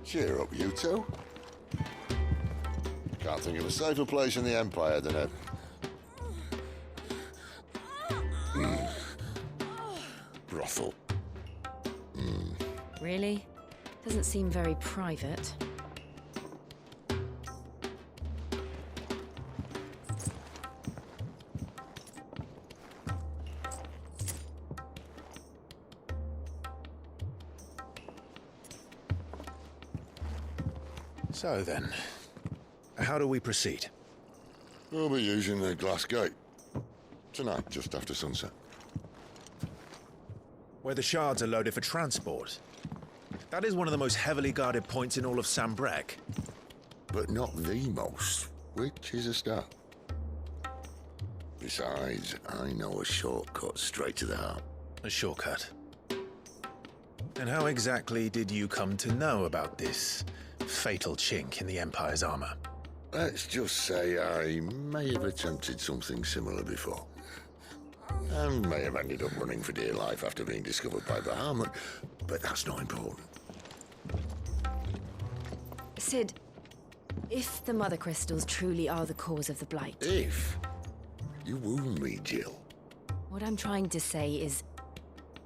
Cheer up, you two. Can't think of a safer place in the Empire than a... brothel. Really? Doesn't seem very private. So then, how do we proceed? We'll be using the glass gate. Tonight, just after sunset. Where the shards are loaded for transport. That is one of the most heavily guarded points in all of Sambrek. but not the most, which is a start. Besides, I know a shortcut straight to the heart. A shortcut? And how exactly did you come to know about this fatal chink in the Empire's armor? Let's just say I may have attempted something similar before. And may have ended up running for dear life after being discovered by Bahamut, but that's not important. Sid, if the Mother Crystals truly are the cause of the Blight... If? You wound me, Jill. What I'm trying to say is,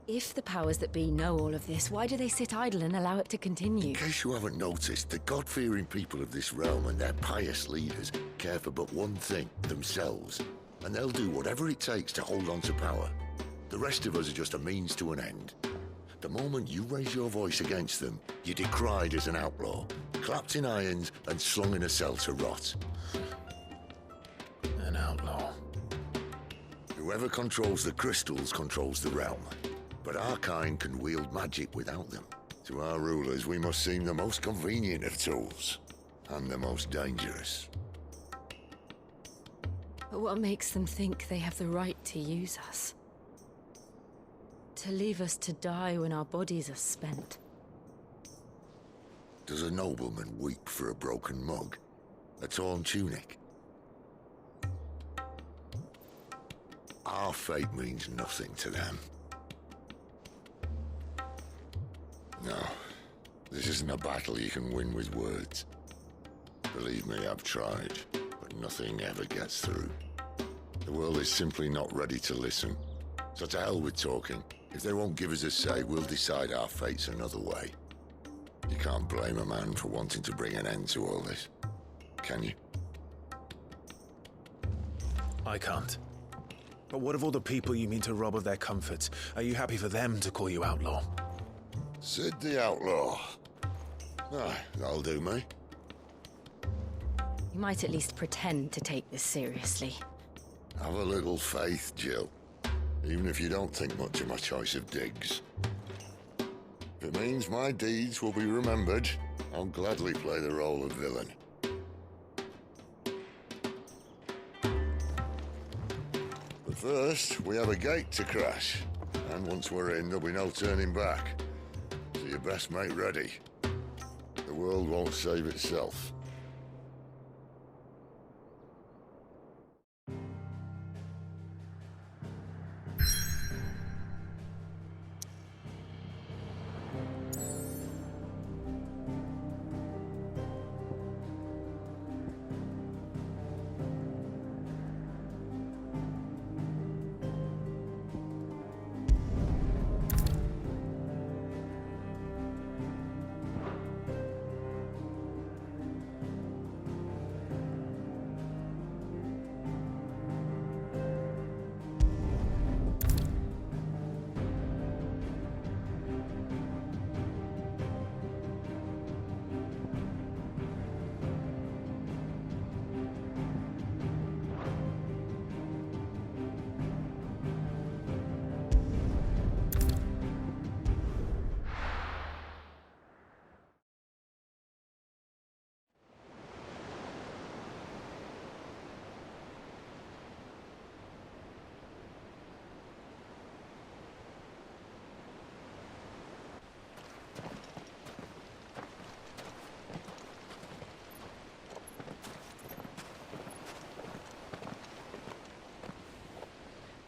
if the powers that be know all of this, why do they sit idle and allow it to continue? In case you haven't noticed, the God-fearing people of this realm and their pious leaders care for but one thing, themselves. And they'll do whatever it takes to hold on to power. The rest of us are just a means to an end. The moment you raise your voice against them, you're decried as an outlaw, clapped in irons and slung in a cell to rot. An outlaw. Whoever controls the crystals controls the realm. But our kind can wield magic without them. To our rulers, we must seem the most convenient of tools, and the most dangerous. But what makes them think they have the right to use us? To leave us to die when our bodies are spent? Does a nobleman weep for a broken mug? A torn tunic? Our fate means nothing to them. No, this isn't a battle you can win with words. Believe me, I've tried, but nothing ever gets through. The world is simply not ready to listen. So to hell with talking. If they won't give us a say, we'll decide our fates another way. You can't blame a man for wanting to bring an end to all this, can you? I can't. But what of all the people you mean to rob of their comforts? Are you happy for them to call you outlaw? Sid the Outlaw. Ah, that'll do me. You might at least pretend to take this seriously. Have a little faith, Jill. Even if you don't think much of my choice of digs. If it means my deeds will be remembered, I'll gladly play the role of villain. But first, we have a gate to crash. And once we're in, there'll be no turning back. So you best make ready. The world won't save itself.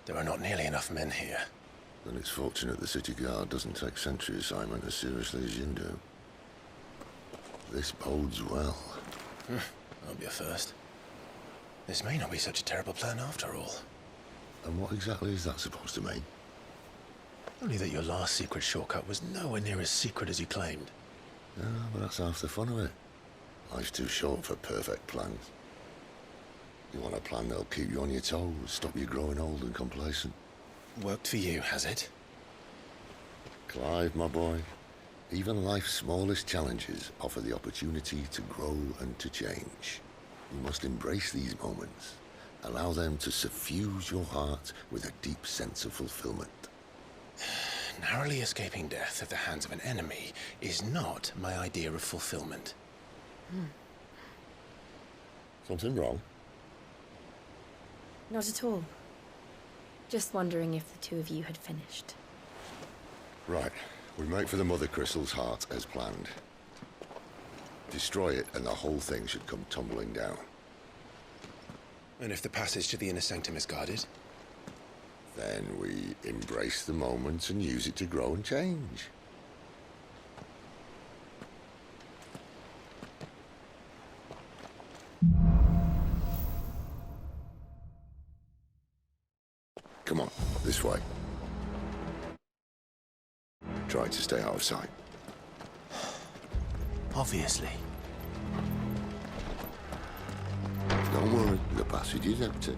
There are not nearly enough men here. Then it's fortunate the city guard doesn't take sentry assignment as seriously as you do. This bodes well. That'll be a first. This may not be such a terrible plan after all. And what exactly is that supposed to mean? Only that your last secret shortcut was nowhere near as secret as you claimed. Yeah, but that's half the fun of it. Life's too short for perfect plans. You want a plan that'll keep you on your toes, stop you growing old and complacent. Worked for you, has it? Clive, my boy, even life's smallest challenges offer the opportunity to grow and to change. You must embrace these moments. Allow them to suffuse your heart with a deep sense of fulfillment. Narrowly escaping death at the hands of an enemy is not my idea of fulfillment. Something wrong? Not at all. Just wondering if the two of you had finished. Right. We make for the Mother Crystal's heart as planned. Destroy it and the whole thing should come tumbling down. And if the passage to the inner sanctum is guarded? Then we embrace the moment and use it to grow and change. Come on, this way. Try to stay out of sight. Obviously. Don't worry, the passage is empty.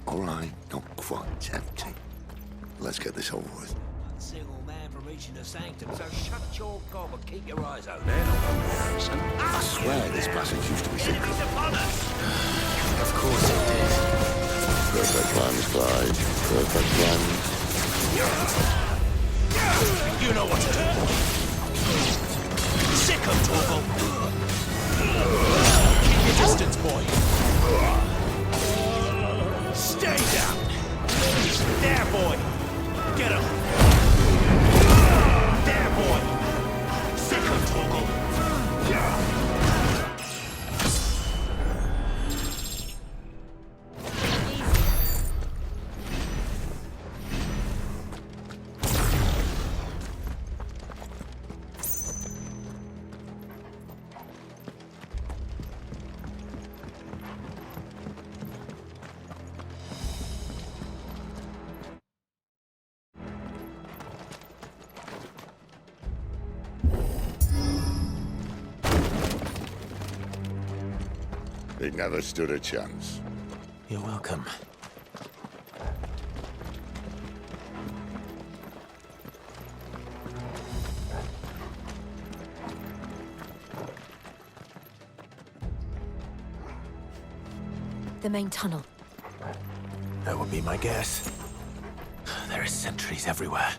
All right, not quite empty. Let's get this over with. One single man from reaching the sanctum, so shut your gob and keep your eyes open. I swear this passage used to be secret. Of course it did. Perfect plans, Clyde. Perfect plans. You know what to do. Sick of Torgal. Keep your distance, boy. Stay down. There, boy. Get him. There, boy. Sick of Torgal. It never stood a chance. You're welcome. The main tunnel. That would be my guess. There are sentries everywhere.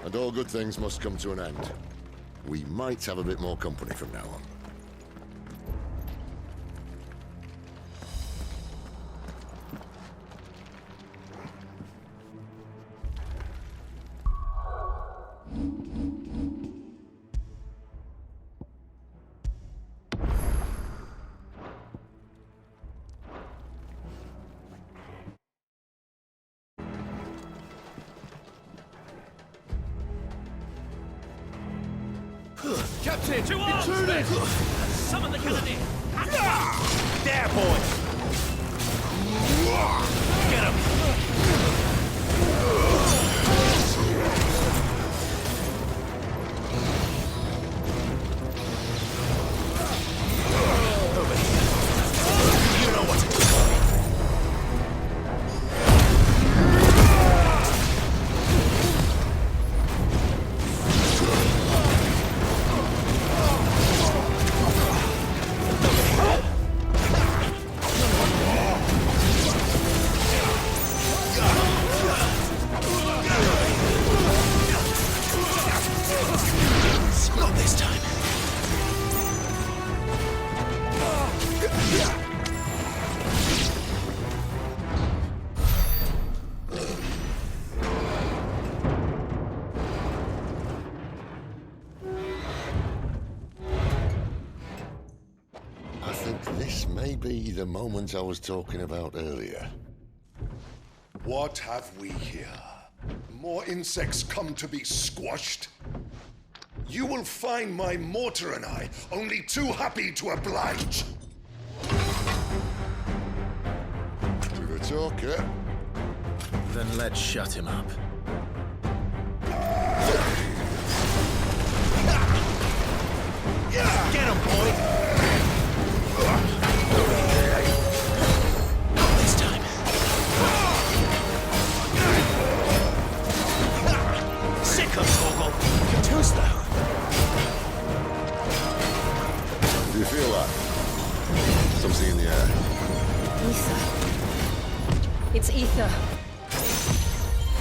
And all good things must come to an end. We might have a bit more company from now on. Captain! Intruders! Summon the cannoneer! There, boy! Get him! Over here. You know what to do. Maybe the moment I was talking about earlier. What have we here? More insects come to be squashed? You will find my mortar and I only too happy to oblige. To the talker. Then let's shut him up. Get him, boy! Not this time. Sick of Torgal! You're too slow. Do you feel that? Something in the air. Ether. It's ether.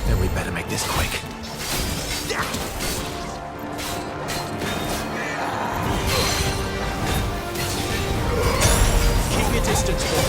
Then we better make this quick. Keep your distance, boy.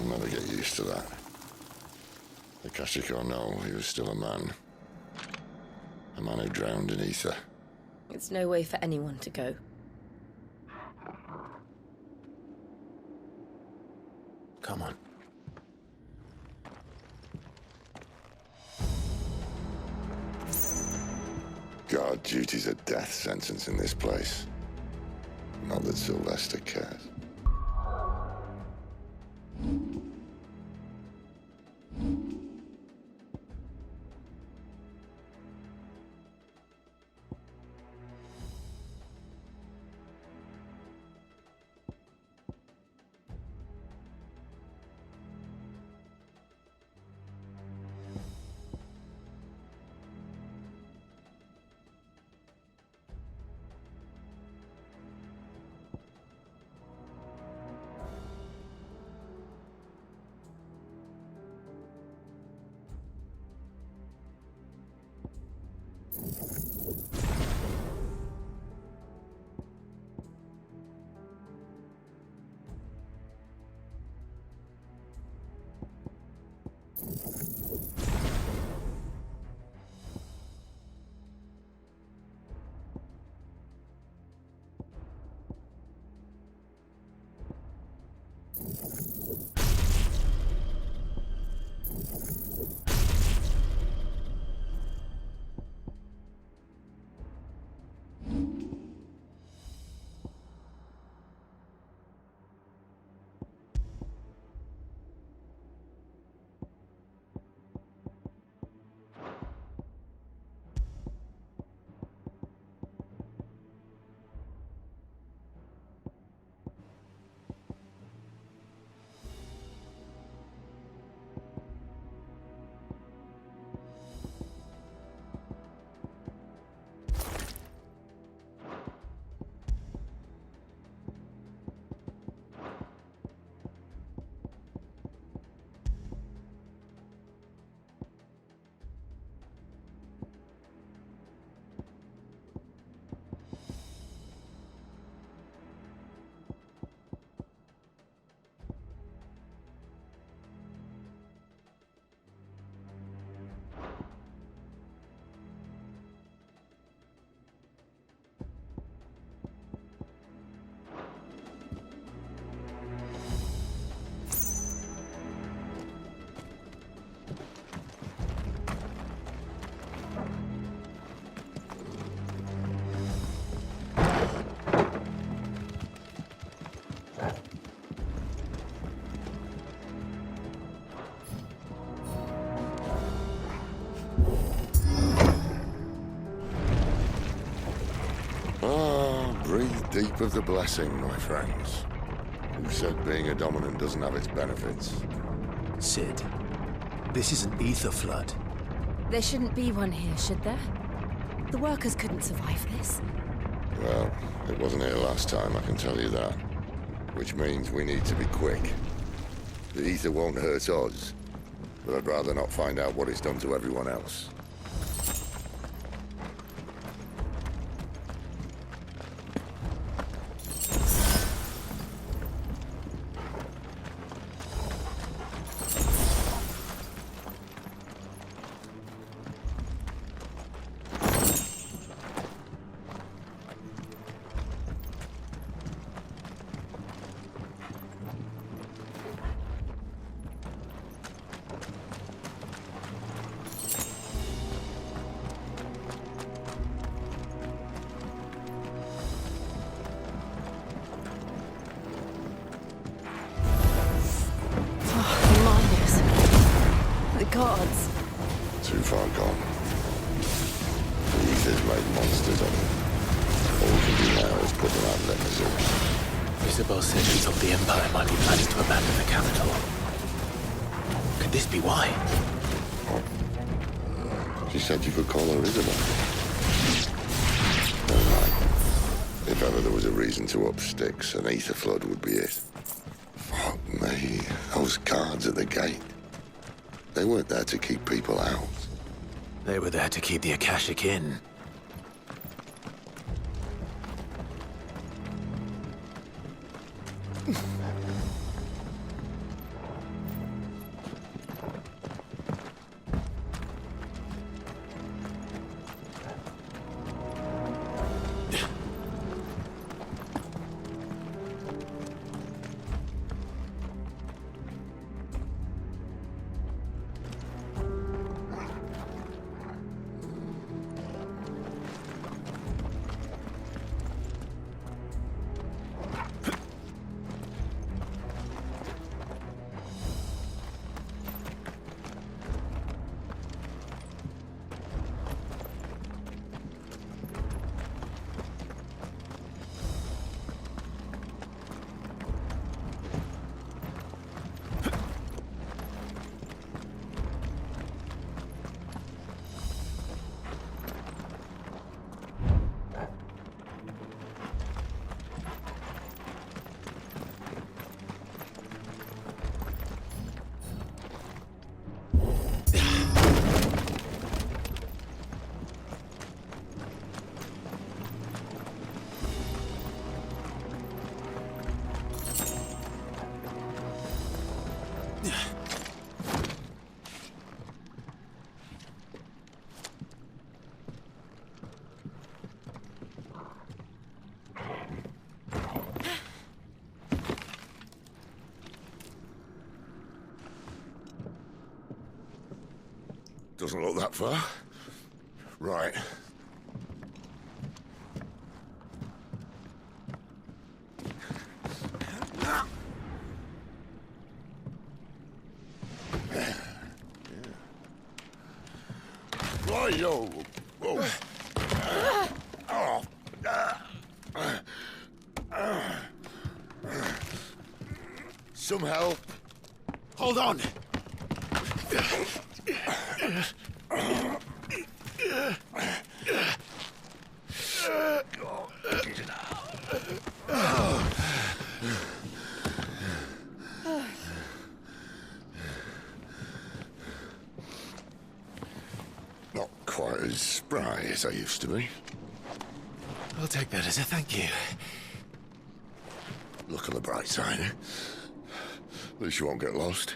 I'll never get used to that. The Kashik or no, he was still a man. A man who drowned in ether. It's no way for anyone to go. Come on. Guard duty's a death sentence in this place. Not that Sylvester cares. Breathe deep of the blessing, my friends. Who said being a dominant doesn't have its benefits? Sid, this is an ether flood. There shouldn't be one here, should there? The workers couldn't survive this. Well, it wasn't here last time, I can tell you that. Which means we need to be quick. The ether won't hurt us, but I'd rather not find out what it's done to everyone else. Gods. Too far gone. The ether's made monsters of them. All we can do now is put them out and let misery. Isabel said she thought the Empire might be planning to abandon the capital. Could this be why? She said you could call her Isabel. Never mind. If ever there was a reason to up sticks, an ether flood would be it. Fuck me. Those guards at the gate. They weren't there to keep people out. They were there to keep the Akashic in. Doesn't look that far. Right. Right-yo. Whoa. Some help. Hold on. Not quite as spry as I used to be. I'll take that as a thank you. Look on the bright side, eh? At least you won't get lost.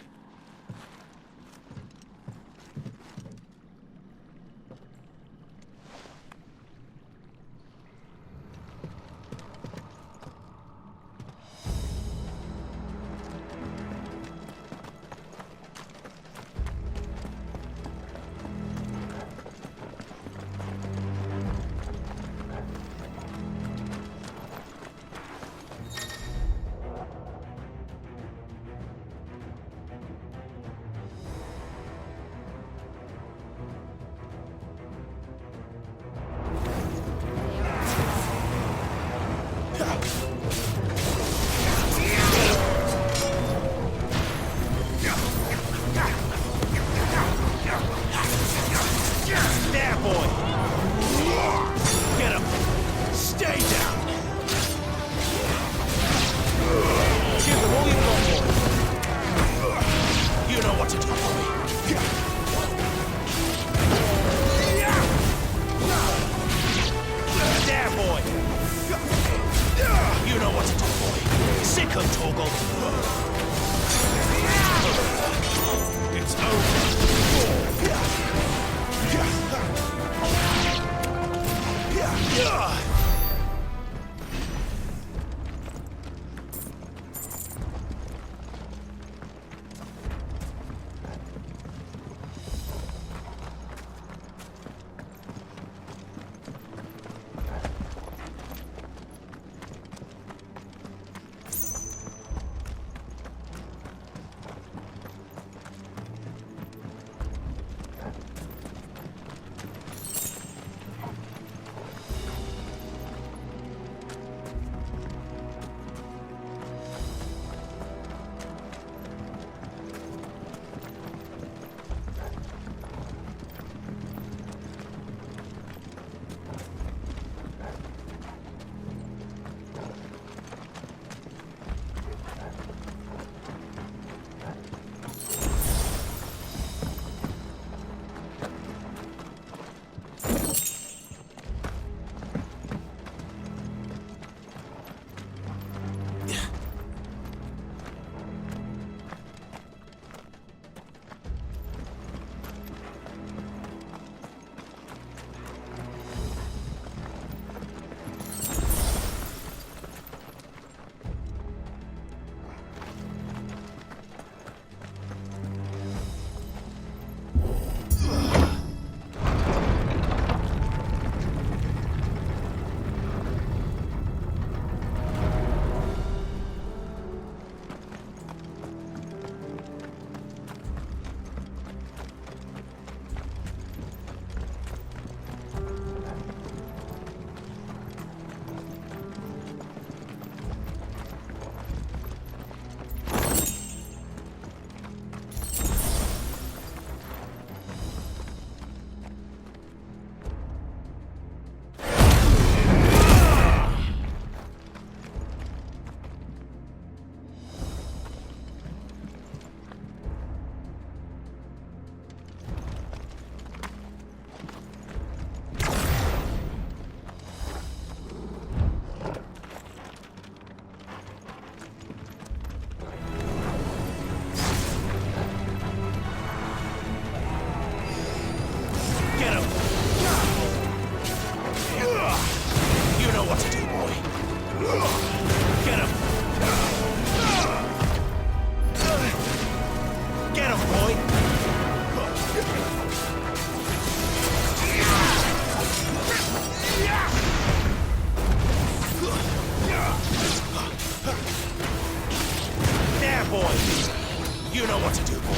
know what to do, boy.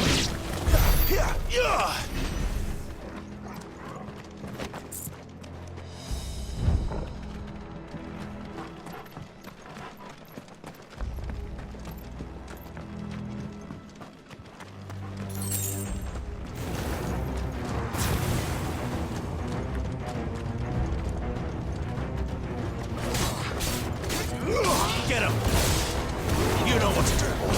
Here, yeah. Get him! You know what to do, boy.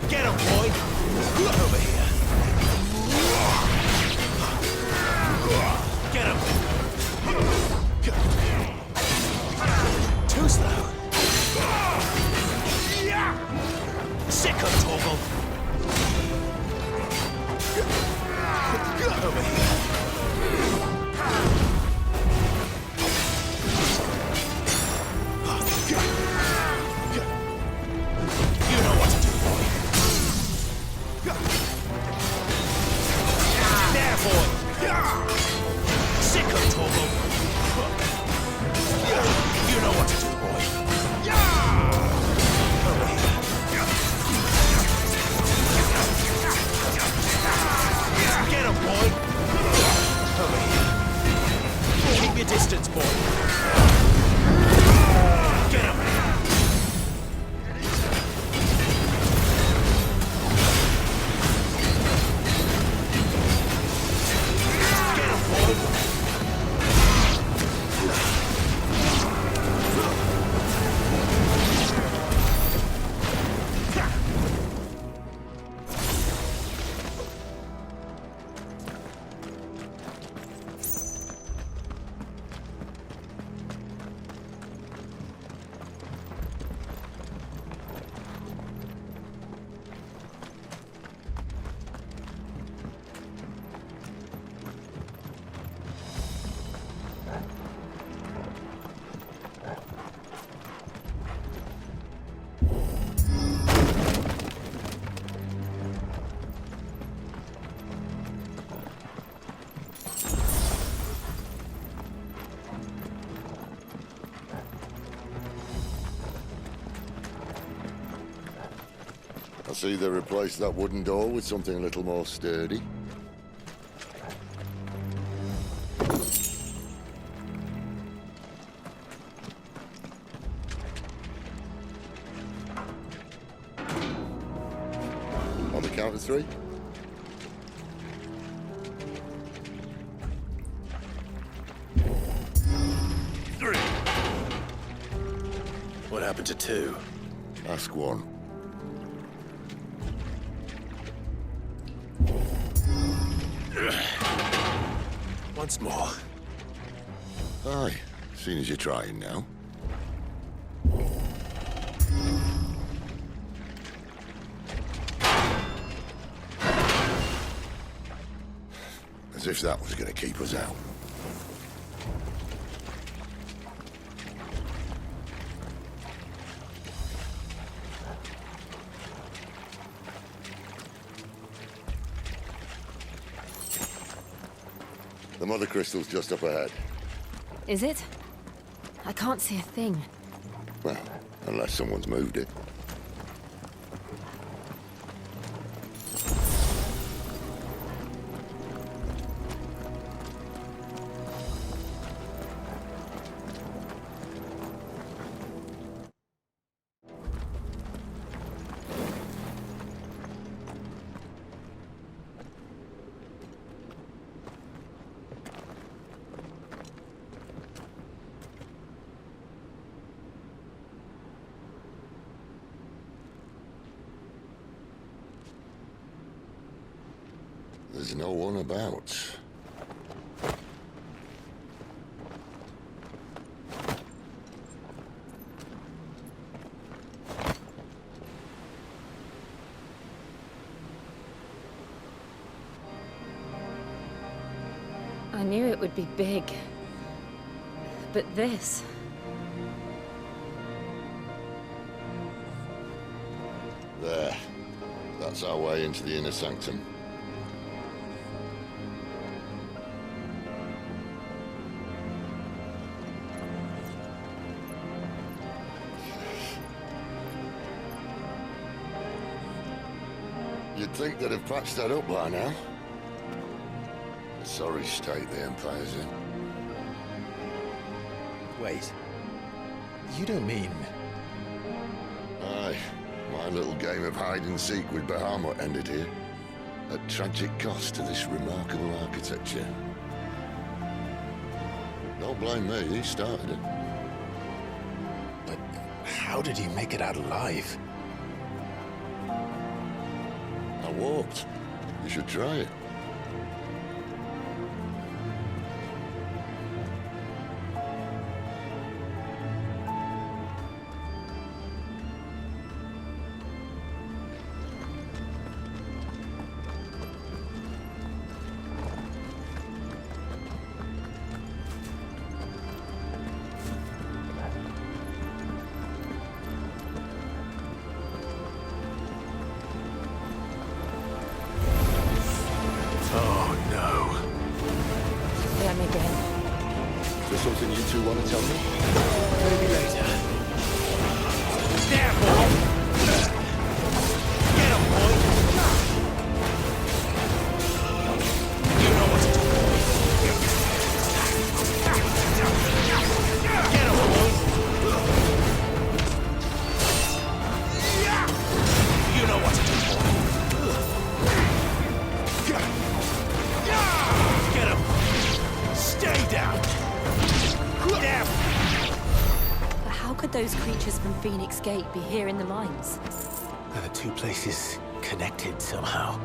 Get him, boy! Over here. Get him! Too slow. Sick of Torgal. Over here. You know what to do, boy. There, boy. Sick of Torgal. You know what to do, boy. Over here. Get him, boy. Over here. Keep your distance, boy. Get him. Get him, boy. I see they replaced that wooden door with something a little more sturdy. On the count of 3. What happened to 2? Ask 1. Once more. Aye, seeing as you're trying now. As if that was going to keep us out. The mother crystal's just up ahead. Is it? I can't see a thing. Well, unless someone's moved it. There's no one about. I knew it would be big. But this... There. That's our way into the inner sanctum. You'd think they'd have patched that up by now. A sorry state the Empire's in. Wait. You don't mean... Aye. My little game of hide-and-seek with Bahamut ended here. At tragic cost to this remarkable architecture. Don't blame me, he started it. But how did he make it out alive? I walked. You should try it. Something you two want to tell me? Maybe later. There, boy! Get him, boy! You know what to do, boy. Get him, boy! You know what to do, boy. Get him! Stay down! But how could those creatures from Phoenix Gate be here in the mines? Are the two places connected somehow?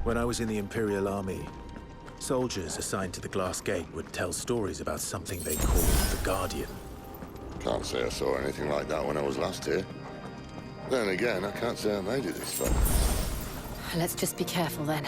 When I was in the Imperial Army, soldiers assigned to the Glass Gate would tell stories about something they called the Guardian. Can't say I saw anything like that when I was last here. Then again, I can't say I made it this far. Let's just be careful then.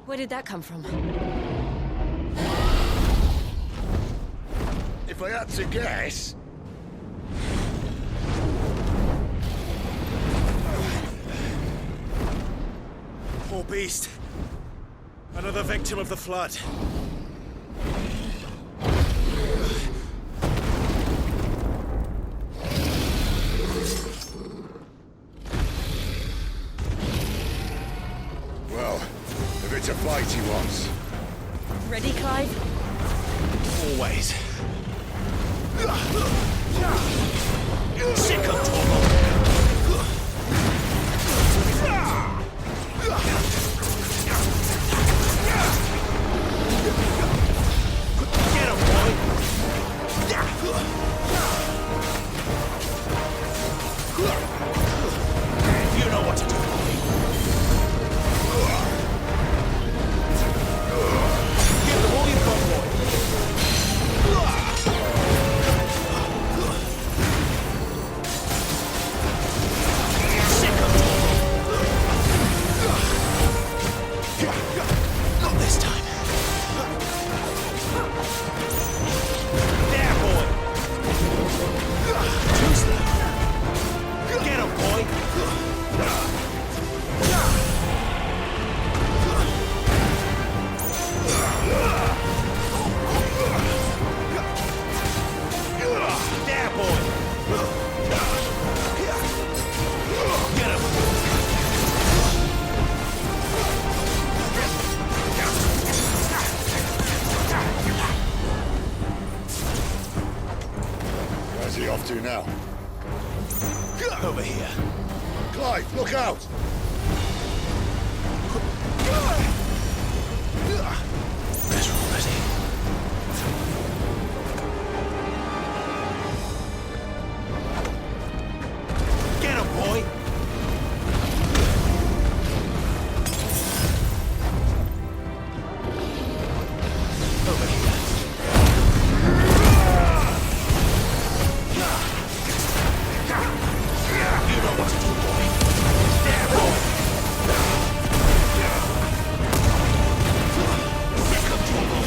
Where did that come from? If I had to guess... Poor beast. Another victim of the flood. Well, if it's a fight he wants. Ready, Clive? Always. Sick of trouble. Get him, boy! You know what to do, boy. Give them all you've got, boy. Sick of not this time. There, boy. Too slow. Get him, boy. There, boy. Get him. Where's he off to now? Over here. Clive, look out! Better already. Get him, boy! Over here. You know what to do, boy. There, boy! Sick of trouble.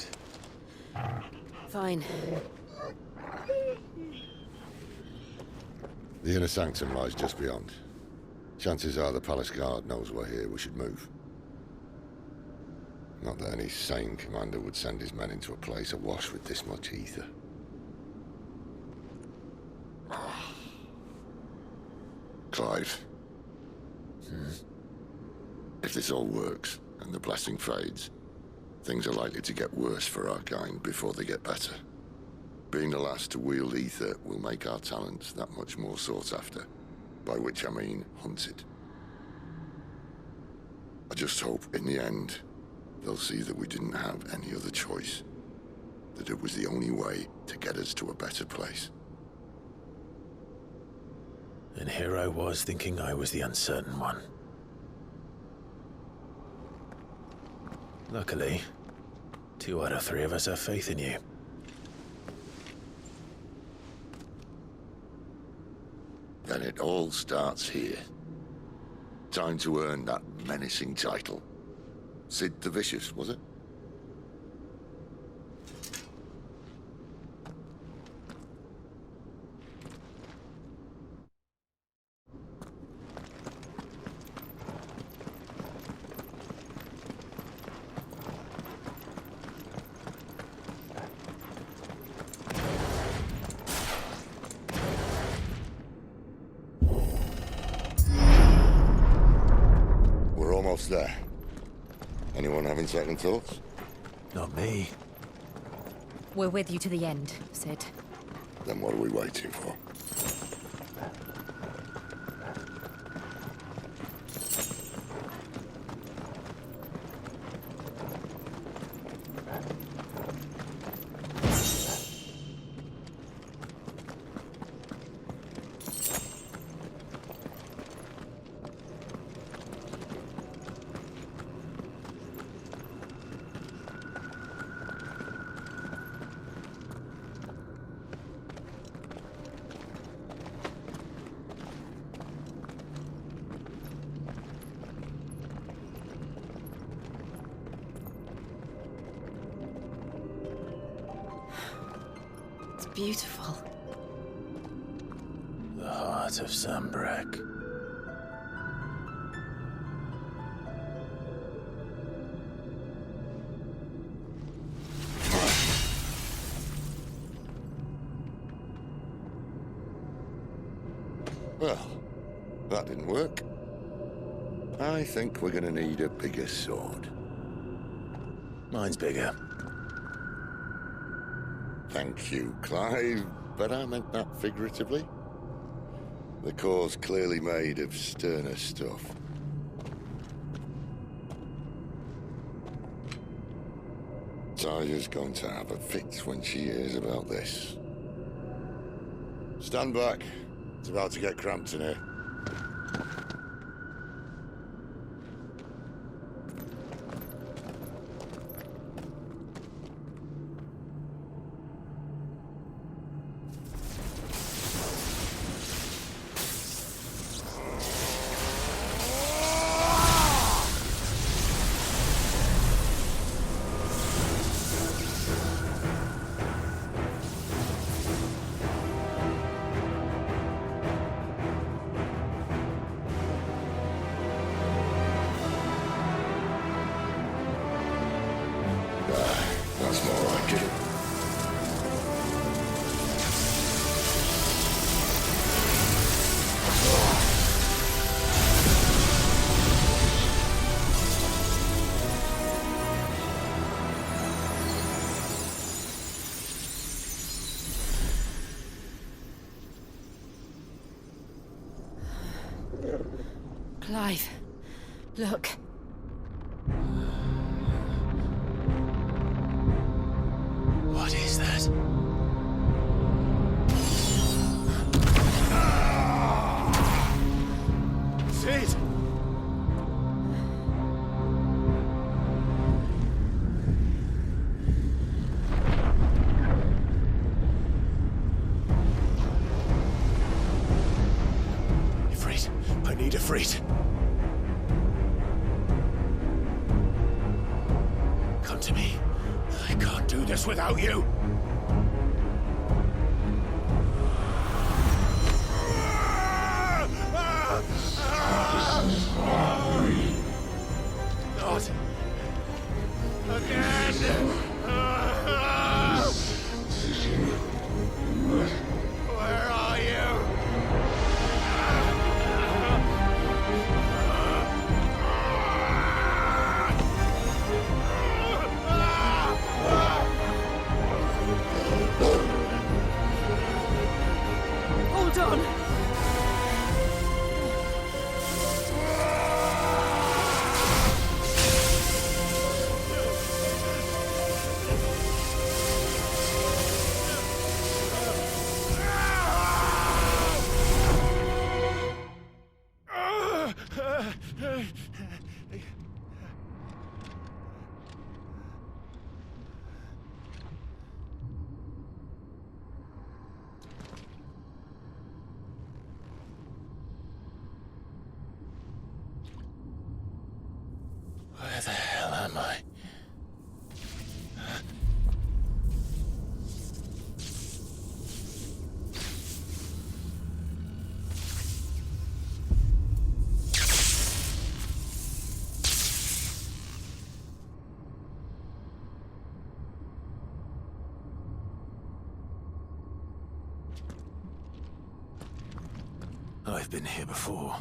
it? Fine. The inner sanctum lies just beyond. Chances are the palace guard knows we're here. We should move. Not that any sane commander would send his men into a place awash with this much ether. Clive. If this all works, and the blessing fades, things are likely to get worse for our kind before they get better. Being the last to wield ether will make our talents that much more sought after, by which I mean hunted. I just hope, in the end, they'll see that we didn't have any other choice, that it was the only way to get us to a better place. And here I was thinking I was the uncertain one. Luckily, 2 out of 3 of us have faith in you. Then it all starts here. Time to earn that menacing title. Sid the Vicious, was it? There. Anyone having second thoughts? Not me. We're with you to the end, Sid. Then what are we waiting for? Beautiful. The heart of Sambrek. Well, that didn't work. I think we're gonna need a bigger sword. Mine's bigger. Thank you, Clive, but I meant that figuratively. The core's clearly made of sterner stuff. Taya's going to have a fit when she hears about this. Stand back. It's about to get cramped in here. That's more like it. Clive, look. What is that? Sid! Ifrit, I need Ifrit. Come to me. Eikon. do this without you. Not again! Where are you? Hold on! Where the hell am I? I've been here before.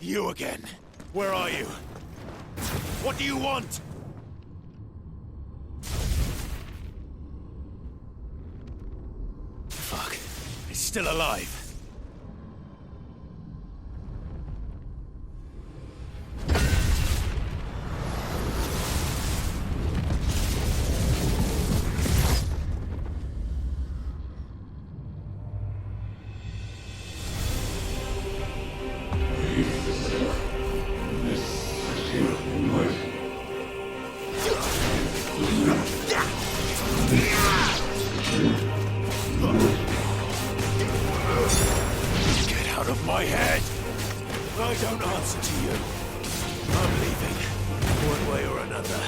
You again. Where are you? What do you want? Fuck. He's still alive. My head! I don't answer to you. I'm leaving, one way or another.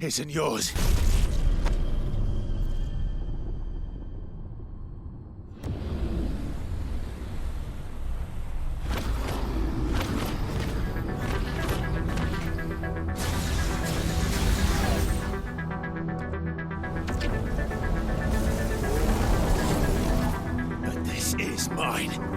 isn't yours. But this is mine.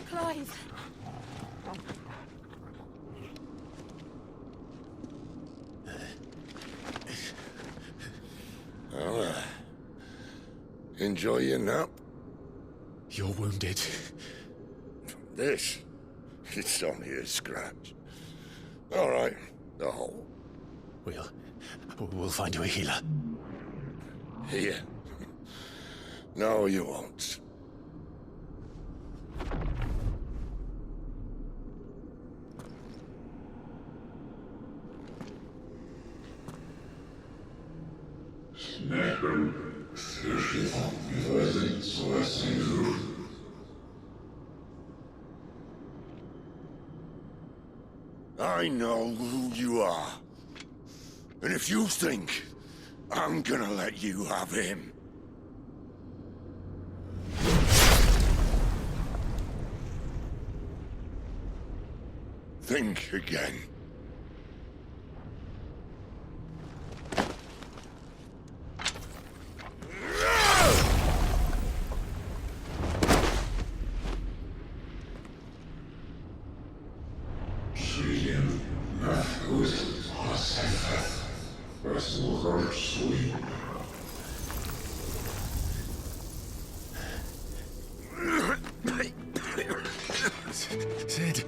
Clive. Well, enjoy your nap. You're wounded. This? It's only a scratch. All right, the hole. We'll find you a healer. Here. No, you won't. I know who you are. And if you think I'm gonna let you have him... think again. Sid.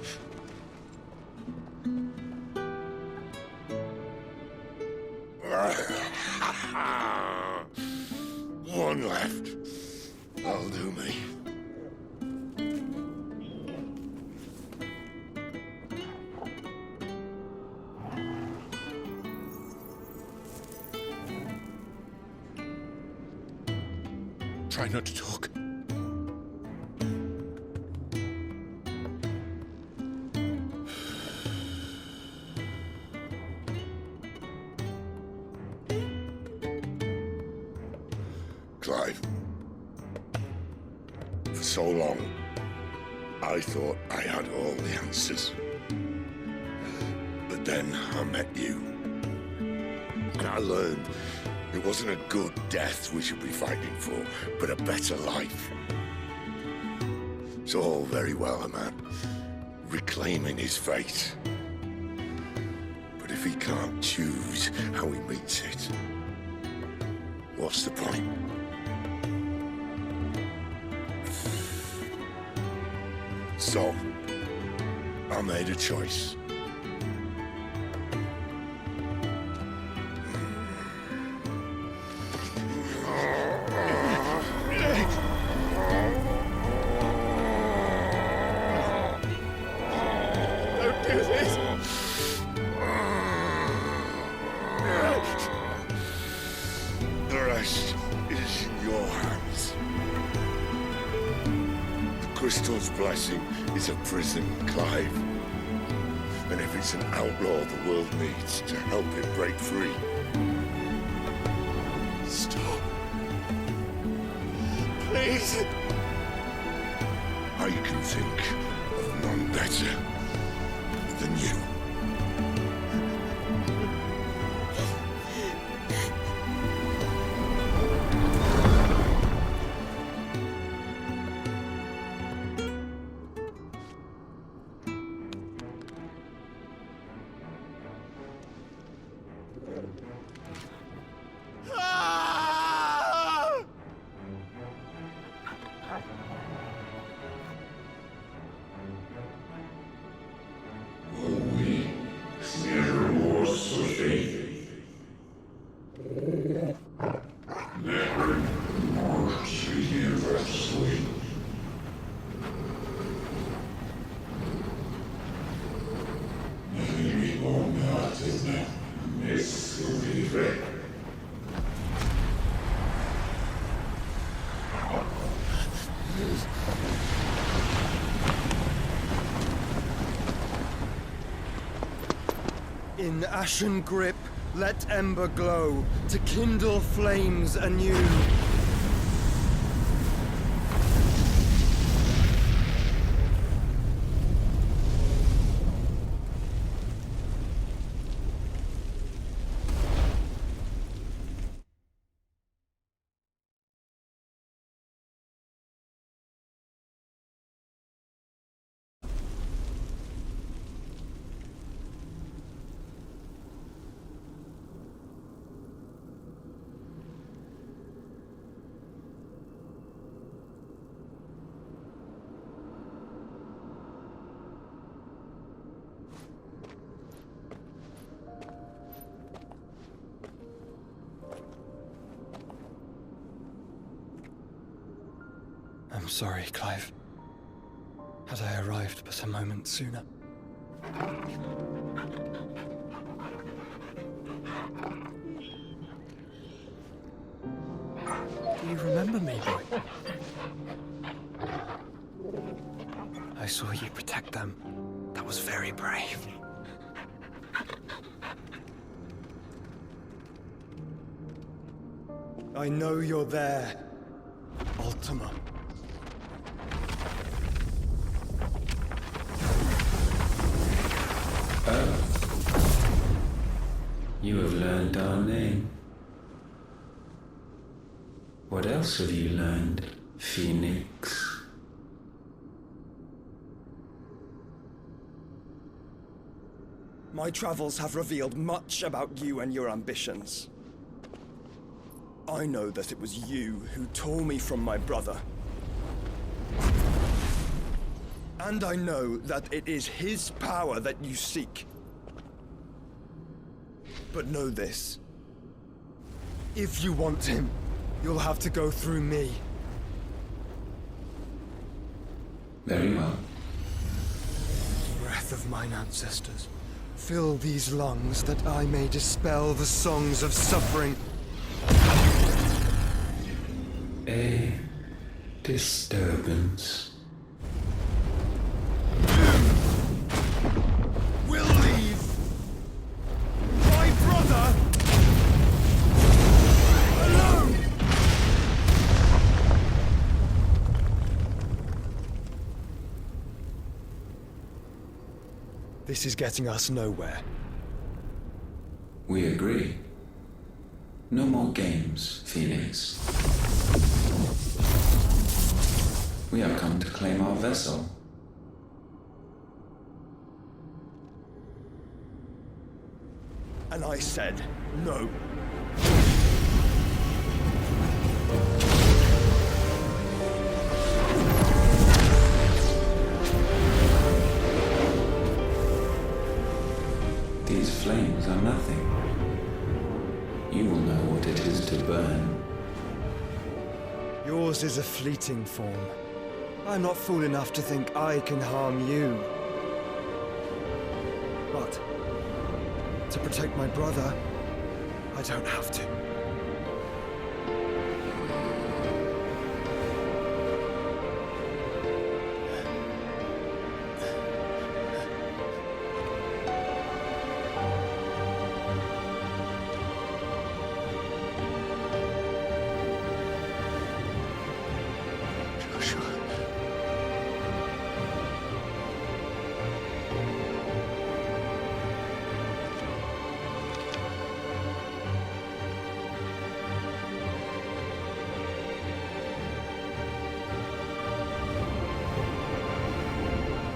One left. That'll do me. Try not to talk. Clive. For so long, I thought I had all the answers. But then I met you. And I learned it wasn't a good death we should be fighting for, but a better life. It's all very well, a man reclaiming his fate. But if he can't choose how he meets it, what's the point? So, I made a choice. Don't do this! The rest is in your hands. The crystal's blessing is a prison, Clive. And if it's an outlaw the world needs to help it break free. Stop. Please. I can think of none better than you. Oh, In ashen grip, let ember glow, to kindle flames anew. I'm sorry, Clive. Had I arrived but a moment sooner. Do you remember me, boy? I saw you protect them. That was very brave. I know you're there, Ultima. You have learned our name. What else have you learned, Phoenix? My travels have revealed much about you and your ambitions. I know that it was you who tore me from my brother. And I know that it is his power that you seek. But know this. If you want him, you'll have to go through me. Very well. Breath of mine ancestors, fill these lungs that I may dispel the songs of suffering. A disturbance. We'll leave my brother alone! This is getting us nowhere. We agree. No more games, Phoenix. We have come to claim our vessel. And I said no. These flames are nothing. You will know what it is to burn. Yours is a fleeting form. I'm not fool enough to think I can harm you. But to protect my brother, I don't have to.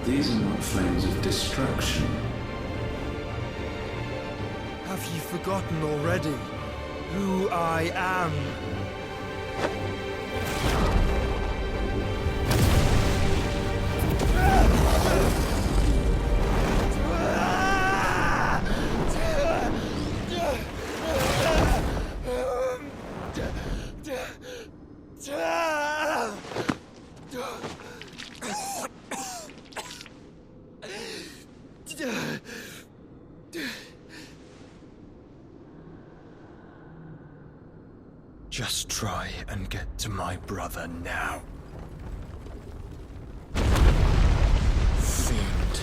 These are not flames of destruction. Have you forgotten already who I am? Just try and get to my brother now. Fiend.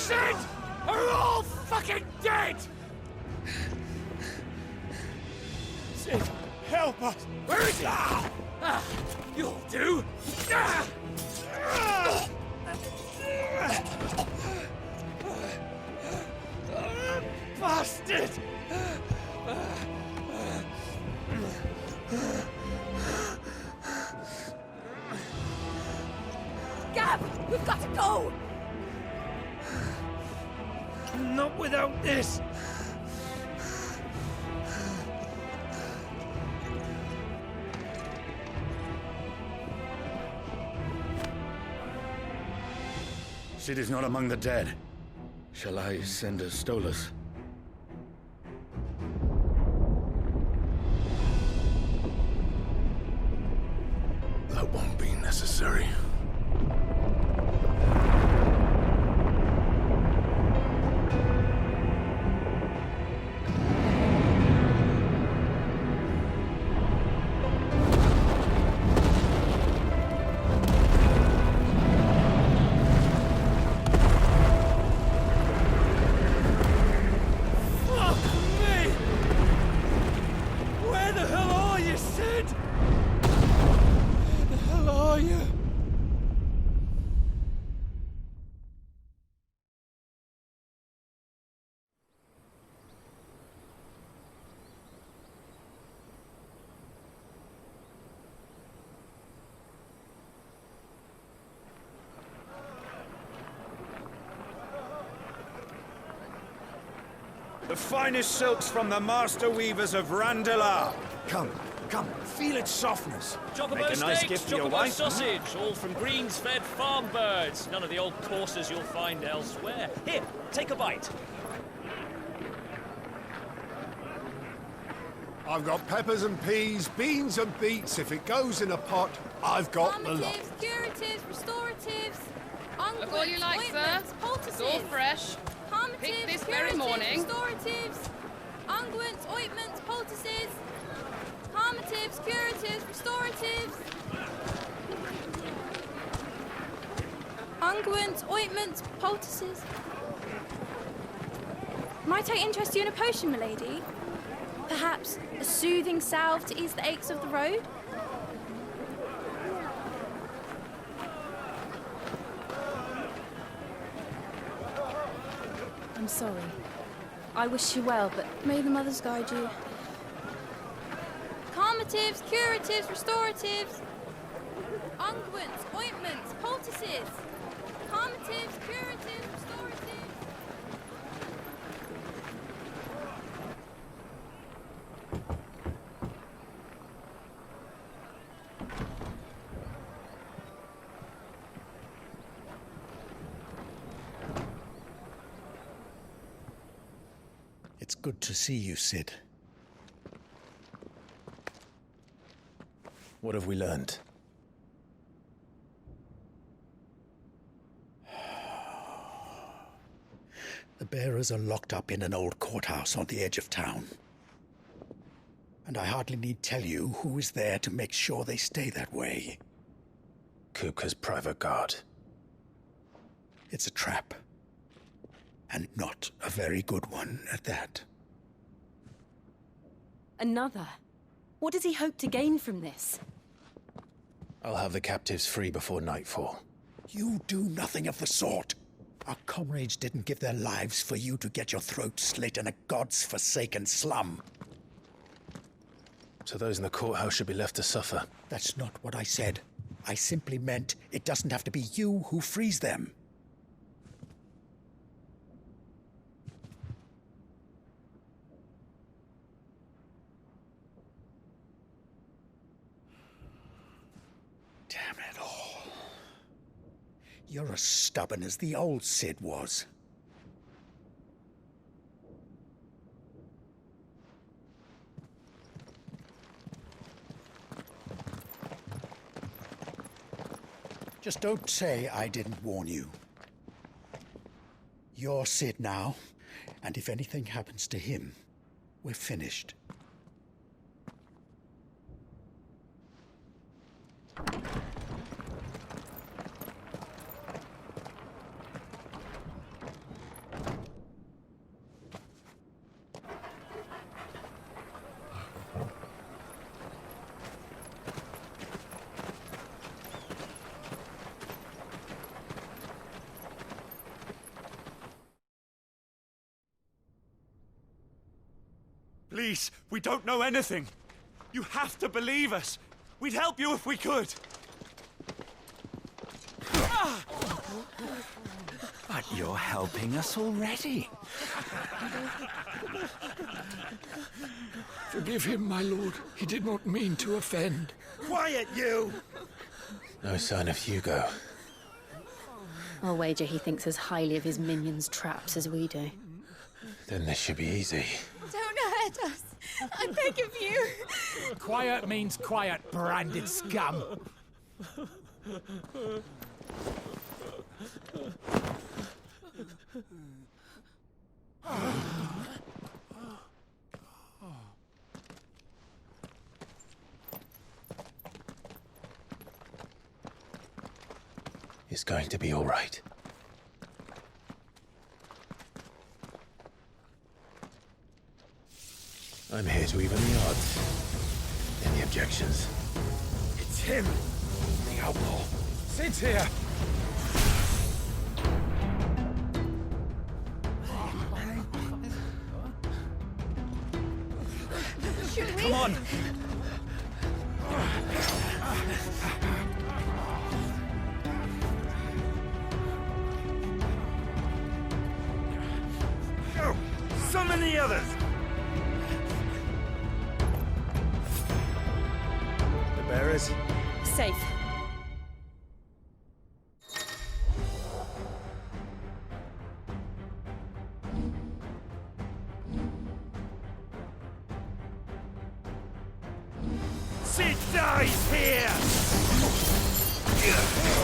Sid are all fucking dead! Sid, help us! Where is he? You'll do! Bastard! Gav, we've got to go! Not without this! Sid is not among the dead. Shall I send a Stolas? That won't be necessary. The finest silks from the master weavers of Randalar. Come, feel its softness. Chocobo Make a nice steaks, gift for your chocobo wife. sausage, all from greens-fed farm birds. None of the old courses you'll find elsewhere. Here, take a bite. I've got peppers and peas, beans and beets. If it goes in a pot, I've got the lot. Calmatives, curatives, restoratives, unguents, Look all you like, sir. ointments, poultices. It's all fresh. Calmatives, Picked this very curatives, morning. Restoratives, unguents, ointments, poultices. Calmatives, curatives, restoratives. Unguents, ointments, poultices. Might I interest you in a potion, milady? Perhaps a soothing salve to ease the aches of the road? I'm sorry. I wish you well, but may the mothers guide you. Calmatives, curatives, restoratives. Unguents, ointments, poultices. Calmatives, curatives, restoratives. It's good to see you, Sid. What have we learned? The bearers are locked up in an old courthouse on the edge of town. And I hardly need tell you who is there to make sure they stay that way. Kupka's private guard. It's a trap. And not a very good one at that. Another? What does he hope to gain from this? I'll have the captives free before nightfall. You do nothing of the sort. Our comrades didn't give their lives for you to get your throat slit in a god's-forsaken slum. So those in the courthouse should be left to suffer. That's not what I said. I simply meant it doesn't have to be you who frees them. Damn it all. You're as stubborn as the old Sid was. Just don't say I didn't warn you. You're Sid now, and if anything happens to him, we're finished. Please, we don't know anything. You have to believe us. We'd help you if we could. But you're helping us already. Forgive him, my lord. He did not mean to offend. Quiet, you! No sign of Hugo. I'll wager he thinks as highly of his minions' traps as we do. Then this should be easy. Don't hurt us. I beg of you. Quiet means quiet, branded scum. It's going to be all right. I'm here to even the odds. Any objections? It's him, the outlaw. Sit here. Come on. Go! Summon the others! The bearers? Safe. Sid dies here! Get him!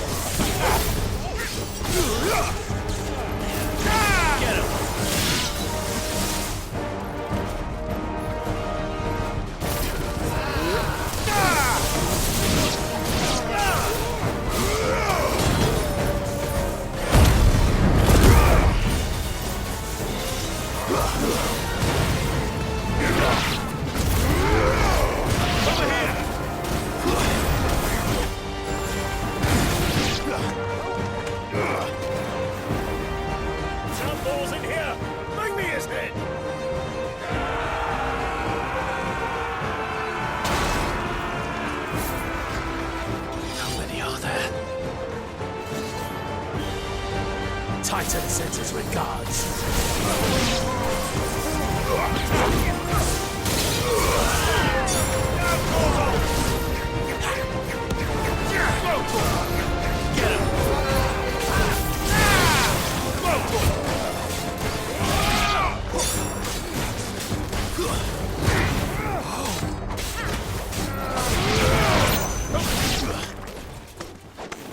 Titan sends his regards.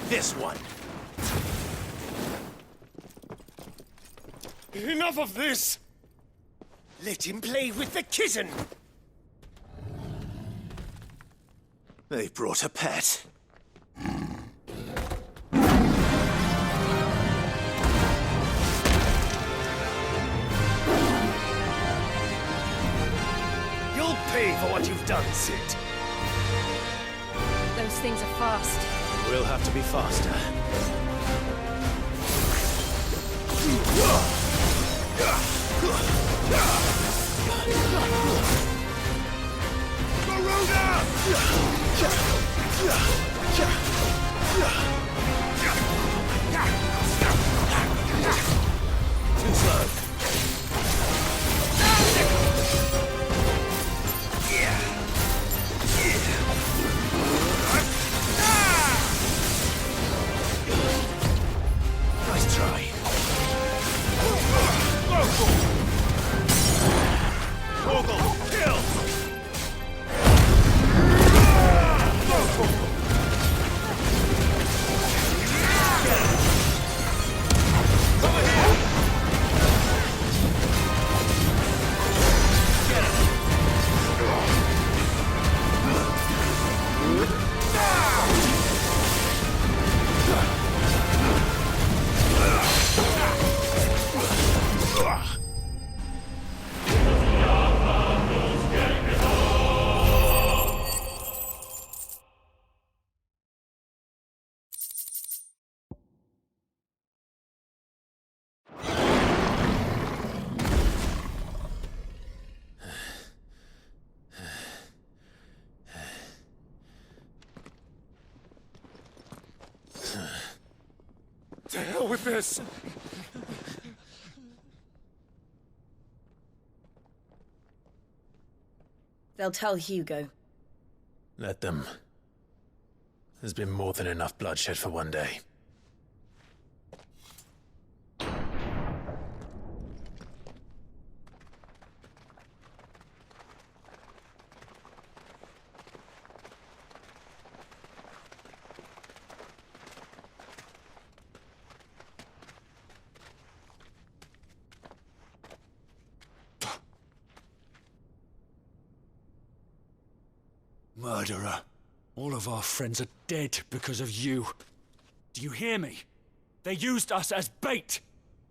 This one. Enough of this! Let him play with the kitten! They brought a pet. You'll pay for what you've done, Sid. Those things are fast. We'll have to be faster. Too slow. Nice try. Vogel, kill! Over here! with this! They'll tell Hugo. Let them. There's been more than enough bloodshed for one day. Murderer. All of our friends are dead because of you. Do you hear me? They used us as bait.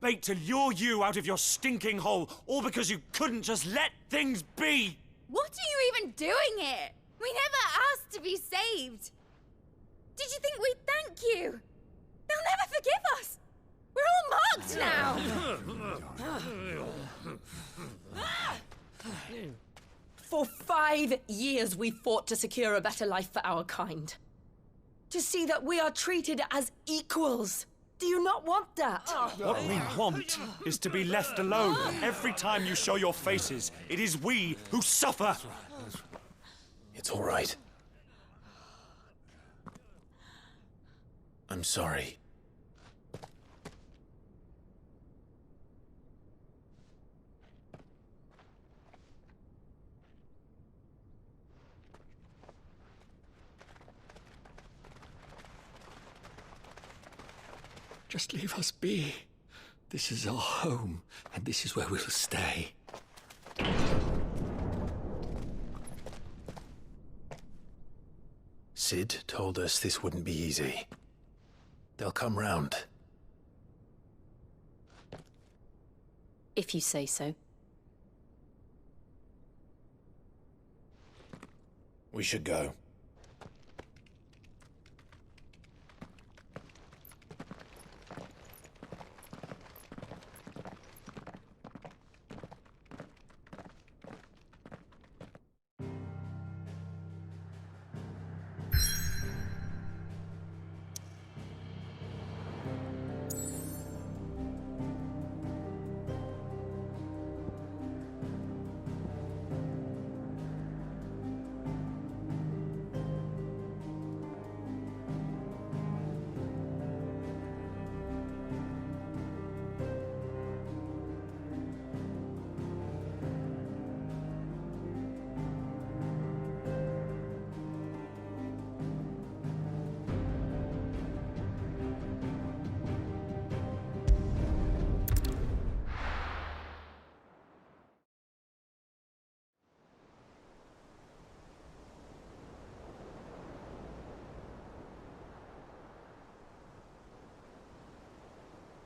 Bait to lure you out of your stinking hole, all because you couldn't just let things be. What are you even doing here? We never asked to be saved. Did you think we'd thank you? They'll never forgive us. We're all marked now. For 5 years we fought to secure a better life for our kind. To see that we are treated as equals. Do you not want that? What we want is to be left alone. Every time you show your faces, it is we who suffer. It's all right. I'm sorry. Just leave us be. This is our home, and this is where we'll stay. Sid told us this wouldn't be easy. They'll come round. If you say so. We should go.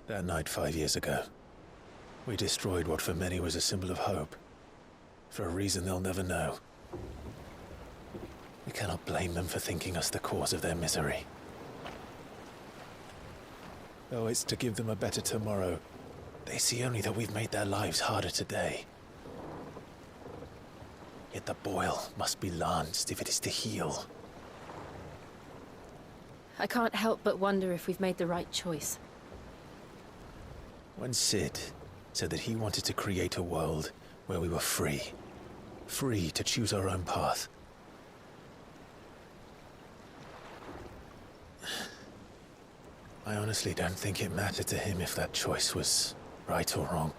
That night 5 years ago, we destroyed what for many was a symbol of hope. For a reason they'll never know. We cannot blame them for thinking us the cause of their misery. Though it's to give them a better tomorrow, they see only that we've made their lives harder today. Yet the boil must be lanced if it is to heal. I can't help but wonder if we've made the right choice. When Sid said that he wanted to create a world where we were free. Free to choose our own path. I honestly don't think it mattered to him if that choice was right or wrong.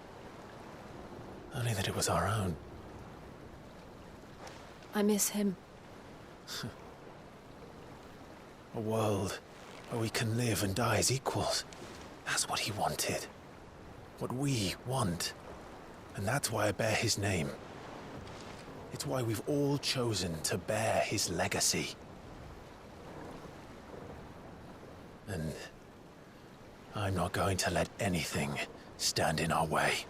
Only that it was our own. I miss him. A world where we can live and die as equals. That's what he wanted. What we want. And that's why I bear his name. It's why we've all chosen to bear his legacy. And I'm not going to let anything stand in our way.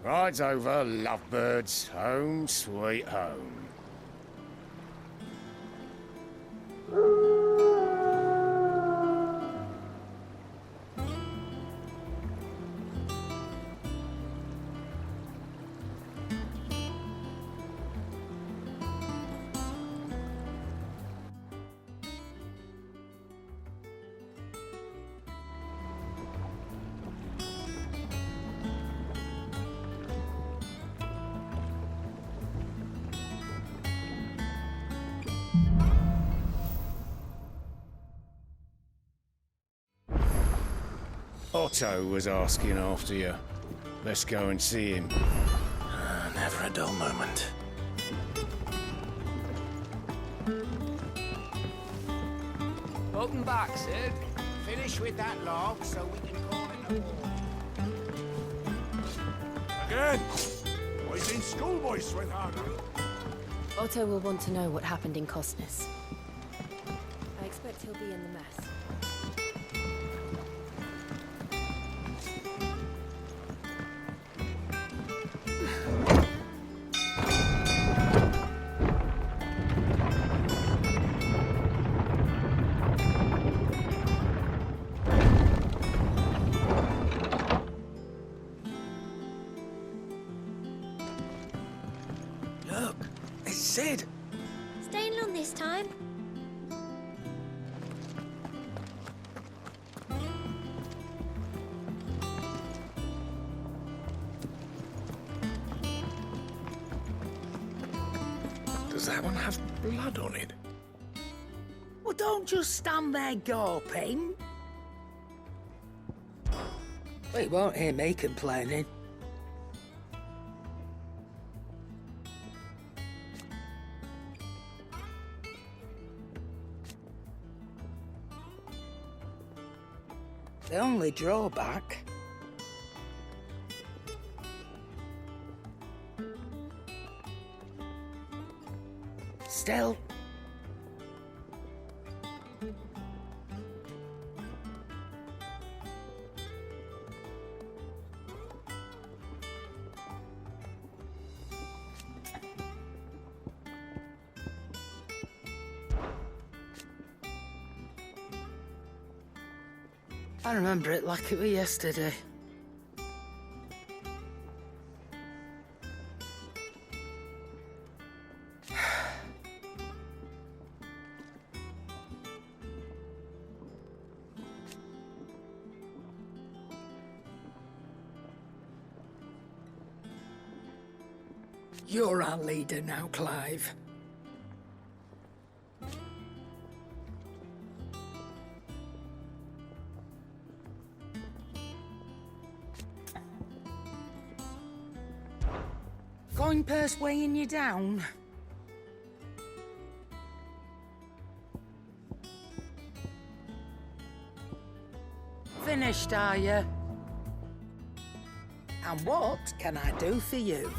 Ride's over, lovebirds. Home sweet home. Otto was asking after you. Let's go and see him. Never a dull moment. Welcome back, Sid. Finish with that log so we can call it a war. Again! We've been schoolboys, sweetheart. Otto will want to know what happened in Costness. I expect he'll be in the mess. Look, it's Sid. Staying long this time? Does that one have blood on it? Well, don't just stand there gawping. Well, you won't hear me complaining. The only drawback... Still... I remember it like it was yesterday. You're our leader now, Clive. Coin purse weighing you down? Finished, are you? And what can I do for you?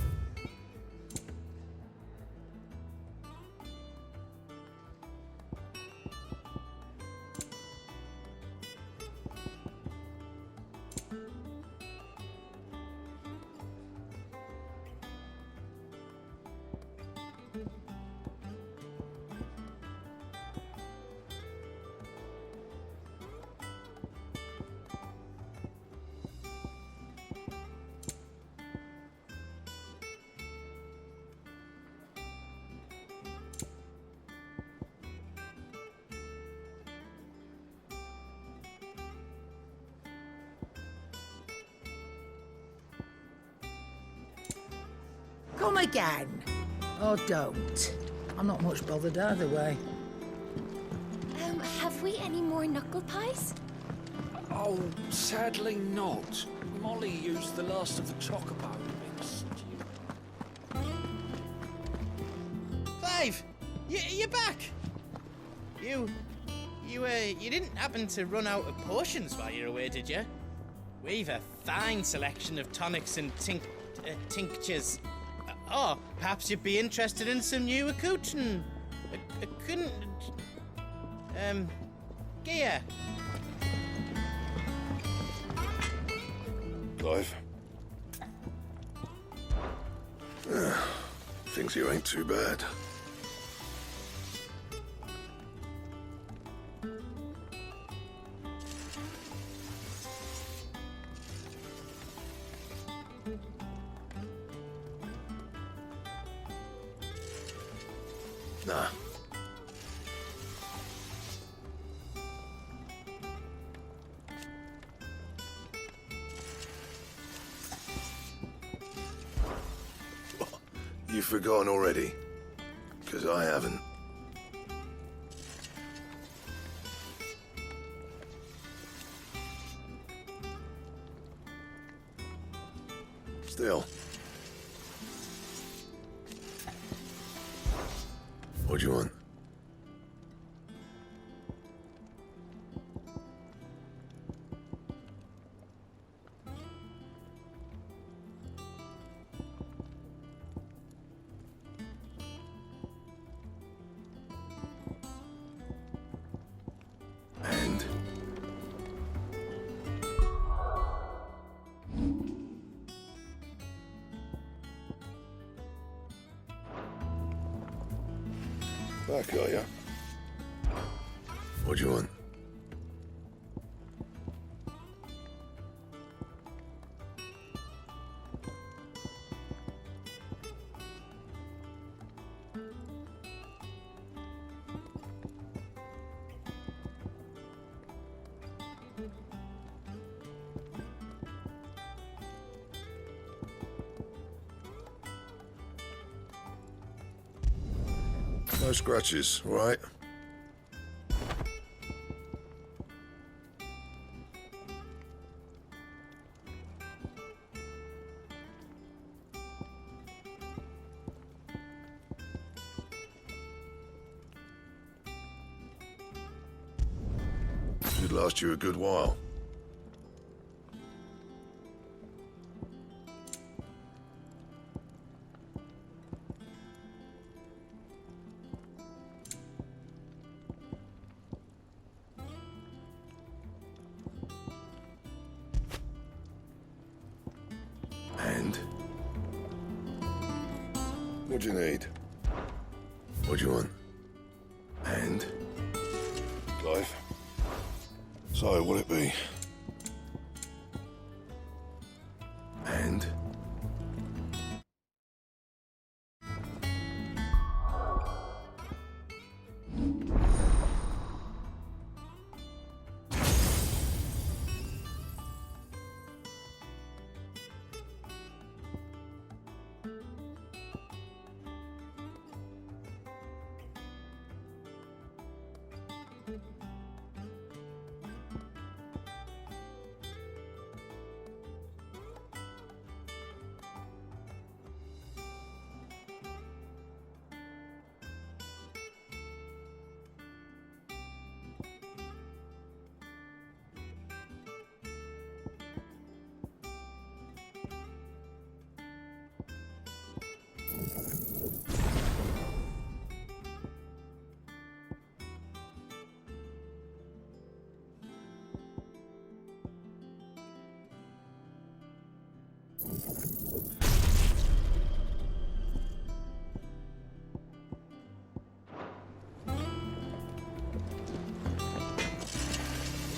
Come again. Or don't. I'm not much bothered either way. Have we any more knuckle pies? Oh, sadly not. Molly used the last of the chocobo mix. Clive! You're back! You didn't happen to run out of potions while you're away, did you? We've a fine selection of tonics and tinctures. Oh, perhaps you'd be interested in some new accoutrement. Gear. Clive. Thinks you ain't too bad. Nah. You've forgotten already? 'Cause I haven't. What do you want? And? Back, are ya? What do you want? No scratches, all right? Should last you a good while. And? What do you need? What do you want? And? Clive? So, what'll it be? And?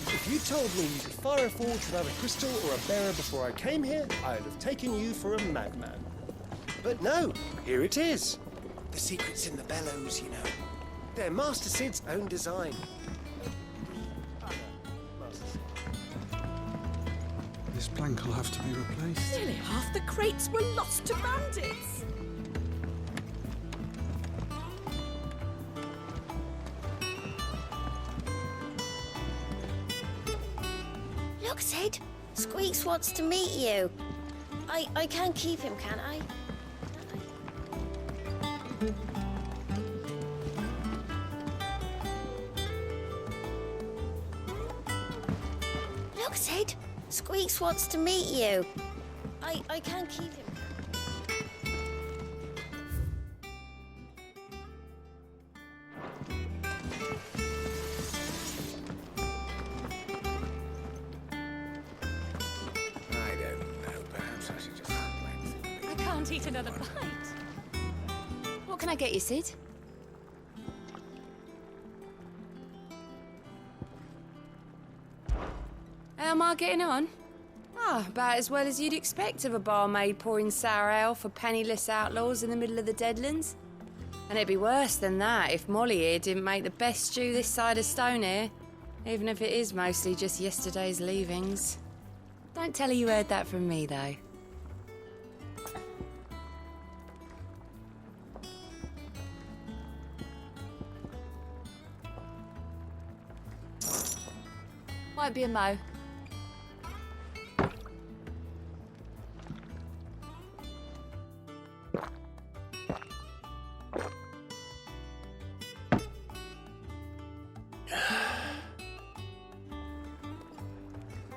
If you told me you could fire a forge without a crystal or a bearer before I came here, I'd have taken you for a madman. But no, here it is. The secret's in the bellows, you know. They're Master Sid's own design. This plank will have to be replaced. Nearly half the crates were lost to bandits. Look, Sid. Squeaks wants to meet you. I can't keep him, can I? Look, Sid. Squeaks wants to meet you. I can't keep him. Eat another bite. What can I get you, Sid? How am I getting on? About as well as you'd expect of a barmaid pouring sour ale for penniless outlaws in the middle of the Deadlands. And it'd be worse than that if Molly here didn't make the best stew this side of Stone here, even if it is mostly just yesterday's leavings. Don't tell her you heard that from me, though. Might be a mo.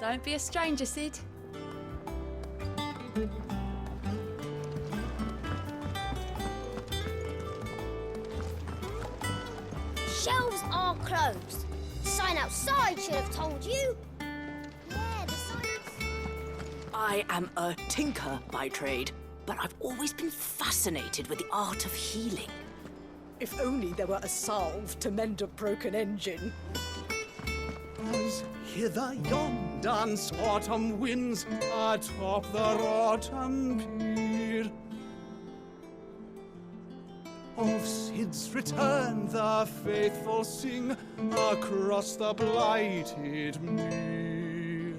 Don't be a stranger, Sid. Shelves are closed. The sign outside should have told you. Yeah, the sign's... I am a tinker by trade, but I've always been fascinated with the art of healing. If only there were a salve to mend a broken engine. As hither yon dance autumn winds atop the rotten pier. Of Sid's return the faithful sing across the blighted mere.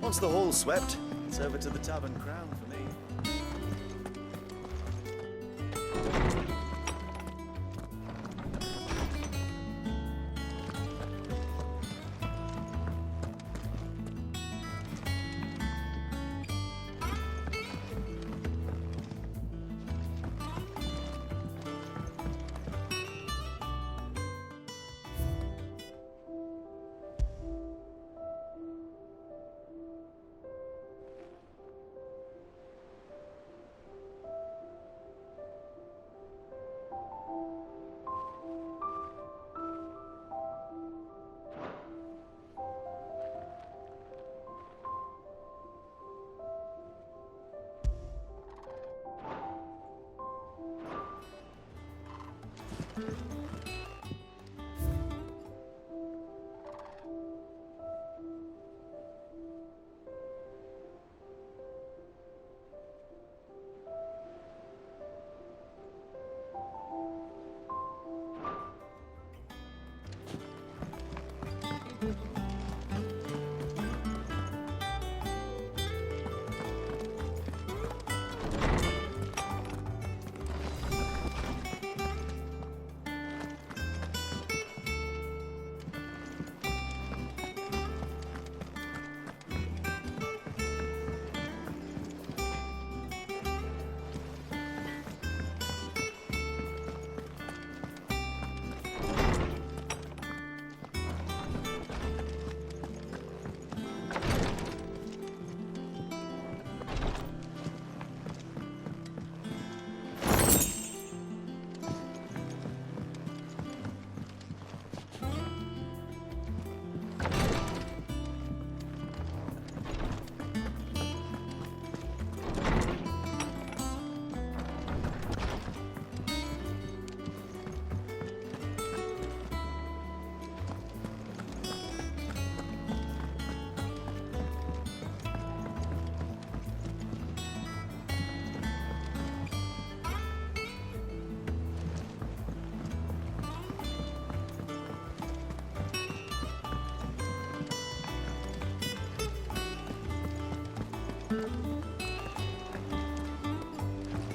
Once the hall's swept, it's over to the Tavern Crown for me.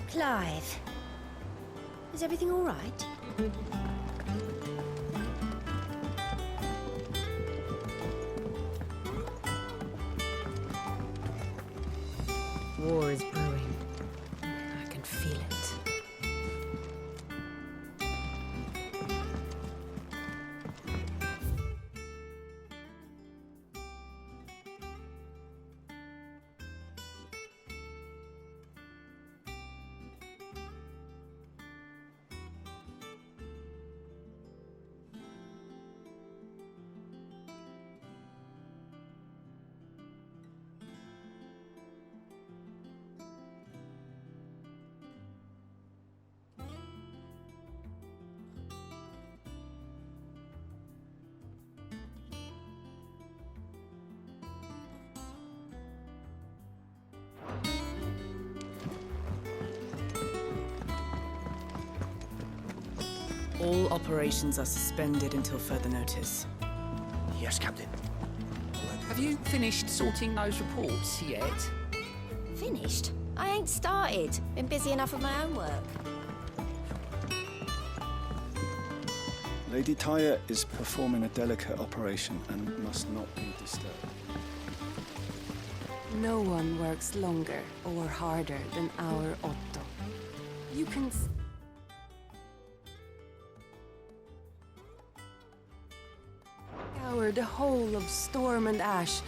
Clive, is everything all right? War is brewing. I can feel it. All operations are suspended until further notice. Yes, Captain. Have you finished sorting those reports yet? Finished? I ain't started. Been busy enough with my own work. Lady Tyre is performing a delicate operation and must not be disturbed. No one works longer or harder than our Otto. You can scour the whole of Storm and Ash,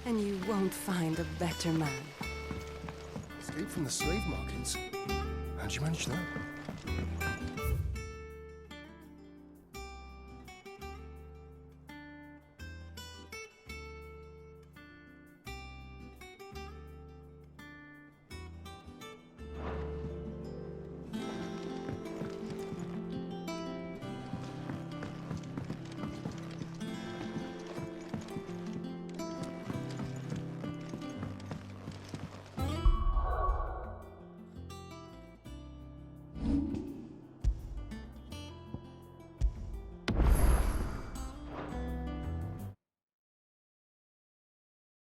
and you won't find a better man. Escape from the slave markets? How'd you manage that?